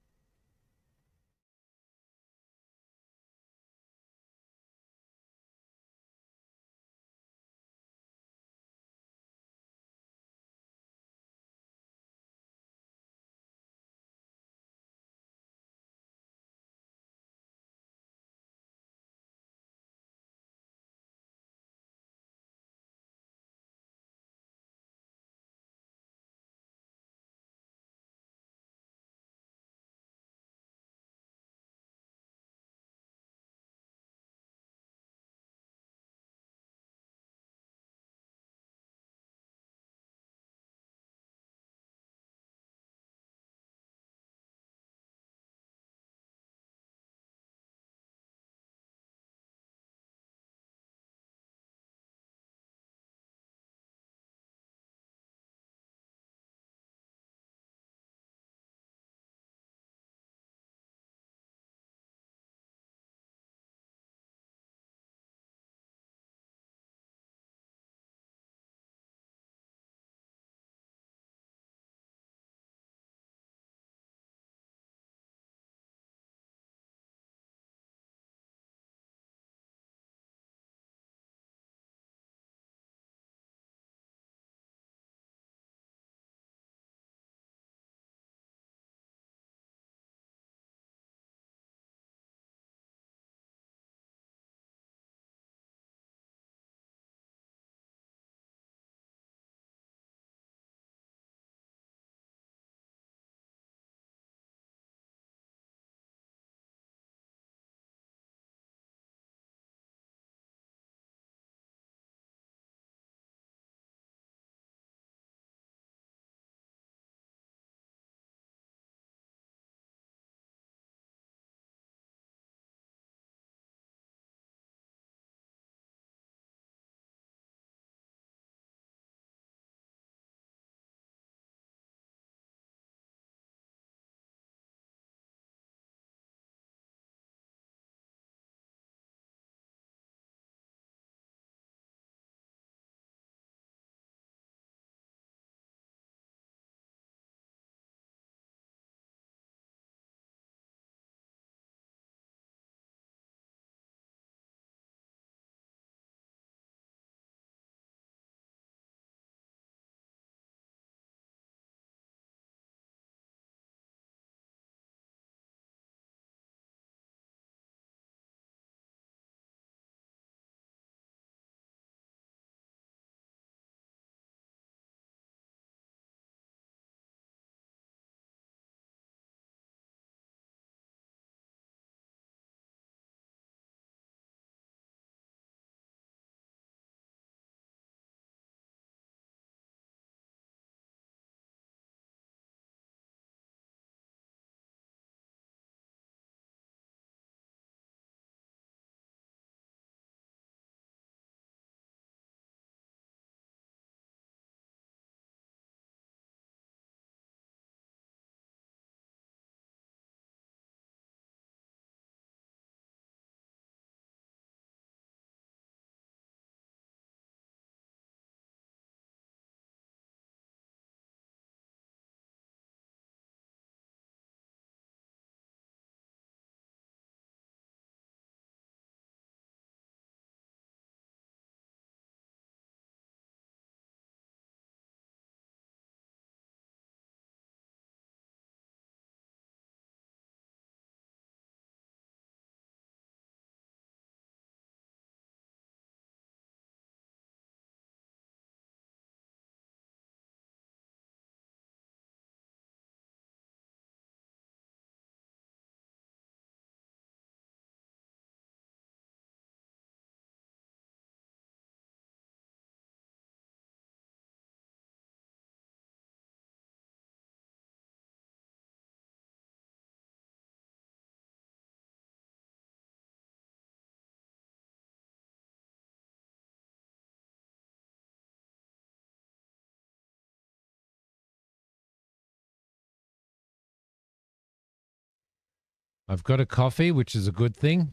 I've got a coffee, which is a good thing.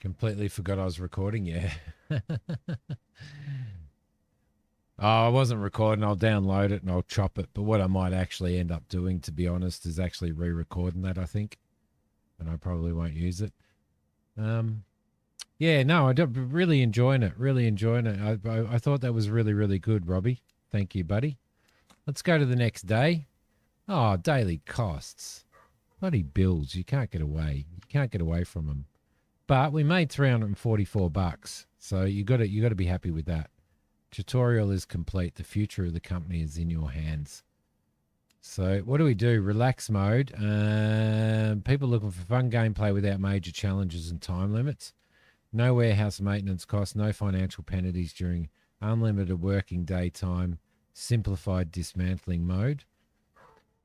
Completely forgot I was recording. Yeah. Oh, I wasn't recording. I'll download it and I'll chop it. But what I might actually end up doing, to be honest, is actually re-recording that, I think. And I probably won't use it. Yeah, no, I'm really enjoying it. Really enjoying it. I thought that was really, really good, Robbie. Thank you, buddy. Let's go to the next day. Oh, daily costs. Bloody bills. You can't get away. You can't get away from them. But we made $344. So you got to be happy with that. Tutorial is complete. The future of the company is in your hands. So what do we do? Relax mode. People looking for fun gameplay without major challenges and time limits. No warehouse maintenance costs. No financial penalties during unlimited working day time. Simplified dismantling mode.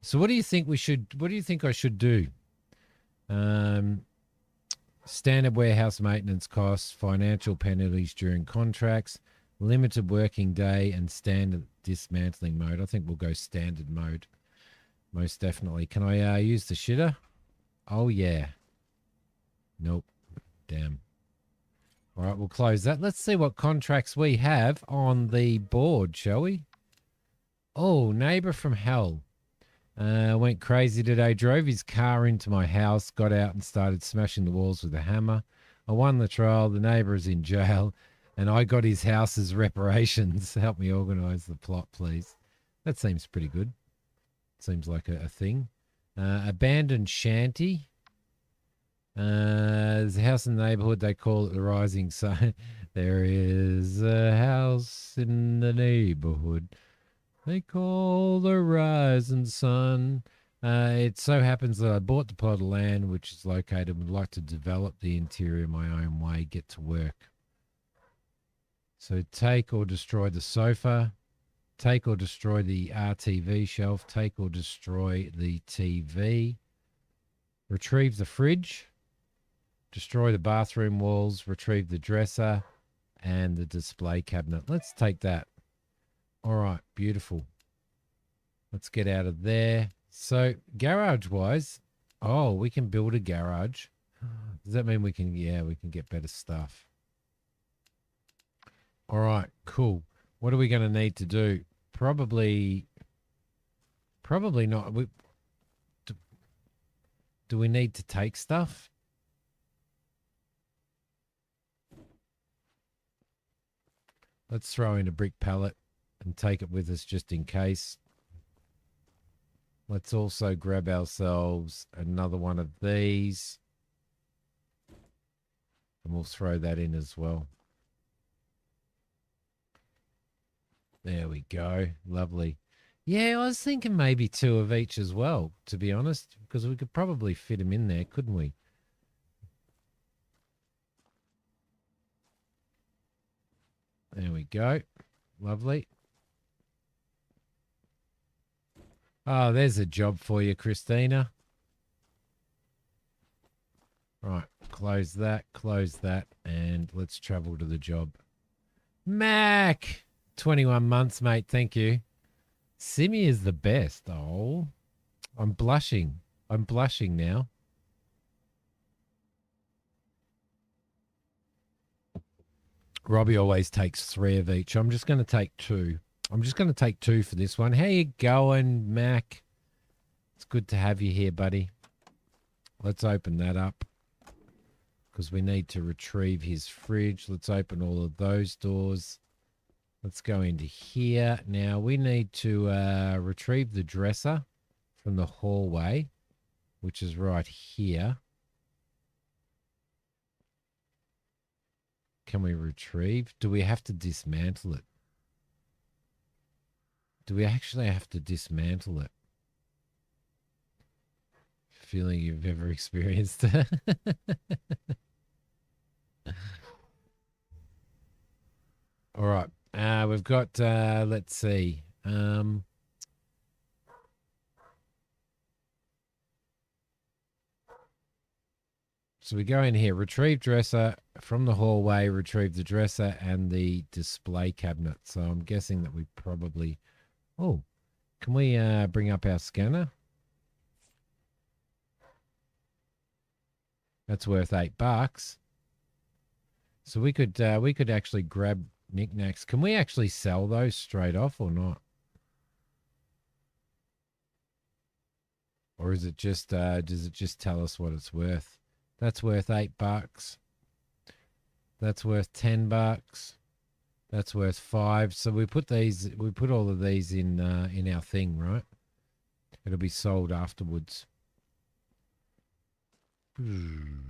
So what do you think we should? What do you think I should do? Standard warehouse maintenance costs. Financial penalties during contracts. Limited working day and standard dismantling mode. I think we'll go standard mode. Most definitely. Can I use the shitter? Oh, yeah. Nope. Damn. All right, we'll close that. Let's see what contracts we have on the board, shall we? Oh, neighbor from hell. Went crazy today. Drove his car into my house, got out and started smashing the walls with a hammer. I won the trial. The neighbor is in jail. And I got his house as reparations. Help me organise the plot, please. That seems pretty good. Seems like a thing. Abandoned shanty. There's a house in the neighbourhood. They call it the Rising Sun. There is a house in the neighbourhood. They call the Rising Sun. It so happens that I bought the plot of land, which is located, and would like to develop the interior my own way. Get to work. So take or destroy the sofa, take or destroy the RTV shelf, take or destroy the TV, retrieve the fridge, destroy the bathroom walls, retrieve the dresser and the display cabinet. Let's take that. All right, beautiful. Let's get out of there. So garage-wise, oh, we can build a garage. Does that mean we can, yeah, we can get better stuff. All right, cool. What are we going to need to do? Probably not. Do we need to take stuff? Let's throw in a brick pallet and take it with us just in case. Let's also grab ourselves another one of these. And we'll throw that in as well. There we go. Lovely. Yeah, I was thinking maybe 2 of each as well, to be honest, because we could probably fit them in there, couldn't we? There we go. Lovely. Oh, there's a job for you, Christina. Right, close that, and let's travel to the job. Mac! 21 months, mate. Thank you. Simi is the best. Oh, I'm blushing. I'm blushing now. Robbie always takes 3 of each. I'm just going to take 2. I'm just going to take 2 for this one. How you going, Mac? It's good to have you here, buddy. Let's open that up because we need to retrieve his fridge. Let's open all of those doors. Let's go into here. Now, we need to retrieve the dresser from the hallway, which is right here. Can we retrieve? Do we have to dismantle it? Do we actually have to dismantle it? Feeling you've ever experienced. All right. We've got, let's see. So we go in here, retrieve dresser from the hallway, retrieve the dresser and the display cabinet. So I'm guessing that we probably... Oh, can we bring up our scanner? That's worth $8. So we could actually grab knickknacks. Can we actually sell those straight off or not? Or is it just does it just tell us what it's worth? That's worth $8. That's worth $10. That's worth $5. So we put all of these in our thing, right? It'll be sold afterwards. Scam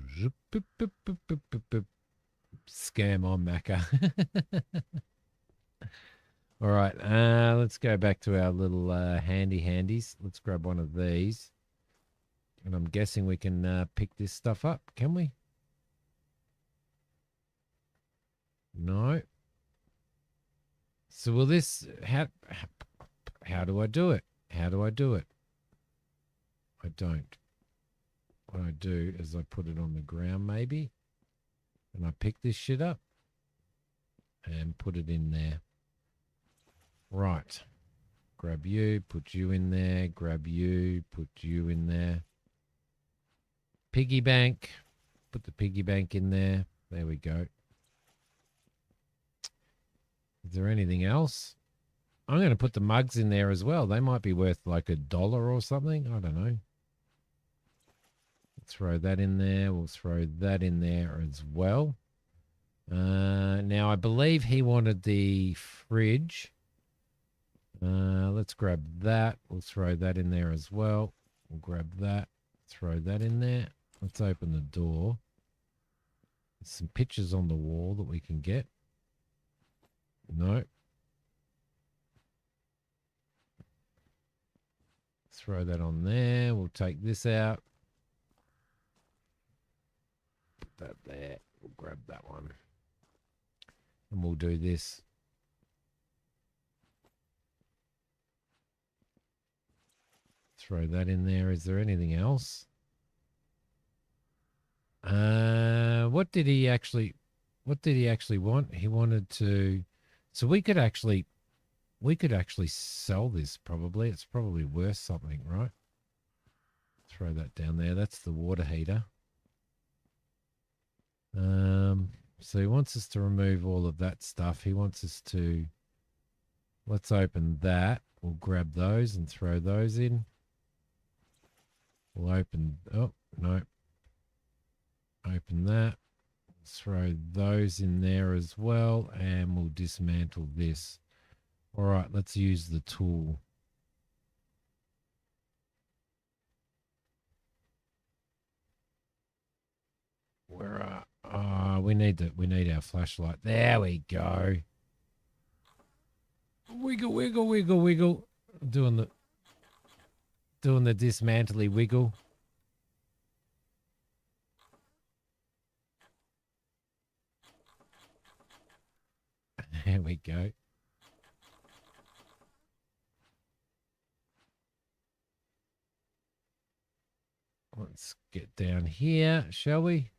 on Macca. All right, let's go back to our little handies. Let's grab one of these. And I'm guessing we can pick this stuff up, can we? No. So will this... How do I do it? How do I do it? I don't. What I do is I put it on the ground maybe. And I pick this shit up. And put it in there. Right. Grab you, put you in there. Grab you, put you in there. Piggy bank. Put the piggy bank in there. There we go. Is there anything else? I'm going to put the mugs in there as well. They might be worth like $1 or something. I don't know. Throw that in there. We'll throw that in there as well. Now, I believe he wanted the fridge. Let's grab that. We'll throw that in there as well. We'll grab that. Throw that in there. Let's open the door. There's some pictures on the wall that we can get. No. Throw that on there. We'll take this out. Put that there. We'll grab that one. And we'll do this. Throw that in there. Is there anything else? What did he actually want? He wanted to... So we could actually sell this probably. It's probably worth something, right? Throw that down there. That's the water heater. So he wants us to remove all of that stuff. He wants us to... Let's open that. We'll grab those and throw those in. We'll open... Oh, no. Open that. Throw those in there as well. And we'll dismantle this. All right, let's use the tool. Where are... we need our flashlight. There we go. Wiggle, wiggle, wiggle, wiggle. Doing the dismantly wiggle. There we go. Let's get down here, shall we?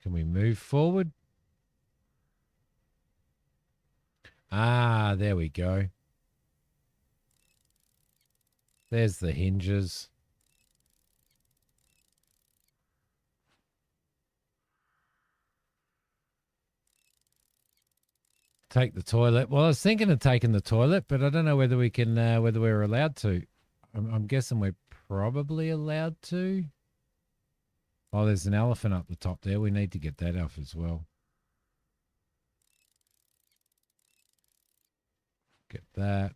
Can we move forward? Ah, there we go. There's the hinges. Take the toilet. Well, I was thinking of taking the toilet, but I don't know whether we can, whether we're allowed to. I'm guessing we're probably allowed to. Oh, there's an elephant up the top there. We need to get that off as well. Get that.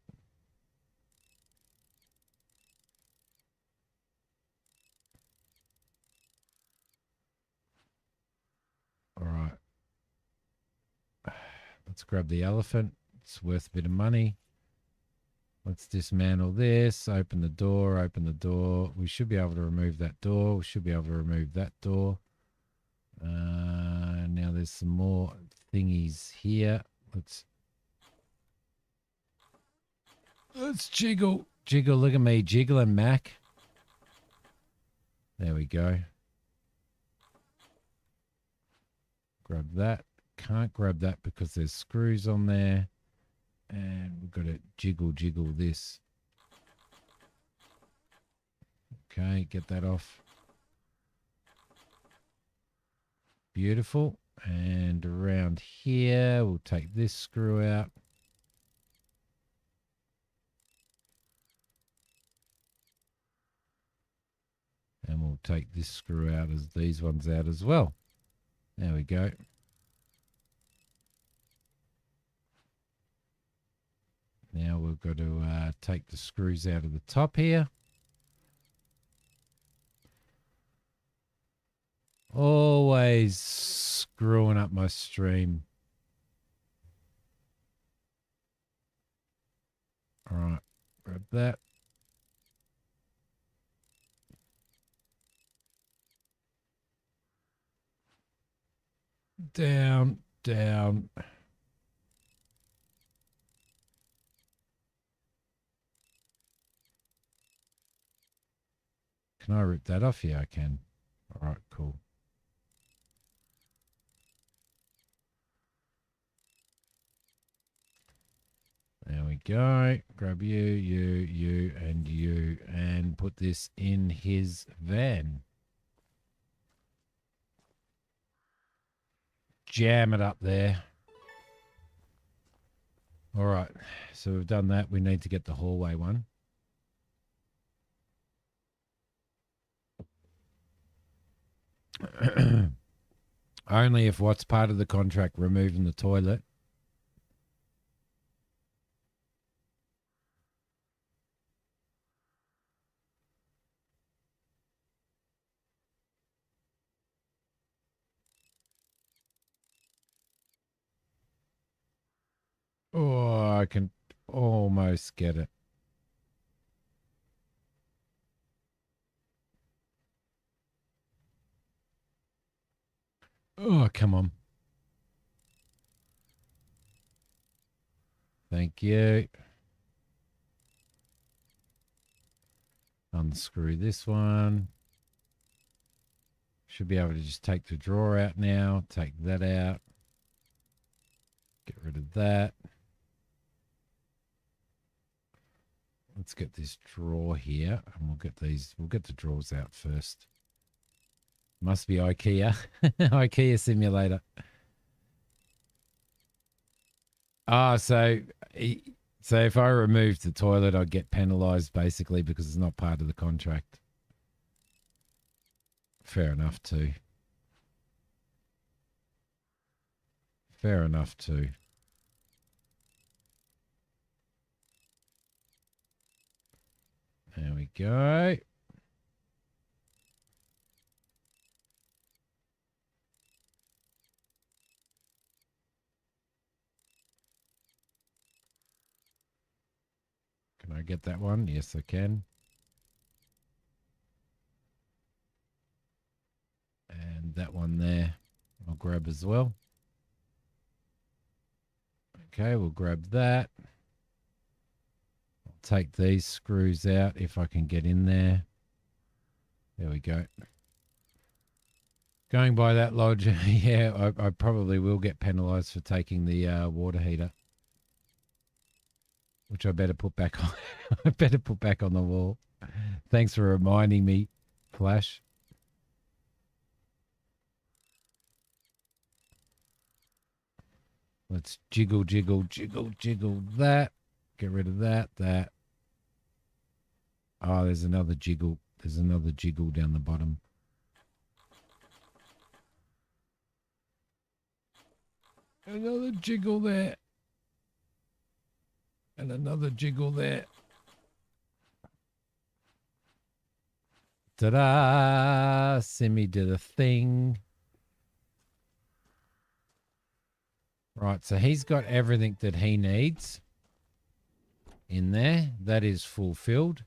All right. Let's grab the elephant. It's worth a bit of money. Let's dismantle this. Open the door. Open the door. We should be able to remove that door. We should be able to remove that door. Now there's some more thingies here. Let's jiggle. Jiggle, look at me jiggling, Mac. There we go. Grab that. Can't grab that because there's screws on there. And we've got to jiggle this. Okay, get that off. Beautiful. And around here, we'll take this screw out. And we'll take this screw out as these ones out as well. There we go. Now we've got to take the screws out of the top here. Always screwing up my stream. All right, grab that. Down, down. Can I rip that off? Yeah, I can. All right, cool. There we go. Grab you, and put this in his van. Jam it up there. All right, so we've done that. We need to get the hallway one. Only if what's part of the contract, removing the toilet. Oh, I can almost get it. Oh, come on. Thank you. Unscrew this one. Should be able to just take the drawer out now. Take that out. Get rid of that. Let's get this drawer here, and we'll get the drawers out first. Must be IKEA. IKEA simulator. Ah, so if I remove the toilet, I get penalised basically because it's not part of the contract. Fair enough too. Fair enough too. There we go. Can I get that one? Yes, I can. And that one there, I'll grab as well. Okay, we'll grab that. I'll take these screws out if I can get in there. There we go. Going by that logic, yeah, I probably will get penalised for taking the water heater, which I better put back on. I better put back on the wall. Thanks for reminding me, Flash. Let's jiggle that. Get rid of that. Oh, there's another jiggle. There's another jiggle down the bottom. Another jiggle there. And another jiggle there. Ta-da! Simi did a thing. Right, so he's got everything that he needs in there. That is fulfilled.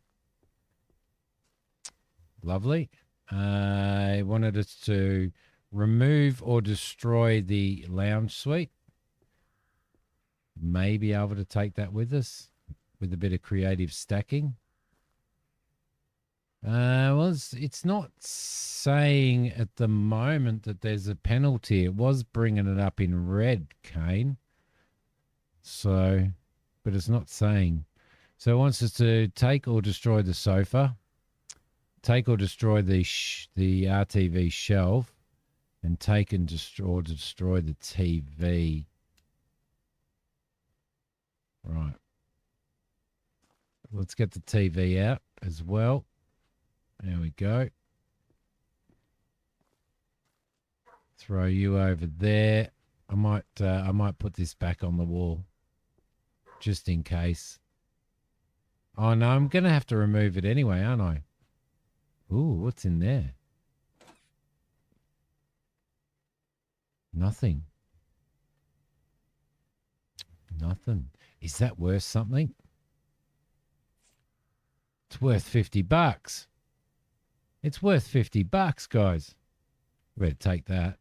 Lovely. I wanted us to remove or destroy the lounge suite. May be able to take that with us with a bit of creative stacking. Well, it's not saying at the moment that there's a penalty. It was bringing it up in red, Kane. So, but it's not saying. So it wants us to take or destroy the sofa, take or destroy the RTV shelf, and take and destroy the TV. Right. Let's get the TV out as well. There we go. Throw you over there. I might put this back on the wall just in case. Oh no, I'm gonna have to remove it anyway, aren't I? Ooh, what's in there? Nothing. Nothing. Is that worth something? It's worth $50. It's worth $50, guys. Better take that.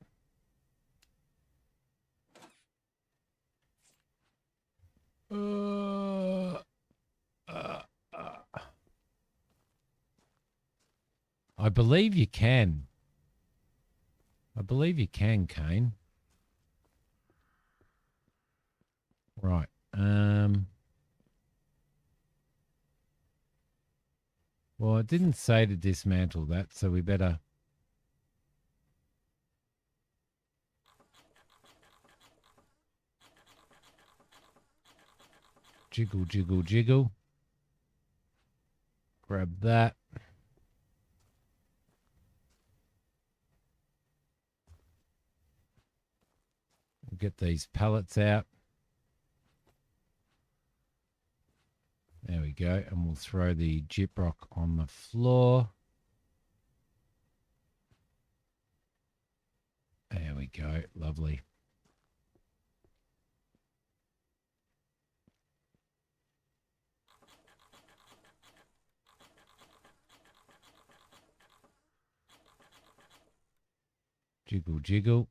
I believe you can. I believe you can, Kane. Right. Well, it didn't say to dismantle that, so we better... Jiggle, jiggle, jiggle. Grab that. We'll get these pallets out. There we go. And we'll throw the gyprock on the floor. There we go. Lovely. Jiggle, jiggle.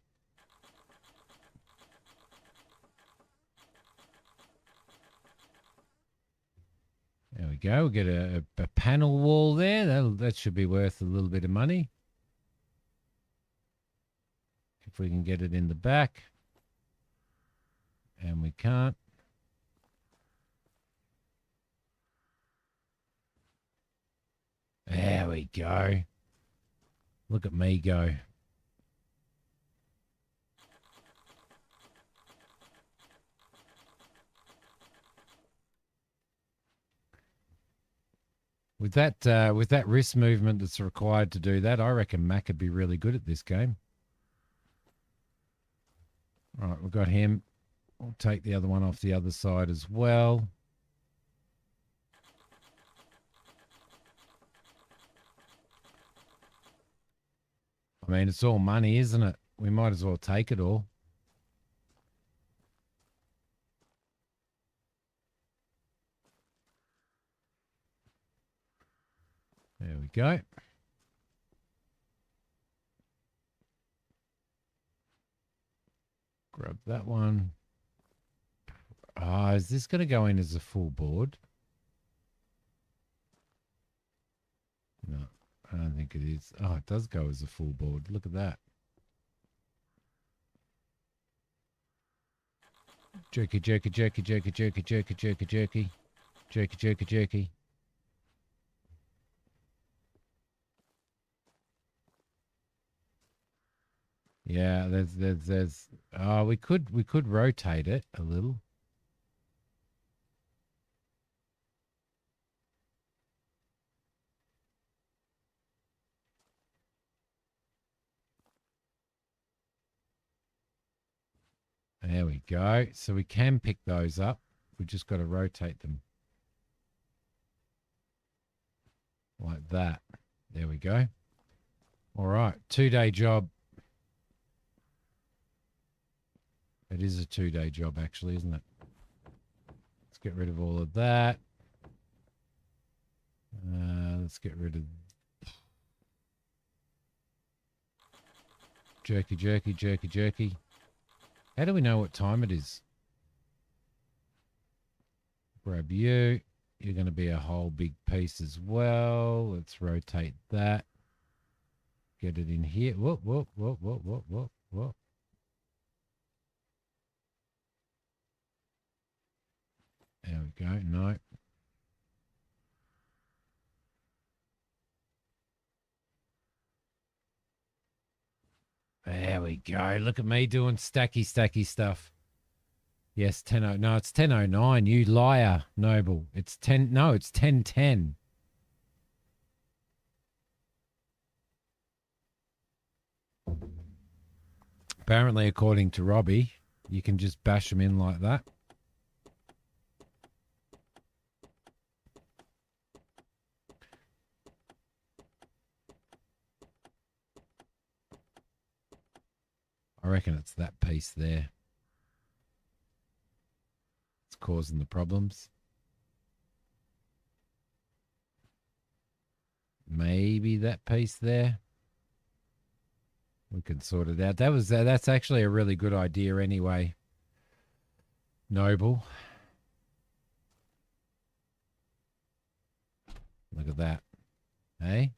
There we go. We'll get a panel wall there. That should be worth a little bit of money. If we can get it in the back. And we can't. There we go. Look at me go. With that wrist movement that's required to do that, I reckon Mac would be really good at this game. All right, we've got him. We'll take the other one off the other side as well. I mean, it's all money, isn't it? We might as well take it all. There we go. Grab that one. Is this going to go in as a full board? No, I don't think it is. Oh, it does go as a full board. Look at that. Jerky, jerky, jerky, jerky, jerky, jerky, jerky, jerky. Jerky, jerky, jerky. Yeah, there's we could rotate it a little. There we go. So we can pick those up. We just got to rotate them. Like that. There we go. All right, 2-day job. It is a 2-day job, actually, isn't it? Let's get rid of all of that. Let's get rid of jerky, jerky, jerky, jerky. How do we know what time it is? Grab you. You're going to be a whole big piece as well. Let's rotate that. Get it in here. Whoop, whoop, whoop, whoop, whoop, whoop, whoop. There we go. No. There we go. Look at me doing stacky stuff. Yes, 10:00. No, it's 10:09. You liar, Noble. It's 10. No, it's 10:10. Apparently, according to Robbie, you can just bash them in like that. I reckon it's that piece there. It's causing the problems. Maybe that piece there. We can sort it out. That's actually a really good idea anyway. Noble. Look at that. Hey?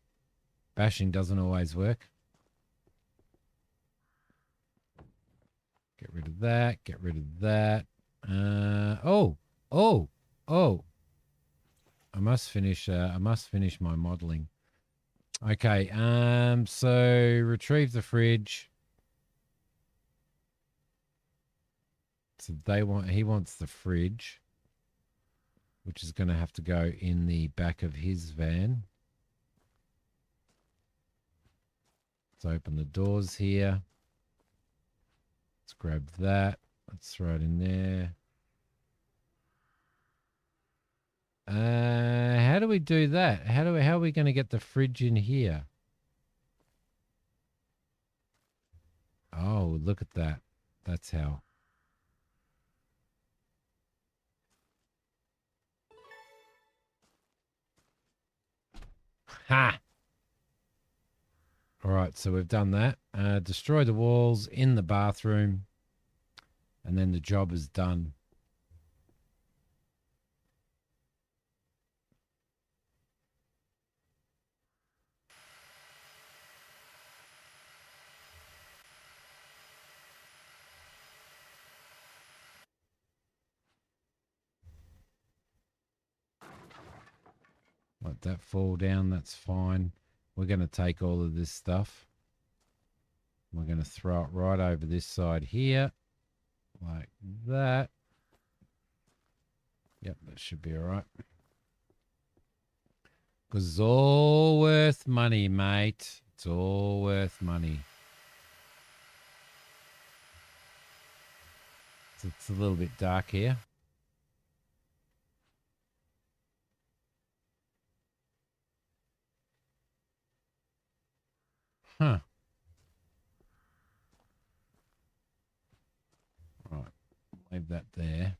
Bashing doesn't always work. Get rid of that. Get rid of that. Oh. I must finish my modeling. Okay, so retrieve the fridge. So he wants the fridge, which is going to have to go in the back of his van. Let's open the doors here. Let's grab that. Let's throw it in there. How do we do that? How are we going to get the fridge in here? Oh, look at that. That's how. Ha! All right, so we've done that. Destroy the walls in the bathroom, and then the job is done. Let that fall down. That's fine. We're going to take all of this stuff. We're going to throw it right over this side here. Like that. Yep, that should be all right. Because it's all worth money, mate. It's all worth money. It's a little bit dark here. Huh. Right. Leave that there.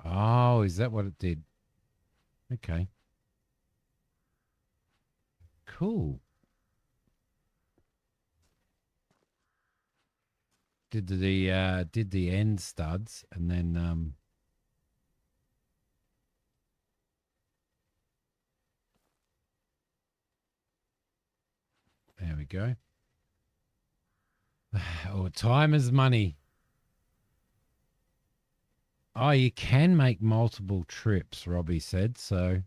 Oh, is that what it did? Okay. Cool. Did the end studs and then there we go. Oh, time is money. Oh, you can make multiple trips, Robbie said, so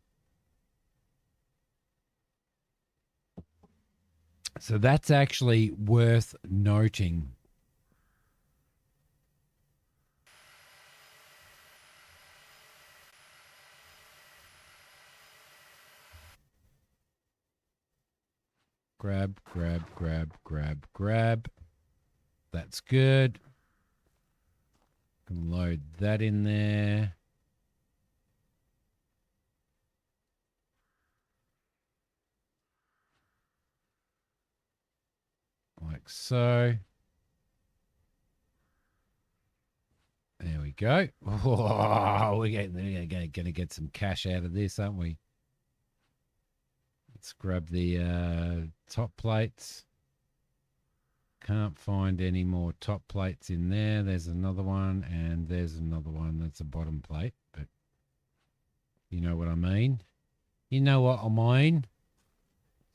that's actually worth noting. Grab, grab, grab, grab, grab. That's good. Can load that in there. Like so. There we go. Oh, we're going to get some cash out of this, aren't we? Let's grab the top plates. Can't find any more top plates in there. There's another one, and there's another one. That's a bottom plate, but you know what I mean. You know what I mean.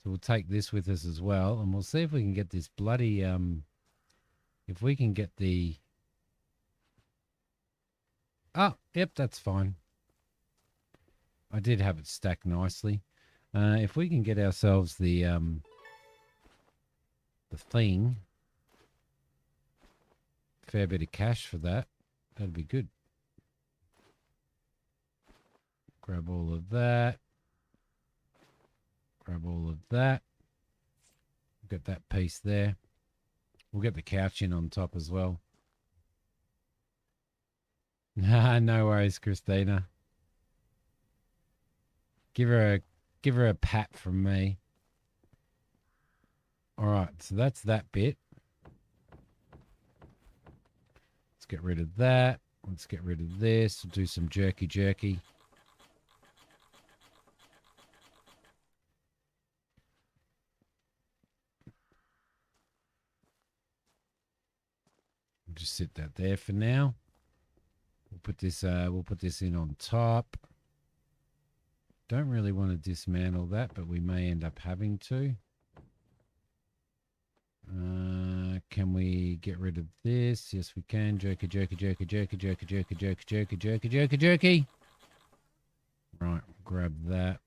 So we'll take this with us as well, and we'll see if we can get this bloody if we can get the. Oh, yep, that's fine. I did have it stacked nicely. If we can get ourselves the thing, fair bit of cash for that, that'd be good. Grab all of that. Grab all of that. Get that piece there. We'll get the couch in on top as well. No worries, Christina. Give her a pat from me. All right, so that's that bit. Let's get rid of that. Let's get rid of this. We'll do some jerky. We'll just sit that there for now. We'll put this in on top. Don't really want to dismantle that, but we may end up having to. Can we get rid of this? Yes, we can. Jerky. Right, grab that.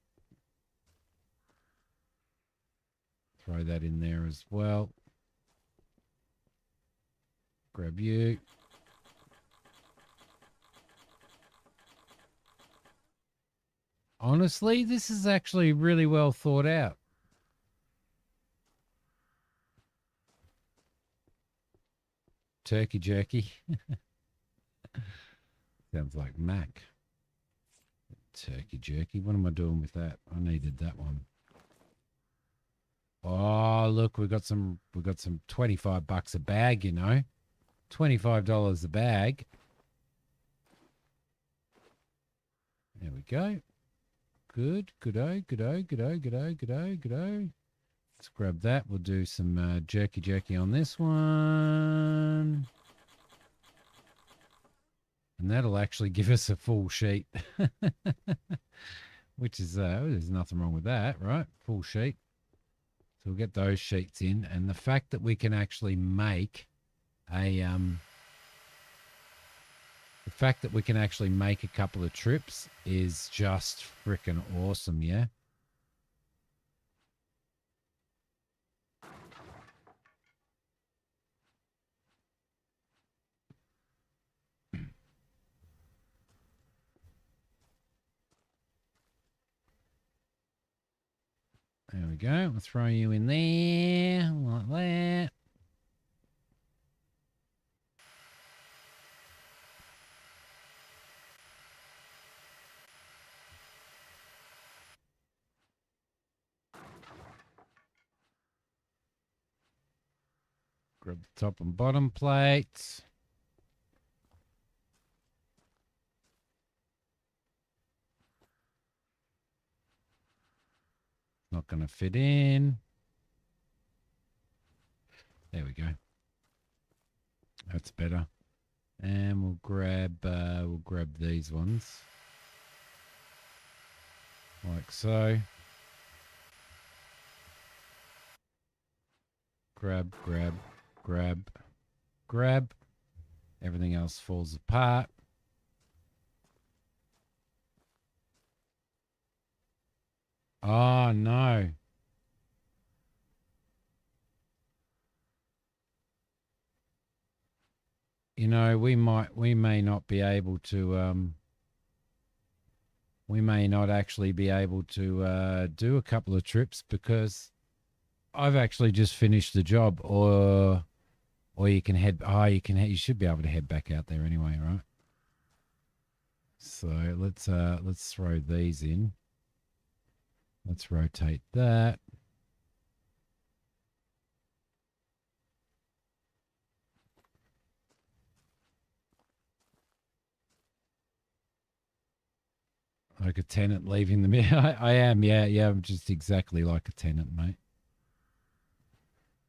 Throw that in there as well. Grab you. Honestly, this is actually really well thought out. Turkey jerky. Sounds like Mac. Turkey jerky. What am I doing with that? I needed that one. Oh, look, we got some $25 a bag, you know. $25 a bag. There we go. Good. Goodo. Let's grab that. We'll do some jerky on this one. And that'll actually give us a full sheet. Which is, there's nothing wrong with that, right? Full sheet. So we'll get those sheets in. And the fact that we can actually make a couple of trips is just freaking awesome, yeah? There we go. We'll throw you in there like that. Grab the top and bottom plates. Not going to fit in. There we go. That's better. And we'll grab these ones. Like so. Grab. Everything else falls apart. Oh, no. You know, we may not be able to, we may not actually be able to do a couple of trips because I've actually just finished the job, or you can you should be able to head back out there anyway, right? So let's throw these in. Let's rotate that. Like a tenant leaving the I am, yeah, I'm just exactly like a tenant, mate.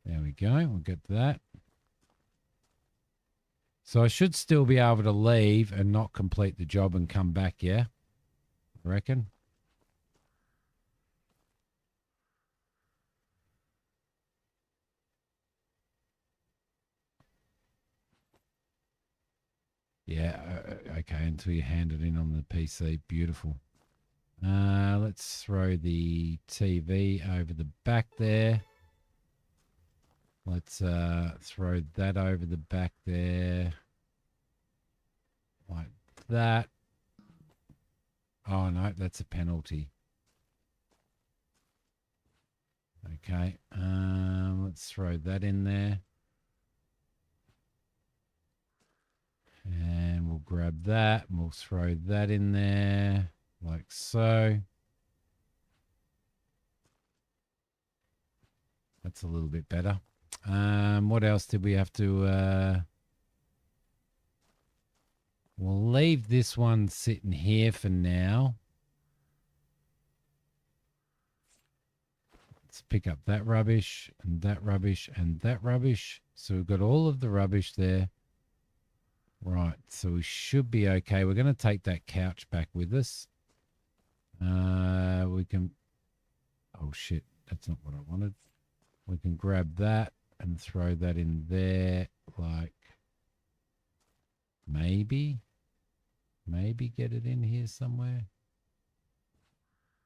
There we go. We'll get that. So I should still be able to leave and not complete the job and come back, yeah? I reckon. Yeah, okay, until you hand it in on the PC. Beautiful. Let's throw the TV over the back there. Let's throw that over the back there. Like that. Oh, no, that's a penalty. Okay, let's throw that in there. And we'll grab that and we'll throw that in there like so. That's a little bit better. What else did we have to... we'll leave this one sitting here for now. Let's pick up that rubbish and that rubbish and that rubbish. So we've got all of the rubbish there. Right, so we should be okay. We're going to take that couch back with us. We can... Oh, shit. That's not what I wanted. We can grab that and throw that in there, like... Maybe get it in here somewhere.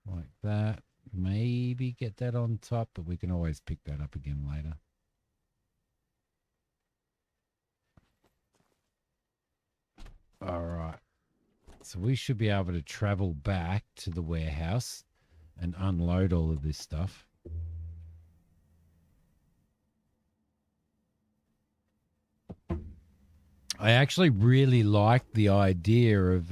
Like that. Maybe get that on top, but we can always pick that up again later. All right. So we should be able to travel back to the warehouse and unload all of this stuff. I actually really like the idea of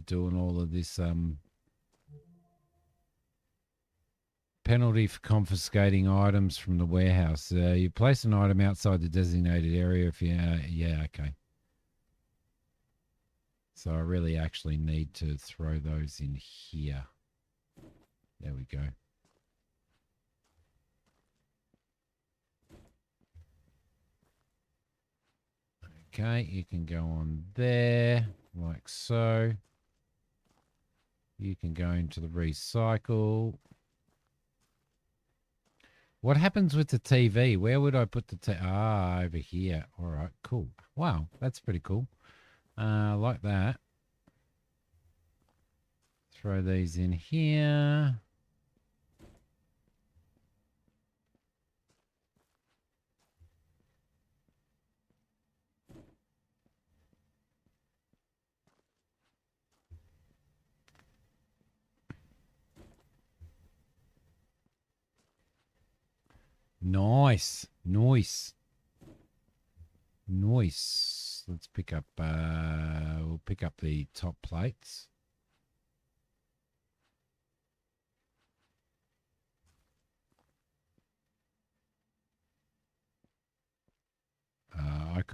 doing all of this penalty for confiscating items from the warehouse. You place an item outside the designated area if you... yeah, okay. So I really actually need to throw those in here. There we go. Okay, you can go on there, like so. You can go into the recycle. What happens with the TV? Where would I put the TV? Ah, over here. All right, cool. Wow, that's pretty cool. Like that. Throw these in here. Nice. Nice. Nice. Let's pick up, we'll pick up the top plates.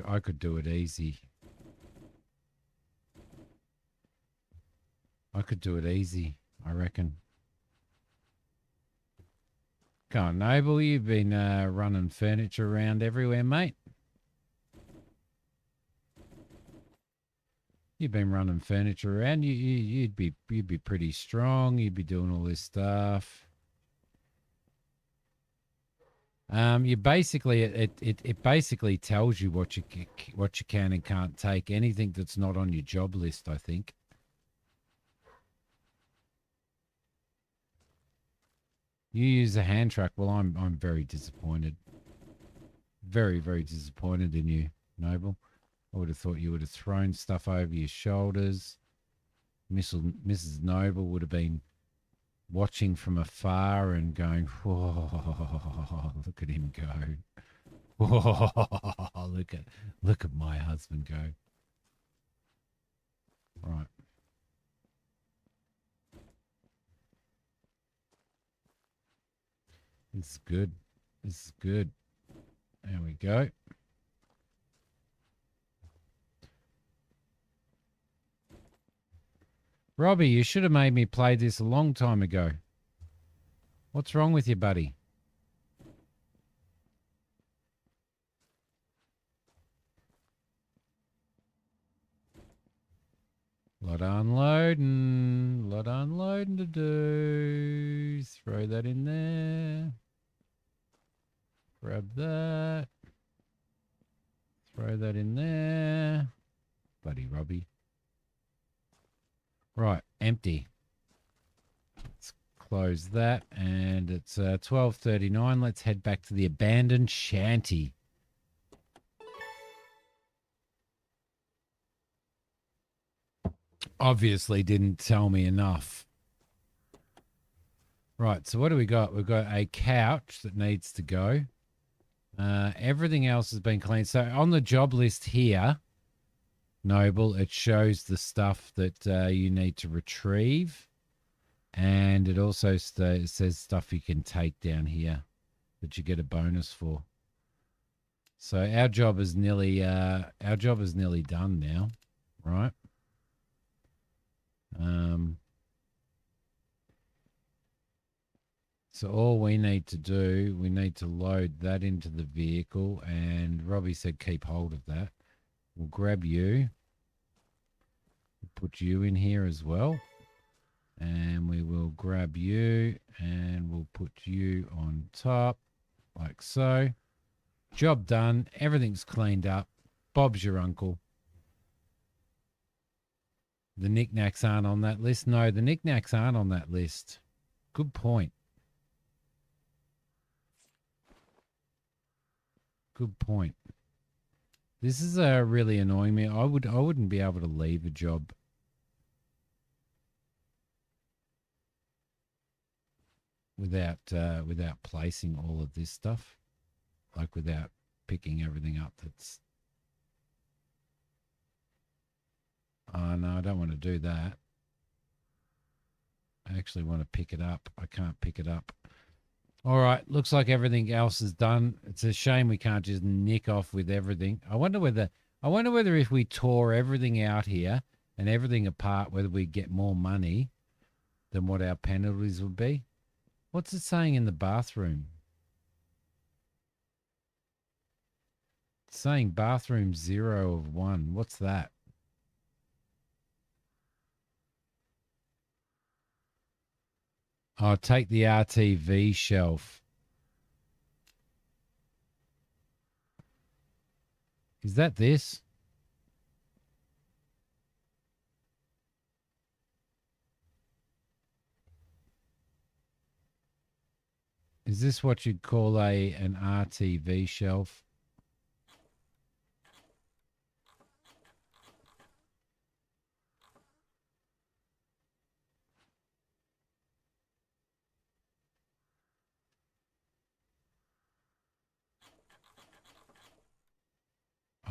I could do it easy. I could do it easy, I reckon. Come on, Noble, you've been running furniture around everywhere, mate. You've been running furniture around. You'd be pretty strong. You'd be doing all this stuff. You basically it basically tells you what you can and can't take. Anything that's not on your job list, I think. You use a hand truck. Well, I'm very disappointed. Very, very disappointed in you, Noble. I would have thought you would have thrown stuff over your shoulders. Mrs. Noble would have been watching from afar and going, "Whoa, look at him go! Whoa, look at my husband go!" Right. This is good. This is good. There we go. Robbie, you should have made me play this a long time ago. What's wrong with you, buddy? Lot of unloading to do. Throw that in there. Grab that. Throw that in there. Bloody Robbie. Right, empty. Let's close that, and it's 12:39. Let's head back to the abandoned shanty. Obviously didn't tell me enough. Right, so what do we got? We've got a couch that needs to go. Everything else has been cleaned. So on the job list here, Noble, it shows the stuff that you need to retrieve. And it also says stuff you can take down here that you get a bonus for. So our job is nearly done now, right? So all we need to do, we need to load that into the vehicle, and Robbie said keep hold of that. We'll grab you, put you in here as well, and we will grab you and we'll put you on top like so. Job done. Everything's cleaned up. Bob's your uncle. The knickknacks aren't on that list. No, the knickknacks aren't on that list. Good point. Good point. This is really annoying me. I wouldn't be able to leave a job without placing all of this stuff, like without picking everything up. That's no, I don't want to do that. I actually want to pick it up. I can't pick it up. All right, looks like everything else is done. It's a shame we can't just nick off with everything. I wonder whether if we tore everything out here and everything apart, whether we get more money than what our penalties would be. What's it saying in the bathroom? It's saying bathroom 0 of 1. What's that? Oh, take the RTV shelf. Is that this? Is this what you'd call an RTV shelf?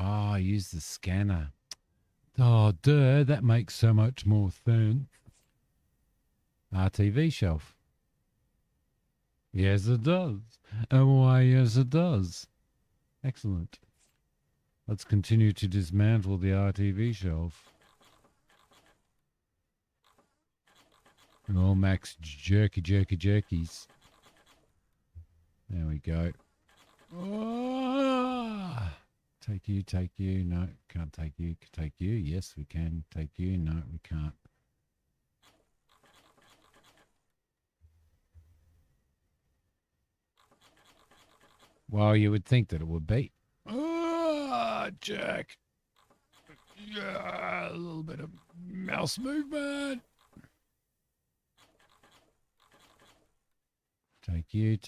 Oh, use the scanner. Oh, duh, that makes so much more sense. RTV shelf. Yes, it does. And why, yes, it does. Excellent. Let's continue to dismantle the RTV shelf. And all Max jerkies. There we go. Oh! Take you. No, can't take you. Take you. Yes, we can. Take you. No, we can't. Well, you would think that it would be. Ah, Jack. Yeah, a little bit of mouse movement. Take you.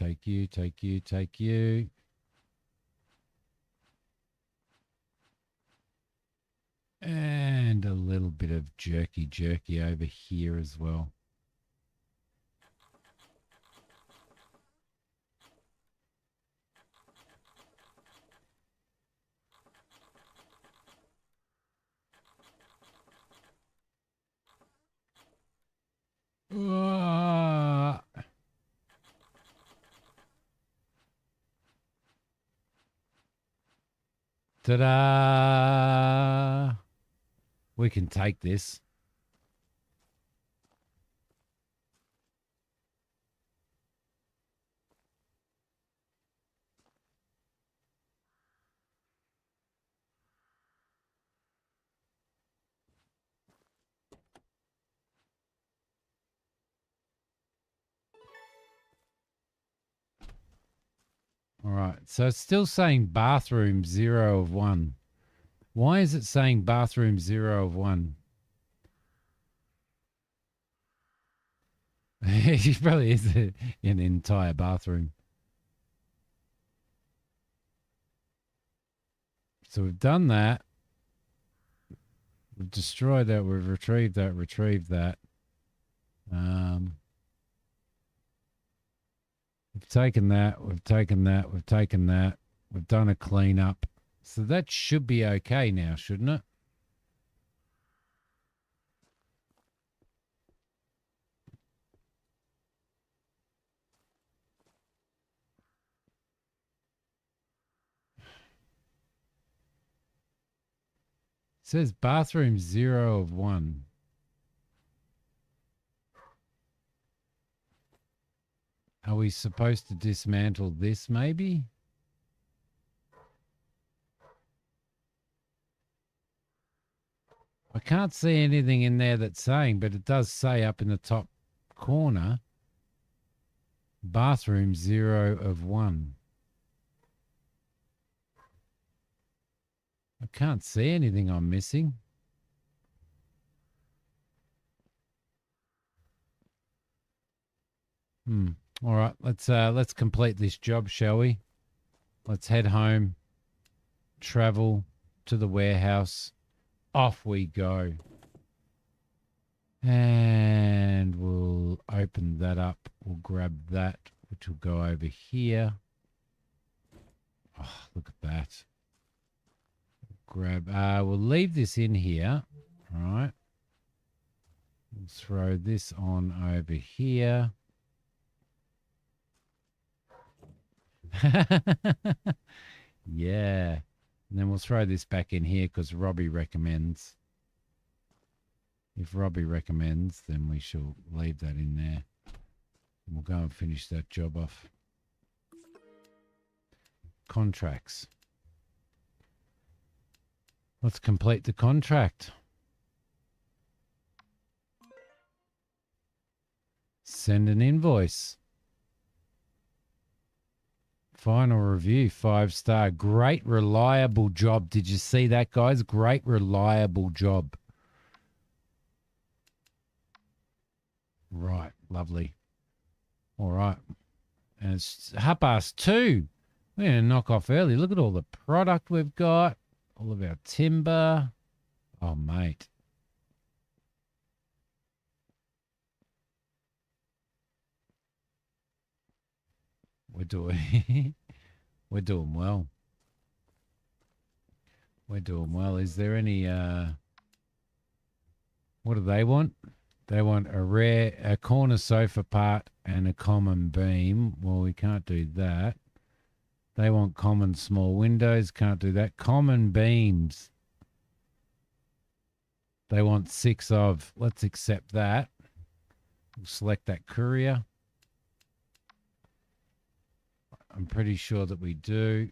And a little bit of jerky over here as well. Ta-da! We can take this. Right. So it's still saying bathroom 0 of 1. Why is it saying bathroom 0 of 1? It probably is an entire bathroom. So we've done that. We've destroyed that. We've retrieved that. We've taken that. We've taken that. We've taken that. We've done a cleanup. So that should be okay now, shouldn't it? It says bathroom 0 of 1. Are we supposed to dismantle this maybe? I can't see anything in there that's saying, but it does say up in the top corner, bathroom 0 of 1. I can't see anything I'm missing. All right, let's complete this job, shall we? Let's head home, travel to the warehouse. Off we go. And we'll open that up. We'll grab that, which will go over here. Oh, look at that. We'll leave this in here. All right. We'll throw this on over here. Yeah. And then we'll throw this back in here because Robbie recommends. If Robbie recommends, then we shall leave that in there. We'll go and finish that job off. Contracts. Let's complete the contract. Send an invoice. Final review, 5-star. Great, reliable job. Did you see that, guys? Great, reliable job. Right, lovely. All right. And it's 2:30. We're going to knock off early. Look at all the product we've got. All of our timber. Oh, mate. We're doing we're doing well. We're doing well. Is there any what do they want? They want a corner sofa part and a common beam. Well, we can't do that. They want common small windows. Can't do that. Common beams. They want 6 of. Let's accept that. We'll select that courier. I'm pretty sure that we do.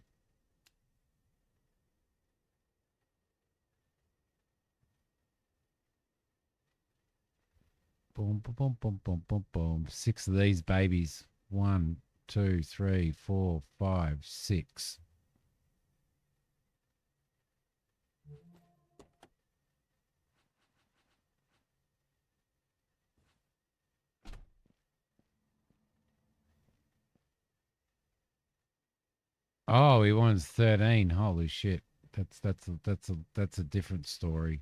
Boom, boom, boom, boom, boom, boom, boom. 6 of these babies. 1, 2, 3, 4, 5, 6. Oh, he wants 13. Holy shit. That's a different story.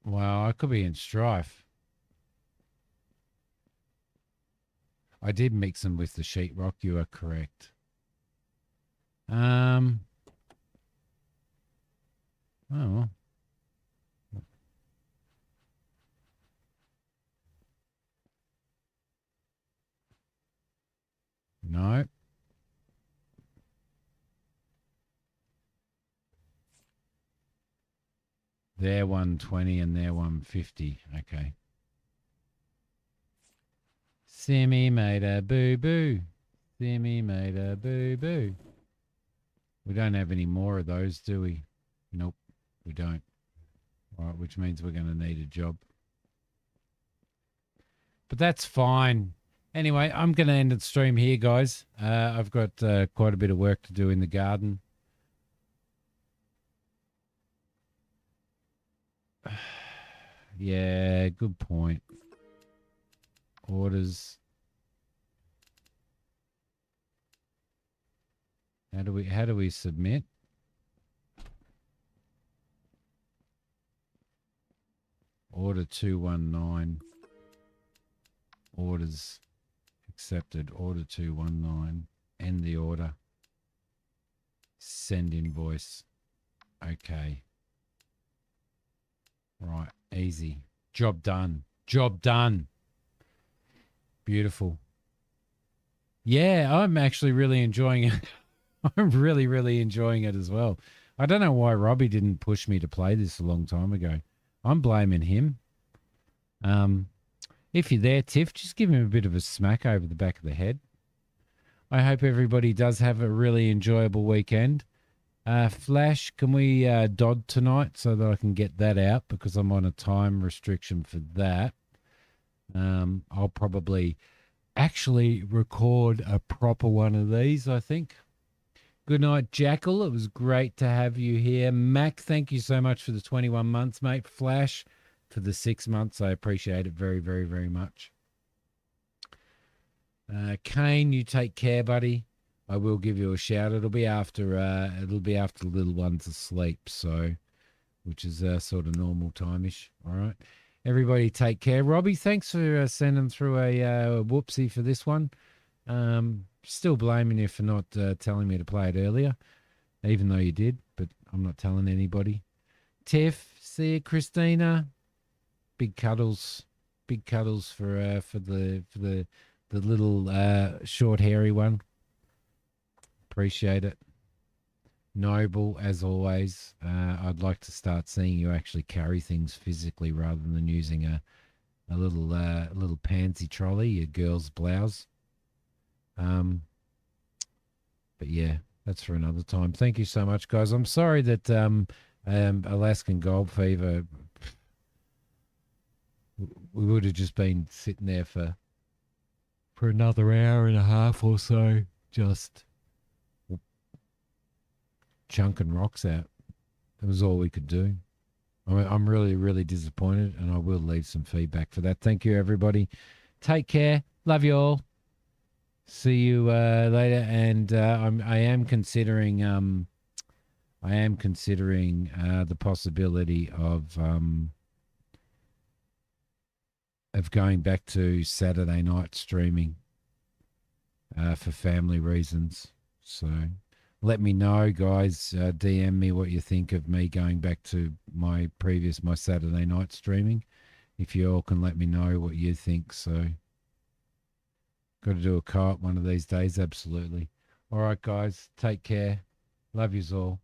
Well, I could be in strife. I did mix them with the sheetrock. You are correct. Oh. No. They're 120 and they're 150. Okay. Simi made a boo-boo. Simi made a boo-boo. We don't have any more of those, do we? Nope, we don't. All right, which means we're going to need a job. But that's fine. Anyway, I'm going to end the stream here, guys. I've got quite a bit of work to do in the garden. Yeah, good point. Orders. How do we submit? Order 219. Orders accepted. Order 219. End the order. Send invoice. Okay. Right. Easy. Job done. Job done. Beautiful. Yeah, I'm actually really enjoying it. I'm really, really enjoying it as well. I don't know why Robbie didn't push me to play this a long time ago. I'm blaming him. If you're there, Tiff, just give him a bit of a smack over the back of the head. I hope everybody does have a really enjoyable weekend. Flash, can we Dodd tonight so that I can get that out because I'm on a time restriction for that. I'll probably actually record a proper one of these, I think. Good night, Jackal. It was great to have you here. Mac, thank you so much for the 21 months, mate. Flash, for the 6 months. I appreciate it very, very, very much. Kane, you take care, buddy. I will give you a shout. It'll be after the little one's asleep, so which is sort of normal time-ish. All right. Everybody take care. Robbie, thanks for sending through a whoopsie for this one. Still blaming you for not telling me to play it earlier, even though you did, but I'm not telling anybody. Tiff, see you, Christina. Big cuddles for the little short hairy one. Appreciate it. Noble as always. I'd like to start seeing you actually carry things physically rather than using a little pansy trolley, your girl's blouse. But yeah, that's for another time. Thank you so much, guys. I'm sorry that Alaskan Gold Fever, we would have just been sitting there for another hour and a half or so, just chunking rocks out. That was all we could do. I'm really, really disappointed, and I will leave some feedback for that. Thank you, everybody. Take care. Love you all. See you later. And I am considering the possibility of going back to Saturday night streaming for family reasons. So let me know, guys. DM me what you think of me going back to my Saturday night streaming. If you all can let me know what you think. So got to do a co-op one of these days. Absolutely. All right, guys. Take care. Love yous all.